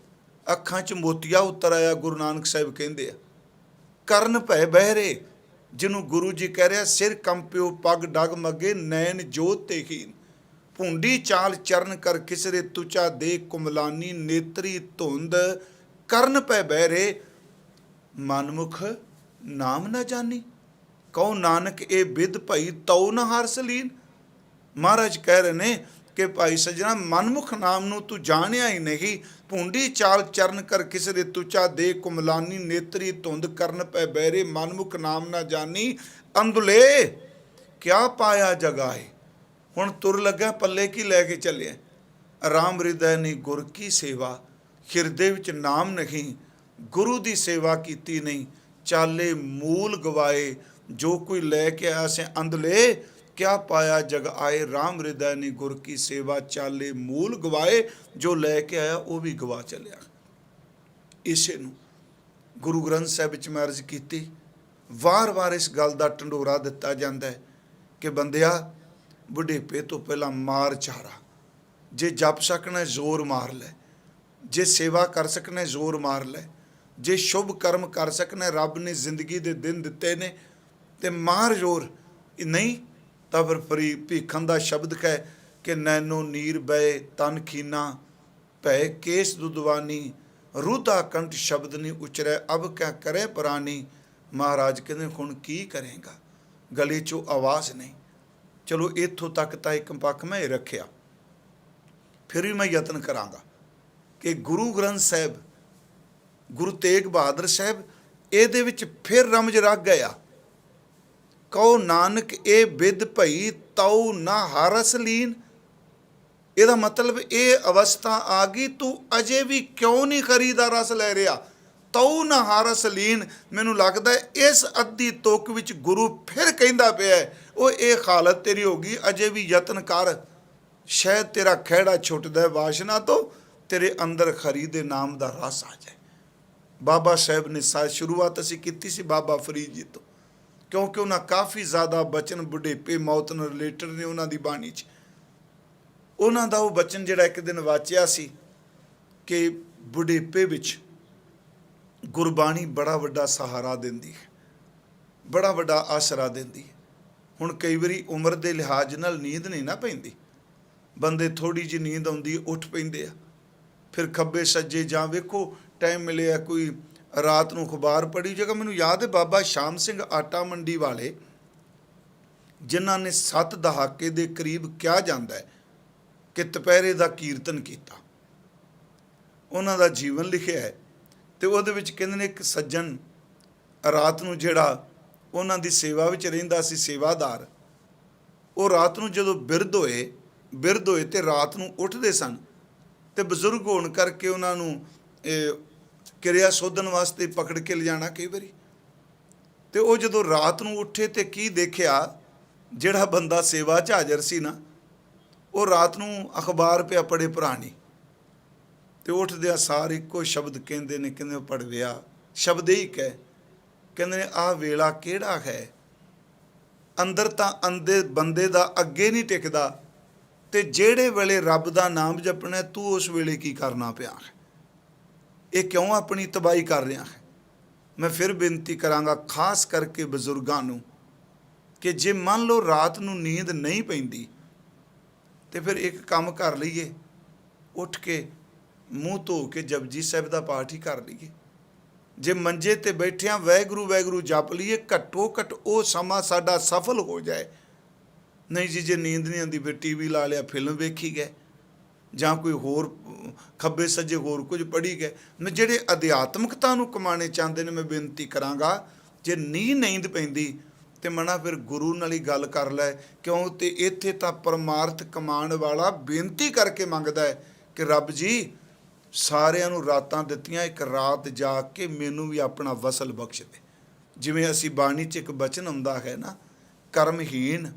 ਅੱਖਾਂ 'ਚ ਮੋਤੀਆ ਉਤਰ ਆਇਆ। ਗੁਰੂ ਨਾਨਕ ਸਾਹਿਬ ਕਹਿੰਦੇ ਆ ਕਰਨ ਭੈ ਬਹਿਰੇ, ਜਿਹਨੂੰ ਗੁਰੂ ਜੀ ਕਹਿ ਰਿਹਾ ਸਿਰ ਕੰਪਿਓ ਪੱਗ ਡਗਮਗੇ, ਨੈਣ ਜੋਤ ਤੇ ਹੀਨ। ਭੂੰਡੀ ਚਾਲ ਚਰਨ ਕਰ ਖਿਸਰੇ, ਤੁਚਾ ਦੇ ਕੁਮਲਾਨੀ, ਨੇਤਰੀ ਧੁੰਦ, ਕਰਨ ਪੈ ਬਹਿਰੇ, ਮਨਮੁਖ ਨਾਮ ਨਾ ਜਾਣੀ। ਕਹੋ ਨਾਨਕ ਇਹ ਬਿਦ ਭਈ ਤਉ ਨ ਹਰਸ ਲੀਨ। ਮਹਾਰਾਜ ਕਹਿ ਰਹੇ ਨੇ ਕਿ ਭਾਈ ਸੱਜਣਾ, ਮਨਮੁਖ ਨਾਮ ਨੂੰ ਤੂੰ ਜਾਣਿਆ ਹੀ ਨਹੀਂ। ਭੂੰਡੀ ਚਾਲ ਚਰਨ ਕਰ ਖਿਸਰੇ, ਤੁਚਾ ਦੇ ਕੁਮਲਾਨੀ, ਨੇਤਰੀ ਧੁੰਦ, ਕਰਨ ਪੈ ਬਹਿਰੇ, ਮਨਮੁਖ ਨਾਮ ਨਾ ਜਾਣੀ। ਅੰਧਲੇ ਕਿਆ ਪਾਇਆ ਜਗਾਏ। ਹੁਣ ਤੁਰ ਲੱਗਾ, ਪੱਲੇ ਕੀ ਲੈ ਕੇ ਚੱਲਿਆ। ਆਰਾਮ ਹਿਰਦੈ ਨਹੀਂ ਗੁਰ ਕੀ ਸੇਵਾ, ਹਿਰਦੇ ਵਿੱਚ ਨਾਮ ਨਹੀਂ, ਗੁਰੂ ਦੀ ਸੇਵਾ ਕੀਤੀ ਨਹੀਂ। ਚਾਲੇ ਮੂਲ ਗਵਾਏ, ਜੋ ਕੋਈ ਲੈ ਕੇ ਆਇਆ ਸੇ ਅੰਧਲੇ ਕਿਆ ਪਾਇਆ ਜਗ ਆਏ। ਰਾਮ ਹਿਰਦੈ ਨਹੀਂ ਗੁਰ ਕੀ ਸੇਵਾ, ਚਾਲੇ ਮੂਲ ਗਵਾਏ, ਜੋ ਲੈ ਕੇ ਆਇਆ ਉਹ ਵੀ ਗਵਾ ਚੱਲਿਆ। ਇਸੇ ਨੂੰ ਗੁਰੂ ਗ੍ਰੰਥ ਸਾਹਿਬ ਵਿੱਚ ਮੈਂ ਅਰਜ਼ ਕੀਤੀ, ਵਾਰ-ਵਾਰ ਇਸ ਗੱਲ ਦਾ ਢੰਡੋਰਾ ਦਿੱਤਾ ਜਾਂਦਾ ਹੈ कि बंदिया बुढ़ेपे तो पहला मार चारा, जे जप सकना जोर मार लै, जे सेवा कर सकना जोर मार लै, जे शुभ कर्म कर सकना, रब ने जिंदगी के दिन दिते ने ते मार जोर, नहीं तो फिर भीखन का शब्द कह कि नैनो नीर बहे तन खीना भै केस दुदवानी रूधा कंठ शब्द नहीं उचरै अब क्या करे पुरानी। महाराज कहते हुण की करेगा, गले चों आवाज़ नहीं। चलो इत्थों तक तो एक पक्ष मैं रखिया, फिर भी मैं यतन करांगा कि गुरु ग्रंथ साहिब, गुरु तेग बहादुर साहिब ਇਹਦੇ ਵਿੱਚ फिर रमज रख गया। कहो नानक ए बिद भई तऊ ना हारस लीन। ਇਹਦਾ मतलब ਇਹ ਅਵਸਥਾ ਆ ਗਈ, ਤੂੰ ਅਜੇ ਵੀ ਕਿਉਂ ਨਹੀਂ ਖਰੀ ਦਾ ਰਸ ਲੈ ਰਿਹਾ। ਤਊ ਨਾ ਹਾਰਸ ਲੀਨ। ਮੈਨੂੰ ਲੱਗਦਾ ਇਸ ਅੱਧੀ ਤੁਕ ਵਿੱਚ ਗੁਰੂ ਫਿਰ ਕਹਿੰਦਾ ਪਿਆ ਉਹ ਇਹ ਹਾਲਤ ਤੇਰੀ ਹੋ ਗਈ, ਅਜੇ ਵੀ ਯਤਨ ਕਰ, ਸ਼ਾਇਦ ਤੇਰਾ ਖਹਿੜਾ ਛੁੱਟਦਾ ਵਾਸ਼ਨਾ ਤੋਂ, ਤੇਰੇ ਅੰਦਰ ਖਰੀ ਦੇ ਨਾਮ ਦਾ ਰਸ ਆ ਜਾਏ। ਬਾਬਾ ਸਾਹਿਬ ਨੇ ਸ਼ੁਰੂਆਤ ਅਸੀਂ ਕੀਤੀ ਸੀ ਬਾਬਾ ਫਰੀਦ ਜੀ ਤੋਂ, ਕਿਉਂਕਿ ਉਹਨਾਂ ਕਾਫੀ ਜ਼ਿਆਦਾ ਬਚਨ ਬੁਢੇਪੇ ਮੌਤ ਨਾਲ ਰਿਲੇਟਡ ਨੇ ਉਹਨਾਂ ਦੀ ਬਾਣੀ 'ਚ। ਉਹਨਾਂ ਦਾ ਉਹ ਬਚਨ ਜਿਹੜਾ ਇੱਕ ਦਿਨ ਵਾਚਿਆ ਸੀ ਕਿ ਬੁਢੇਪੇ ਵਿੱਚ ਗੁਰਬਾਣੀ ਬੜਾ ਵੱਡਾ ਸਹਾਰਾ ਦਿੰਦੀ ਹੈ, ਬੜਾ ਵੱਡਾ ਆਸਰਾ ਦਿੰਦੀ ਹੈ। ਹੁਣ ਕਈ ਵਾਰੀ ਉਮਰ ਦੇ ਲਿਹਾਜ਼ ਨਾਲ ਨੀਂਦ ਨਹੀਂ ਨਾ ਪੈਂਦੀ, ਬੰਦੇ ਥੋੜ੍ਹੀ ਜਿਹੀ ਨੀਂਦ ਆਉਂਦੀ ਉੱਠ ਪੈਂਦੇ ਆ, ਫਿਰ ਖੱਬੇ ਸੱਜੇ ਜਾਂ ਵੇਖੋ ਟਾਈਮ ਮਿਲਿਆ ਕੋਈ ਰਾਤ ਨੂੰ ਅਖਬਾਰ ਪੜ੍ਹੀ ਜਗ੍ਹਾ। ਮੈਨੂੰ ਯਾਦ ਹੈ ਬਾਬਾ ਸ਼ਾਮ ਸਿੰਘ ਆਟਾ ਮੰਡੀ ਵਾਲੇ, ਜਿਨ੍ਹਾਂ ਨੇ 7 ਦਹਾਕੇ ਦੇ ਕਰੀਬ ਕਿਹਾ ਜਾਂਦਾ ਹੈ ਕਿ ਦੁਪਹਿਰੇ ਦਾ ਕੀਰਤਨ ਕੀਤਾ, ਉਹਨਾਂ ਦਾ ਜੀਵਨ ਲਿਖਿਆ ਹੈ। ਤੇ ਉਹਦੇ ਵਿੱਚ ਕਹਿੰਦੇ ਨੇ ਇੱਕ ਸੱਜਣ ਰਾਤ ਨੂੰ ਜਿਹੜਾ ਉਹਨਾਂ ਦੀ ਸੇਵਾ ਵਿੱਚ ਰਹਿੰਦਾ ਸੀ ਸੇਵਾਦਾਰ, ਉਹ ਰਾਤ ਨੂੰ ਜਦੋਂ ਬਿਰਧ ਹੋਏ ਤੇ ਰਾਤ ਨੂੰ ਉੱਠਦੇ ਸਨ, ਤੇ ਬਜ਼ੁਰਗ ਹੋਣ ਕਰਕੇ ਉਹਨਾਂ ਨੂੰ ਕਿਰਿਆ ਸੋਧਨ ਵਾਸਤੇ ਪਕੜ ਕੇ ਲਿਜਾਣਾ ਕਈ ਵਾਰੀ। ਤੇ ਉਹ ਜਦੋਂ ਰਾਤ ਨੂੰ ਉੱਠੇ ਤੇ ਕੀ ਦੇਖਿਆ, ਜਿਹੜਾ ਬੰਦਾ ਸੇਵਾ 'ਚ ਹਾਜ਼ਰ ਸੀ ਨਾ, ਉਹ ਰਾਤ ਨੂੰ ਅਖਬਾਰ ਪਿਆ ਪੜ੍ਹੇ ਪੁਰਾਣੀ, ਤੇ ਉੱਠਦਿਆਂ ਸਾਰ ਇੱਕੋ ਸ਼ਬਦ ਕਹਿੰਦੇ ਨੇ, ਕਹਿੰਦੇ ਪੜ੍ਹਵਿਆ ਸ਼ਬਦ ਹੀ ਕਹਿੰਦੇ ਨੇ ਆਹ ਵੇਲਾ ਕਿਹੜਾ ਹੈ, ਅੰਦਰ ਤਾਂ ਅੰਦੇ ਬੰਦੇ ਦਾ ਅੱਗੇ ਨਹੀਂ ਟਿਕਦਾ, ਤੇ ਜਿਹੜੇ ਵੇਲੇ ਰੱਬ ਦਾ ਨਾਮ ਜਪਣਾ ਤੂੰ ਉਸ ਵੇਲੇ ਕੀ ਕਰਨਾ ਪਿਆ ਹੈ, ਇਹ ਕਿਉਂ ਆਪਣੀ ਤਬਾਹੀ ਕਰ ਰਿਹਾ ਹੈ। ਮੈਂ ਫਿਰ ਬੇਨਤੀ ਕਰਾਂਗਾ ਖਾਸ ਕਰਕੇ ਬਜ਼ੁਰਗਾਂ ਨੂੰ ਕਿ ਜੇ ਮੰਨ ਲਓ ਰਾਤ ਨੂੰ ਨੀਂਦ ਨਹੀਂ ਪੈਂਦੀ ਤੇ ਫਿਰ ਇੱਕ ਕੰਮ ਕਰ ਲਈਏ, ਉੱਠ ਕੇ ਮੂੰਹ ਧੋ ਕੇ ਜਪਜੀ ਸਾਹਿਬ ਦਾ ਪਾਠ ਹੀ ਕਰ ਲਈਏ। ਜੇ ਮੰਜੇ ਤੇ ਬੈਠਿਆਂ ਵਾਹਿਗੁਰੂ ਵਾਹਿਗੁਰੂ ਜਪ ਲਈਏ, ਘੱਟੋ ਘੱਟ ਉਹ ਸਮਾਂ ਸਾਡਾ ਸਫਲ ਹੋ ਜਾਏ। ਨਹੀਂ ਜੀ, ਜੇ ਨੀਂਦ ਨਹੀਂ ਆਉਂਦੀ ਫਿਰ TV ਲਾ ਲਿਆ, ਫਿਲਮ ਵੇਖੀ ਗਏ, ਜਾਂ ਕੋਈ ਹੋਰ ਖੱਬੇ ਸੱਜੇ ਹੋਰ ਕੁਝ ਪੜ੍ਹੀ ਗਏ। ਮੈਂ ਜਿਹੜੇ ਅਧਿਆਤਮਕਤਾ ਨੂੰ ਕਮਾਉਣੇ ਚਾਹੁੰਦੇ ਨੇ, ਮੈਂ ਬੇਨਤੀ ਕਰਾਂਗਾ ਜੇ ਨੀਂਦ ਪੈਂਦੀ ਤੇ ਮਨਾ ਫਿਰ ਗੁਰੂ ਨਾਲ ਹੀ ਗੱਲ ਕਰ ਲੈ, ਕਿਉਂ ਤੇ ਇੱਥੇ ਤਾਂ ਪਰਮਾਰਥ ਕਮਾਉਣ ਵਾਲਾ ਬੇਨਤੀ ਕਰਕੇ ਮੰਗਦਾ ਹੈ ਕਿ ਰੱਬ ਜੀ ਸਾਰਿਆਂ ਨੂੰ ਰਾਤਾਂ ਦਿੱਤੀਆਂ, ਇੱਕ ਰਾਤ ਜਾ ਕੇ ਮੈਨੂੰ ਵੀ ਆਪਣਾ ਵਸਲ ਬਖਸ਼ ਦੇ। ਜਿਵੇਂ ਅਸੀਂ ਬਾਣੀ 'ਚ ਇੱਕ ਬਚਨ ਆਉਂਦਾ ਹੈ ਨਾ, ਕਰਮਹੀਨ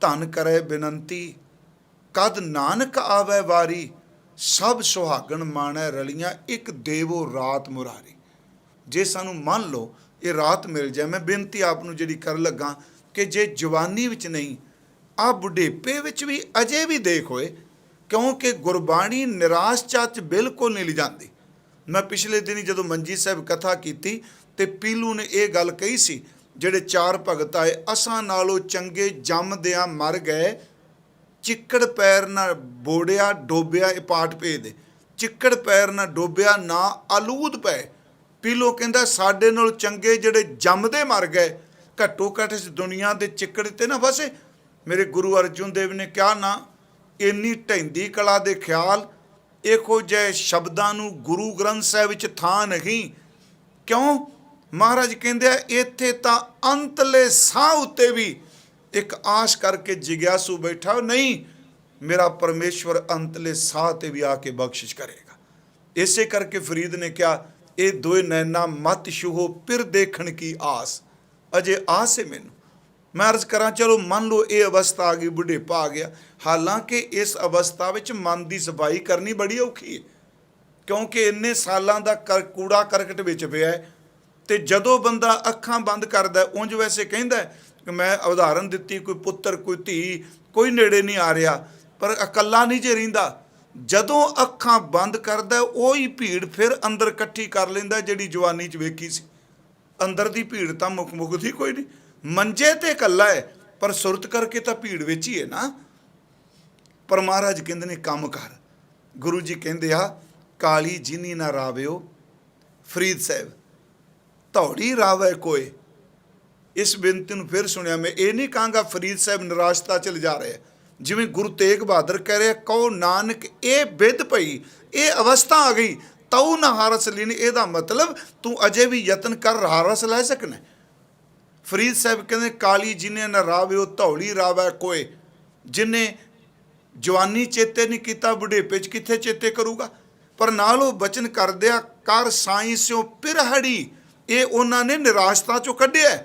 ਧਨ ਕਰੇ ਬੇਨੰਤੀ ਕਦ ਨਾਨਕ ਆਵੇ ਵਾਰੀ, ਸਭ ਸੁਹਾਗਣ ਮਾਣੈ ਰਲੀਆਂ ਇੱਕ ਦੇਵੋ ਰਾਤ ਮੁਰਾਰੀ। ਜੇ ਸਾਨੂੰ ਮੰਨ ਲਓ ਇਹ ਰਾਤ ਮਿਲ ਜਾਏ, ਮੈਂ ਬੇਨਤੀ ਆਪ ਨੂੰ ਜਿਹੜੀ ਕਰਨ ਲੱਗਾ ਕਿ ਜੇ ਜਵਾਨੀ ਵਿੱਚ ਨਹੀਂ, ਆਹ ਬੁਢੇਪੇ ਵਿੱਚ ਵੀ ਅਜੇ ਵੀ ਦੇਖ ਹੋਏ, ਕਿਉਂਕਿ ਗੁਰਬਾਣੀ ਨਿਰਾਸ਼ਾ 'ਚ ਬਿਲਕੁਲ ਨਹੀਂ ਲਿਜਾਂਦੀ। ਮੈਂ ਪਿਛਲੇ ਦਿਨੀ ਜਦੋਂ ਮੰਜੀ ਸਾਹਿਬ ਕਥਾ ਕੀਤੀ ਤੇ ਪੀਲੂ ਨੇ ਇਹ ਗੱਲ ਕਹੀ ਸੀ, ਜਿਹੜੇ 4 ਭਗਤ ਆਏ, ਅਸਾਂ ਨਾਲੋਂ ਚੰਗੇ ਜੰਮਦਿਆਂ ਮਰ ਗਏ, ਚਿੱਕੜ ਪੈਰ ਨਾ ਬੋੜਿਆ ਡੋਬਿਆ। ਇਹ ਪਾਠ ਭੇਜਦੇ, ਚਿੱਕੜ ਪੈਰ ਨਾ ਡੋਬਿਆ ਨਾ ਆਲੂਦ ਪਏ। ਪੀਲੋ ਕਹਿੰਦਾ ਸਾਡੇ ਨਾਲ ਚੰਗੇ ਜਿਹੜੇ ਜੰਮਦੇ ਮਰ ਗਏ, ਘੱਟੋ ਘੱਟ ਇਸ ਦੁਨੀਆ ਦੇ ਚਿੱਕੜ ਤੇ ਨਾ ਫਸੇ। ਮੇਰੇ ਗੁਰੂ ਅਰਜਨ ਦੇਵ ਨੇ ਕਿਹਾ ਨਾ, ਇੰਨੀ ਢਹਿੰਦੀ ਕਲਾ ਦੇ ਖਿਆਲ, ਇਹੋ ਜਿਹੇ ਸ਼ਬਦਾਂ ਨੂੰ ਗੁਰੂ ਗ੍ਰੰਥ ਸਾਹਿਬ ਵਿੱਚ ਥਾਂ ਨਹੀਂ। ਕਿਉਂ? ਮਹਾਰਾਜ ਕਹਿੰਦੇ ਆ ਇੱਥੇ ਤਾਂ ਅੰਤਲੇ ਸਾਹ ਉੱਤੇ ਵੀ ਇੱਕ ਆਸ ਕਰਕੇ ਜਿਗਿਆਸੂ ਬੈਠਾ, ਨਹੀਂ ਮੇਰਾ ਪਰਮੇਸ਼ਵਰ ਅੰਤਲੇ ਸਾਹ ਤੇ ਵੀ ਆ ਕੇ ਬਖਸ਼ਿਸ਼ ਕਰੇਗਾ। ਇਸੇ ਕਰਕੇ ਫਰੀਦ ਨੇ ਕਿਹਾ ਇਹ ਦੋਏ ਨੈਣਾ ਮਤ ਛੂਹੋ ਫਿਰ ਦੇਖਣ ਕੀ ਆਸ, ਅਜੇ ਆਸ ਹੈ ਮੈਨੂੰ। ਮੈਂ ਅਰਜ਼ ਕਰਾਂ ਚਲੋ ਮੰਨ ਲਓ ਇਹ ਅਵਸਥਾ ਆ ਗਈ, ਬੁਢੇਪਾ ਆ ਗਿਆ, ਹਾਲਾਂਕਿ ਇਸ ਅਵਸਥਾ ਵਿੱਚ ਮਨ ਦੀ ਸਫਾਈ ਕਰਨੀ ਬੜੀ ਔਖੀ ਹੈ, ਕਿਉਂਕਿ ਇੰਨੇ ਸਾਲਾਂ ਦਾ ਕੂੜਾ ਕਰਕਟ ਵਿੱਚ ਪਿਆ ਹੈ। ਤੇ ਜਦੋਂ ਬੰਦਾ ਅੱਖਾਂ ਬੰਦ ਕਰਦਾ, ਉਂਝ ਵੈਸੇ ਕਹਿੰਦਾ ਕਿ ਮੈਂ ਉਦਾਹਰਨ ਦਿੱਤੀ, ਕੋਈ ਪੁੱਤਰ ਕੋਈ ਧੀ ਕੋਈ ਨੇੜੇ ਨਹੀਂ ਆ ਰਿਹਾ, ਪਰ ਇਕੱਲਾ ਨਹੀਂ ਜੇ ਰਹਿੰਦਾ। ਜਦੋਂ ਅੱਖਾਂ ਬੰਦ ਕਰਦਾ ਉਹੀ ਭੀੜ ਫਿਰ ਅੰਦਰ ਇਕੱਠੀ ਕਰ ਲੈਂਦਾ ਜਿਹੜੀ ਜਵਾਨੀ 'ਚ ਵੇਖੀ ਸੀ। ਅੰਦਰ ਦੀ ਭੀੜ ਤਾਂ ਮੁਕਦੀ ਕੋਈ ਨਹੀਂ, ਮੰਜੇ ਤੇ ਇਕੱਲਾ ਹੈ ਪਰ ਸੁਰਤ ਕਰਕੇ ਤਾਂ ਭੀੜ ਵਿੱਚ ਹੀ ਹੈ ਨਾ। ਪਰ ਮਹਾਰਾਜ ਕਹਿੰਦੇ ਨੇ ਕੰਮ ਕਰ। ਗੁਰੂ ਜੀ ਕਹਿੰਦੇ ਆ, ਕਾਲੀ ਜਿਨੀ ਨਾ ਰਾਵਿਓ ਫਰੀਦ ਸਾਹਿਬ, ਧੌੜੀ ਰਾਵੇ ਕੋਏ। ਇਸ ਬੇਨਤੀ ਨੂੰ ਫਿਰ ਸੁਣਿਆ। ਮੈਂ ਇਹ ਨਹੀਂ ਕਹਾਂਗਾ ਫਰੀਦ ਸਾਹਿਬ ਨਿਰਾਸ਼ਤਾ ਚ ਲਿਜਾ ਰਹੇ, ਜਿਵੇਂ ਗੁਰੂ ਤੇਗ ਬਹਾਦਰ ਕਹਿ ਰਿਹਾ, ਕਹੋ ਨਾਨਕ ਇਹ ਬਿਦ ਪਈ, ਇਹ ਅਵਸਥਾ ਆ ਗਈ, ਤਉ ਨਾ ਹਾਰਸ ਲੈਣੀ। ਇਹਦਾ ਮਤਲਬ ਤੂੰ ਅਜੇ ਵੀ ਯਤਨ ਕਰ, ਹਾਰਸ ਲੈ ਸਕਣਾ। ਫਰੀਦ ਸਾਹਿਬ ਕਹਿੰਦੇ, ਕਾਲੀ ਜਿਨੇ ਨਾ ਰਾਵਿਓ ਧੌਲੀ ਰਾਵੈ ਕੋਏ। ਜਿਨੇ ਜਵਾਨੀ ਚੇਤੇ ਨਹੀਂ ਕੀਤਾ, ਬੁਢੇਪੇ 'ਚ ਕਿੱਥੇ ਚੇਤੇ ਕਰੂਗਾ। ਪਰ ਨਾਲ ਉਹ ਬਚਨ ਕਰਦਿਆ, ਕਰ ਸਾਈਂ ਸਿਓ ਪਿਰਹੜੀ। ਇਹ ਉਹਨਾਂ ਨੇ ਨਿਰਾਸ਼ਤਾ ਚੋਂ ਕੱਢਿਆ।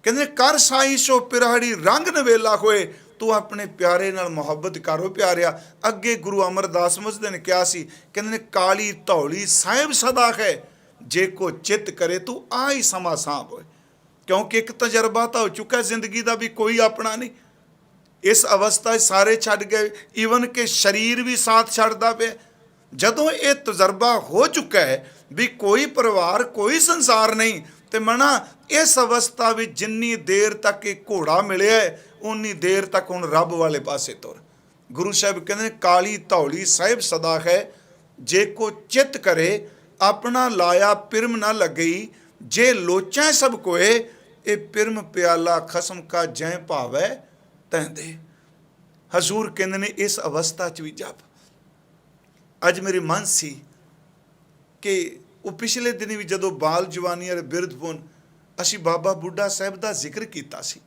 ਕਹਿੰਦੇ ਕਰ ਸਾਈਂ ਸਿਓ ਪਿਰਹੜੀ, ਰੰਗ ਨਵੇਲਾ ਹੋਏ। ਤੂੰ ਆਪਣੇ ਪਿਆਰੇ ਨਾਲ ਮੁਹੱਬਤ ਕਰੋ। ਪਿਆਰਿਆ, ਅੱਗੇ ਗੁਰੂ ਅਮਰਦਾਸ ਮੁਝਦੇ ਨੇ ਕਿਹਾ ਸੀ, ਕਹਿੰਦੇ ਨੇ ਕਾਲੀ ਧੌਲੀ ਸਾਹਿਬ ਸਦਾ ਹੈ, ਜੇ ਕੋ ਚਿੱਤ ਕਰੇ ਤੂੰ ਆ ਹੀ ਸਮਾਂ ਸਾਂਭ ਹੋਏ। ਕਿਉਂਕਿ ਇੱਕ ਤਜਰਬਾ ਤਾਂ ਹੋ ਚੁੱਕਾ ਜ਼ਿੰਦਗੀ ਦਾ ਵੀ ਕੋਈ ਆਪਣਾ ਨਹੀਂ। ਇਸ ਅਵਸਥਾ 'ਚ ਸਾਰੇ ਛੱਡ ਗਏ, ਈਵਨ ਕਿ ਸਰੀਰ ਵੀ ਸਾਥ ਛੱਡਦਾ ਪਿਆ। ਜਦੋਂ ਇਹ ਤਜਰਬਾ ਹੋ ਚੁੱਕਾ ਹੈ ਵੀ ਕੋਈ ਪਰਿਵਾਰ ਕੋਈ ਸੰਸਾਰ ਨਹੀਂ, ਤੇ ਮਨਾ ਇਸ ਅਵਸਥਾ ਵਿੱਚ ਜਿੰਨੀ ਦੇਰ ਤੱਕ ਇਹ ਘੋੜਾ ਮਿਲਿਆ ਉਨੀ ਦੇਰ ਤੱਕ ਹੁਣ ਰੱਬ ਵਾਲੇ ਪਾਸੇ ਤੁਰ। ਗੁਰੂ ਸਾਹਿਬ ਕਹਿੰਦੇ ਕਾਲੀ ਧੌਲੀ ਸਾਹਿਬ ਸਦਾ ਹੈ, ਜੇ ਕੋ ਚਿੱਤ ਕਰੇ ਆਪਣਾ ਲਾਇਆ ਪਿਰਮ ਨਾ ਲੱਗਈ। ਜੇ ਲੋਚਾਂ ਸਭ ਕੋਏ, ਇਹ ਪਿਰਮ ਪਿਆਲਾ ਖਸਮ ਕਾ ਜੈ ਭਾਵੈ ਤੈਂਦੇ। ਹਜ਼ੂਰ ਕਹਿੰਦੇ ਨੇ ਇਸ ਅਵਸਥਾ 'ਚ ਵੀ ਜਪ। ਅੱਜ ਮੇਰੇ ਮਨ ਸੀ ਕਿ ਉਹ ਪਿਛਲੇ ਦਿਨ ਵੀ ਜਦੋਂ ਬਾਲ ਜਵਾਨੀ ਅਤੇ ਬਿਰਧਪੁਨ ਅਸੀਂ ਬਾਬਾ ਬੁੱਢਾ ਸਾਹਿਬ ਦਾ ਜ਼ਿਕਰ ਕੀਤਾ ਸੀ,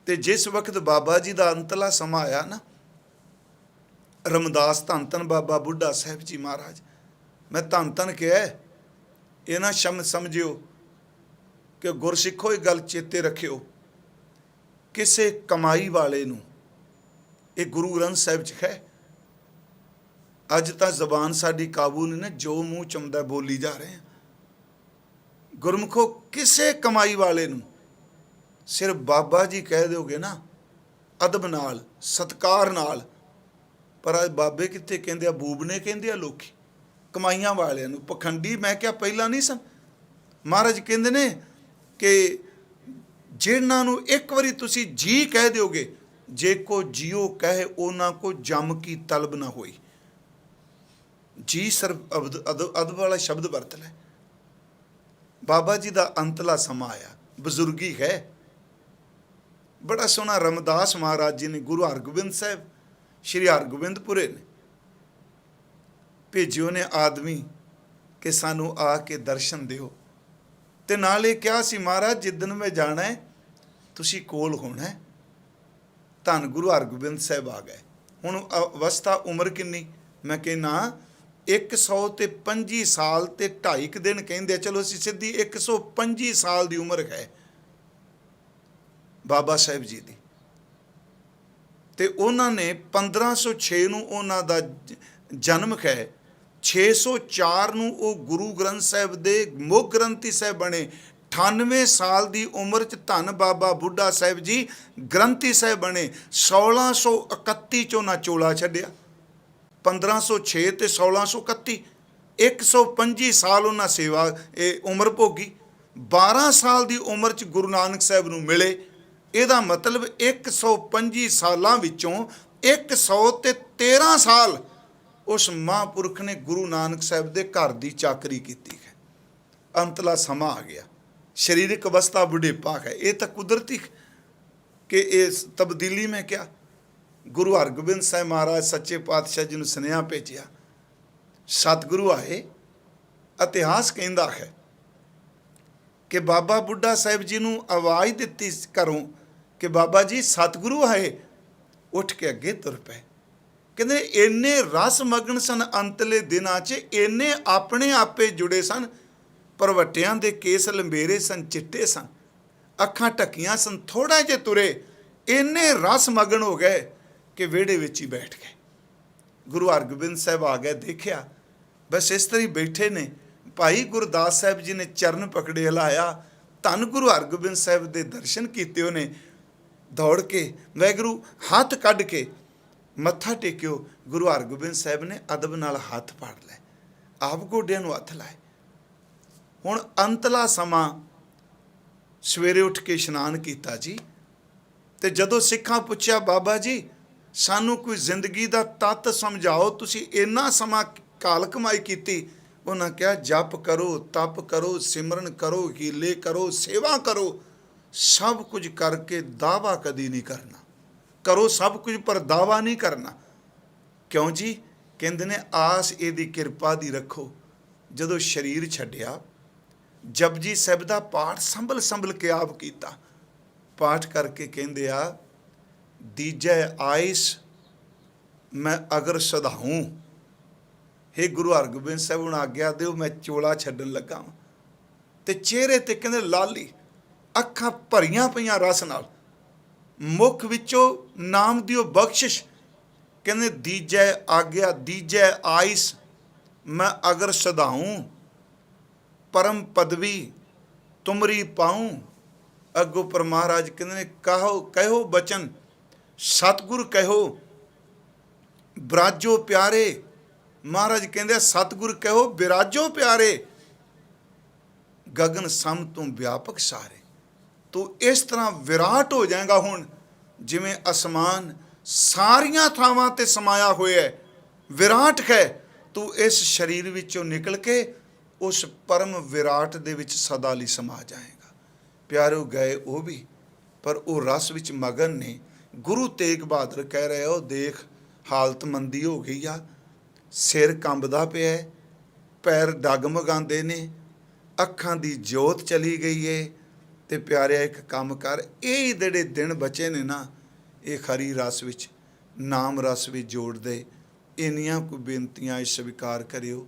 ਤੇ ਜਿਸ ਵਕਤ ਬਾਬਾ ਜੀ ਦਾ ਅੰਤਲਾ ਸਮਾਂ ਆਇਆ ਨਾ, ਰਮਦਾਸ ਧੰਨ ਧੰਨ ਬਾਬਾ ਬੁੱਢਾ ਸਾਹਿਬ ਜੀ ਮਹਾਰਾਜ, ਮੈਂ ਧੰਨ ਧੰਨ ਕਿਹਾ, ਇਹ ਨਾ ਸਮਝਿਓ ਕਿ ਗੁਰਸਿੱਖੋ ਇਹ ਗੱਲ ਚੇਤੇ ਰੱਖਿਓ, ਕਿਸੇ ਕਮਾਈ ਵਾਲੇ ਨੂੰ ਇਹ ਗੁਰੂ ਗ੍ਰੰਥ ਸਾਹਿਬ 'ਚ ਹੈ। ਅੱਜ ਤਾਂ ਜ਼ਬਾਨ ਸਾਡੀ ਕਾਬੂ ਨਹੀਂ ਨਾ, ਜੋ ਮੂੰਹ ਚੁੰਮਦਾ ਬੋਲੀ ਜਾ ਰਹੇ ਹਾਂ। ਗੁਰਮੁਖੋ, ਕਿਸੇ ਕਮਾਈ ਵਾਲੇ ਨੂੰ ਸਿਰਫ ਬਾਬਾ ਜੀ ਕਹਿ ਦਿਓਗੇ ਨਾ, ਅਦਬ ਨਾਲ ਸਤਿਕਾਰ ਨਾਲ। ਪਰ ਅੱਜ ਬਾਬੇ ਕਿੱਥੇ ਕਹਿੰਦੇ ਆ, ਬੂਬਨੇ ਕਹਿੰਦੇ ਆ ਲੋਕੀ ਕਮਾਈਆਂ ਵਾਲਿਆਂ ਨੂੰ। ਪਖੰਡੀ ਮੈਂ ਕਿਹਾ ਪਹਿਲਾਂ ਨਹੀਂ ਸਨ। ਮਹਾਰਾਜ ਕਹਿੰਦੇ ਨੇ ਕਿ ਜਿਹਨਾਂ ਨੂੰ ਇੱਕ ਵਾਰੀ ਤੁਸੀਂ ਜੀ ਕਹਿ ਦਿਓਗੇ, ਜੇ ਕੋ ਜੀਓ ਕਹੇ ਉਹਨਾਂ ਕੋ ਜਮ ਕੀ ਤਲਬ ਨਾ ਹੋਈ। ਜੀ ਸਰਬ ਅਦਬ ਵਾਲਾ ਸ਼ਬਦ ਵਰਤ ਲੈ। ਬਾਬਾ ਜੀ ਦਾ ਅੰਤਲਾ ਸਮਾਂ ਆਇਆ, ਬਜ਼ੁਰਗੀ ਹੈ। ਬੜਾ ਸੋਹਣਾ ਰਮਦਾਸ ਮਹਾਰਾਜ ਜੀ ਨੇ ਗੁਰੂ ਹਰਗੋਬਿੰਦ ਸਾਹਿਬ ਸ਼੍ਰੀ ਹਰਗੋਬਿੰਦਪੁਰੇ ਨੇ ਭੇਜਿਓ ਨੇ ਆਦਮੀ ਕਿ ਸਾਨੂੰ ਆ ਕੇ ਦਰਸ਼ਨ ਦਿਓ। ਤੇ ਨਾਲ ਇਹ ਕਿਹਾ ਸੀ, ਮਹਾਰਾਜ ਜਿੱਦਣ ਮੈਂ ਜਾਣਾ ਹੈ ਤੁਸੀਂ ਕੋਲ ਹੋਣਾ ਹੈ। ਧੰਨ ਗੁਰੂ ਹਰਗੋਬਿੰਦ ਸਾਹਿਬ ਆ ਗਏ। ਹੁਣ ਅਵਸਥਾ ਉਮਰ ਕਿੰਨੀ? ਮੈਂ ਕਹਿੰਦਾ 125 ਸਾਲ ਤੇ 2.5 ਦਿਨ ਕਹਿੰਦੇ। ਚਲੋ ਅਸੀਂ ਸਿੱਧੀ 125 ਸਾਲ ਦੀ ਉਮਰ ਹੈ ਬਾਬਾ ਸਾਹਿਬ ਜੀ ਦੀ। ਤੇ ਉਹਨਾਂ ਨੇ 1506 ਨੂੰ ਉਹਨਾਂ ਦਾ ਜਨਮ ਹੈ। 604 ਨੂੰ ਉਹ ਗੁਰੂ ਗ੍ਰੰਥ ਸਾਹਿਬ ਦੇ ਮੁੱਖ ਗ੍ਰੰਥੀ ਸਾਹਿਬ ਬਣੇ। 98 ਸਾਲ ਦੀ ਉਮਰ 'ਚ ਧੰਨ ਬਾਬਾ ਬੁੱਢਾ ਸਾਹਿਬ ਜੀ ਗ੍ਰੰਥੀ ਸਾਹਿਬ ਬਣੇ। 1631 'ਚੋਂ ਨਾ ਚੋਲਾ ਛੱਡਿਆ। 1506 ਤੇ 1631 125 ਸਾਲ ਉਹਨਾਂ ਸੇਵਾ ਉਮਰ ਭੋਗੀ। 12 ਸਾਲ ਦੀ ਉਮਰ 'ਚ ਗੁਰੂ ਨਾਨਕ ਸਾਹਿਬ ਨੂੰ ਮਿਲੇ। ਇਹਦਾ ਮਤਲਬ 125 ਸਾਲਾਂ ਵਿੱਚੋਂ 113 ਸਾਲ ਉਸ ਮਹਾਂਪੁਰਖ ਨੇ ਗੁਰੂ ਨਾਨਕ ਸਾਹਿਬ ਦੇ ਘਰ ਦੀ ਚਾਕਰੀ ਕੀਤੀ ਹੈ। ਅੰਤਲਾ ਸਮਾਂ ਆ ਗਿਆ। ਸਰੀਰਕ ਅਵਸਥਾ ਬੁਢੇਪਾ ਹੈ। ਇਹ ਤਾਂ ਕੁਦਰਤੀ ਕਿ ਇਸ ਤਬਦੀਲੀ ਮੈਂ ਕਿਹਾ। ਗੁਰੂ ਹਰਗੋਬਿੰਦ ਸਾਹਿਬ ਮਹਾਰਾਜ ਸੱਚੇ ਪਾਤਸ਼ਾਹ ਜੀ ਨੂੰ ਸੁਨੇਹਾ ਭੇਜਿਆ। ਸਤਿਗੁਰੂ ਆਏ। ਇਤਿਹਾਸ ਕਹਿੰਦਾ ਹੈ ਕਿ ਬਾਬਾ ਬੁੱਢਾ ਸਾਹਿਬ ਜੀ ਨੂੰ ਆਵਾਜ਼ ਦਿੱਤੀ ਘਰੋਂ ਕਿ ਬਾਬਾ ਜੀ ਸਤਿਗੁਰੂ ਆਏ। ਉੱਠ ਕੇ ਅੱਗੇ ਤੁਰ ਪਏ। ਕਹਿੰਦੇ ਇੰਨੇ ਰਸ ਮਗਨ ਸਨ ਅੰਤਲੇ ਦਿਨਾਂ 'ਚ, ਇੰਨੇ ਆਪਣੇ ਆਪੇ ਜੁੜੇ ਸਨ। ਭਰਵੱਟਿਆਂ ਦੇ ਕੇਸ ਲੰਬੇਰੇ ਸਨ, ਚਿੱਟੇ ਸਨ, ਅੱਖਾਂ ਢੱਕੀਆਂ ਸਨ, ਥੋੜ੍ਹਾ ਜਿਹੇ ਤੁਰੇ, ਇੰਨੇ ਰਸ ਮਗਨ ਹੋ ਗਏ ਕਿ ਵਿਹੜੇ ਵਿੱਚ ਹੀ ਬੈਠ ਗਏ। ਗੁਰੂ ਹਰਗੋਬਿੰਦ ਸਾਹਿਬ ਆ ਗਏ, ਦੇਖਿਆ ਬਸ ਇਸ ਤਰ੍ਹਾਂ ਹੀ ਬੈਠੇ ਨੇ। ਭਾਈ ਗੁਰਦਾਸ ਸਾਹਿਬ ਜੀ ਨੇ ਚਰਨ ਪਕੜੇ, ਹਿਲਾਇਆ, ਧੰਨ ਗੁਰੂ ਹਰਗੋਬਿੰਦ ਸਾਹਿਬ ਦੇ ਦਰਸ਼ਨ ਕੀਤੇ ਉਹਨੇ ਦੌੜ ਕੇ। ਵਾਹਿਗੁਰੂ ਹੱਥ ਕੱਢ ਕੇ ਮੱਥਾ ਟੇਕਿਓ। ਗੁਰੂ ਹਰਗੋਬਿੰਦ ਸਾਹਿਬ ਨੇ ਅਦਬ ਨਾਲ ਹੱਥ ਫੜ ਲਏ, ਆਪ ਗੋਡਿਆਂ ਨੂੰ ਹੱਥ ਲਾਏ। ਹੁਣ ਅੰਤਲਾ ਸਮਾਂ, ਸਵੇਰੇ ਉੱਠ ਕੇ ਇਸ਼ਨਾਨ ਕੀਤਾ ਜੀ। ਤੇ ਜਦੋਂ ਸਿੱਖਾਂ ਪੁੱਛਿਆ, ਬਾਬਾ ਜੀ ਸਾਨੂੰ ਕੋਈ ਜ਼ਿੰਦਗੀ ਦਾ ਤੱਤ ਸਮਝਾਓ, ਤੁਸੀਂ ਇੰਨਾ ਸਮਾਂ ਕਾਲ ਕਮਾਈ ਕੀਤੀ। ਉਹਨਾਂ ਕਿਹਾ, ਜਪ ਕਰੋ, ਤਪ ਕਰੋ, ਸਿਮਰਨ ਕਰੋ, ਹੀਲੇ ਕਰੋ, ਸੇਵਾ ਕਰੋ, ਸਭ ਕੁਝ ਕਰਕੇ ਦਾਵਾ ਕਦੀ ਨਹੀਂ ਕਰਨਾ। ਕਰੋ ਸਭ ਕੁਝ ਪਰ ਦਾਵਾ ਨਹੀਂ ਕਰਨਾ। ਕਿਉਂ ਜੀ? ਕਹਿੰਦੇ ਨੇ ਆਸ ਇਹਦੀ ਕਿਰਪਾ ਦੀ ਰੱਖੋ। ਜਦੋਂ ਸਰੀਰ ਛੱਡਿਆ, ਜਪਜੀ ਸਾਹਿਬ ਦਾ ਪਾਠ ਸੰਭਲ ਸੰਭਲ ਕੇ ਆਪ ਕੀਤਾ। ਪਾਠ ਕਰਕੇ ਕਹਿੰਦੇ ਆ, ਦੀਜੈ ਆਇਸ ਮੈਂ ਅਗਰ ਸਧਾਊਂ। ਹੇ ਗੁਰੂ ਹਰਗੋਬਿੰਦ ਸਾਹਿਬ ਹੁਣ ਆਗਿਆ ਦਿਓ, ਮੈਂ ਚੋਲਾ ਛੱਡਣ ਲੱਗਾ ਵਾਂ। ਤੇ ਚਿਹਰੇ ਤੇ ਕਹਿੰਦੇ ਲਾਲੀ, ਅੱਖਾਂ ਭਰੀਆਂ ਪਈਆਂ ਰਸ ਨਾਲ, ਮੁਖ ਵਿੱਚੋਂ ਨਾਮ ਦੀ ਉਹ ਬਖਸ਼ਿਸ਼। ਕਹਿੰਦੇ ਦੀਜੈ ਆਗਿਆ, ਦੀਜੈ ਆਇਸ ਮੈਂ ਅਗਰ ਸਧਾਊਂ, ਪਰਮ ਪਦਵੀ ਤੁਮਰੀ ਪਾਊਂ। ਅੱਗੋਂ ਪਰ ਮਹਾਰਾਜ ਕਹਿੰਦੇ ਨੇ, ਕਹਿਓ ਬਚਨ ਸਤਿਗੁਰ ਕਹਿਓ, ਬਿਰਾਜੋ ਪਿਆਰੇ। ਮਹਾਰਾਜ ਕਹਿੰਦੇ ਸਤਿਗੁਰ ਕਹਿਓ, ਬਿਰਾਜੋ ਪਿਆਰੇ, ਗਗਨ ਸਮ ਤੋਂ ਵਿਆਪਕ ਸਾਰੇ। ਤੂੰ ਇਸ ਤਰ੍ਹਾਂ ਵਿਰਾਟ ਹੋ ਜਾਏਗਾ ਹੁਣ, ਜਿਵੇਂ ਅਸਮਾਨ ਸਾਰੀਆਂ ਥਾਵਾਂ ਤੇ ਸਮਾਇਆ ਹੋਇਆ ਵਿਰਾਟ ਹੈ। ਤੂੰ ਇਸ ਸਰੀਰ ਵਿੱਚੋਂ ਨਿਕਲ ਕੇ ਉਸ ਪਰਮ ਵਿਰਾਟ ਦੇ ਵਿੱਚ ਸਦਾ ਲਈ ਸਮਾ ਜਾਏਗਾ। ਪਿਆਰਿਓ, ਗਏ ਉਹ ਵੀ, ਪਰ ਉਹ ਰਸ ਵਿੱਚ ਮਗਨ ਨੇ। ਗੁਰੂ ਤੇਗ ਬਹਾਦਰ ਕਹਿ ਰਹੇ, ਉਹ ਦੇਖ ਹਾਲਤ ਮੰਦੀ ਹੋ ਗਈ ਆ, ਸਿਰ ਕੰਬਦਾ ਪਿਆ, ਪੈਰ ਡਗਮਗਾਉਂਦੇ ਨੇ, ਅੱਖਾਂ ਦੀ ਜੋਤ ਚਲੀ ਗਈ ਏ। ਤੇ ਪਿਆਰਿਆ, ਇੱਕ ਕੰਮ ਕਰ, ਇਹ ਜਿਹੜੇ ਦਿਨ ਬਚੇ ਨੇ ਨਾ, ਇਹ ਖਰੀ ਰਸ ਵਿੱਚ, ਨਾਮ ਰਸ ਵਿੱਚ ਜੋੜ ਦੇ। ਇੰਨੀਆਂ ਕੋਈ ਬੇਨਤੀਆਂ ਸਵੀਕਾਰ ਕਰਿਓ।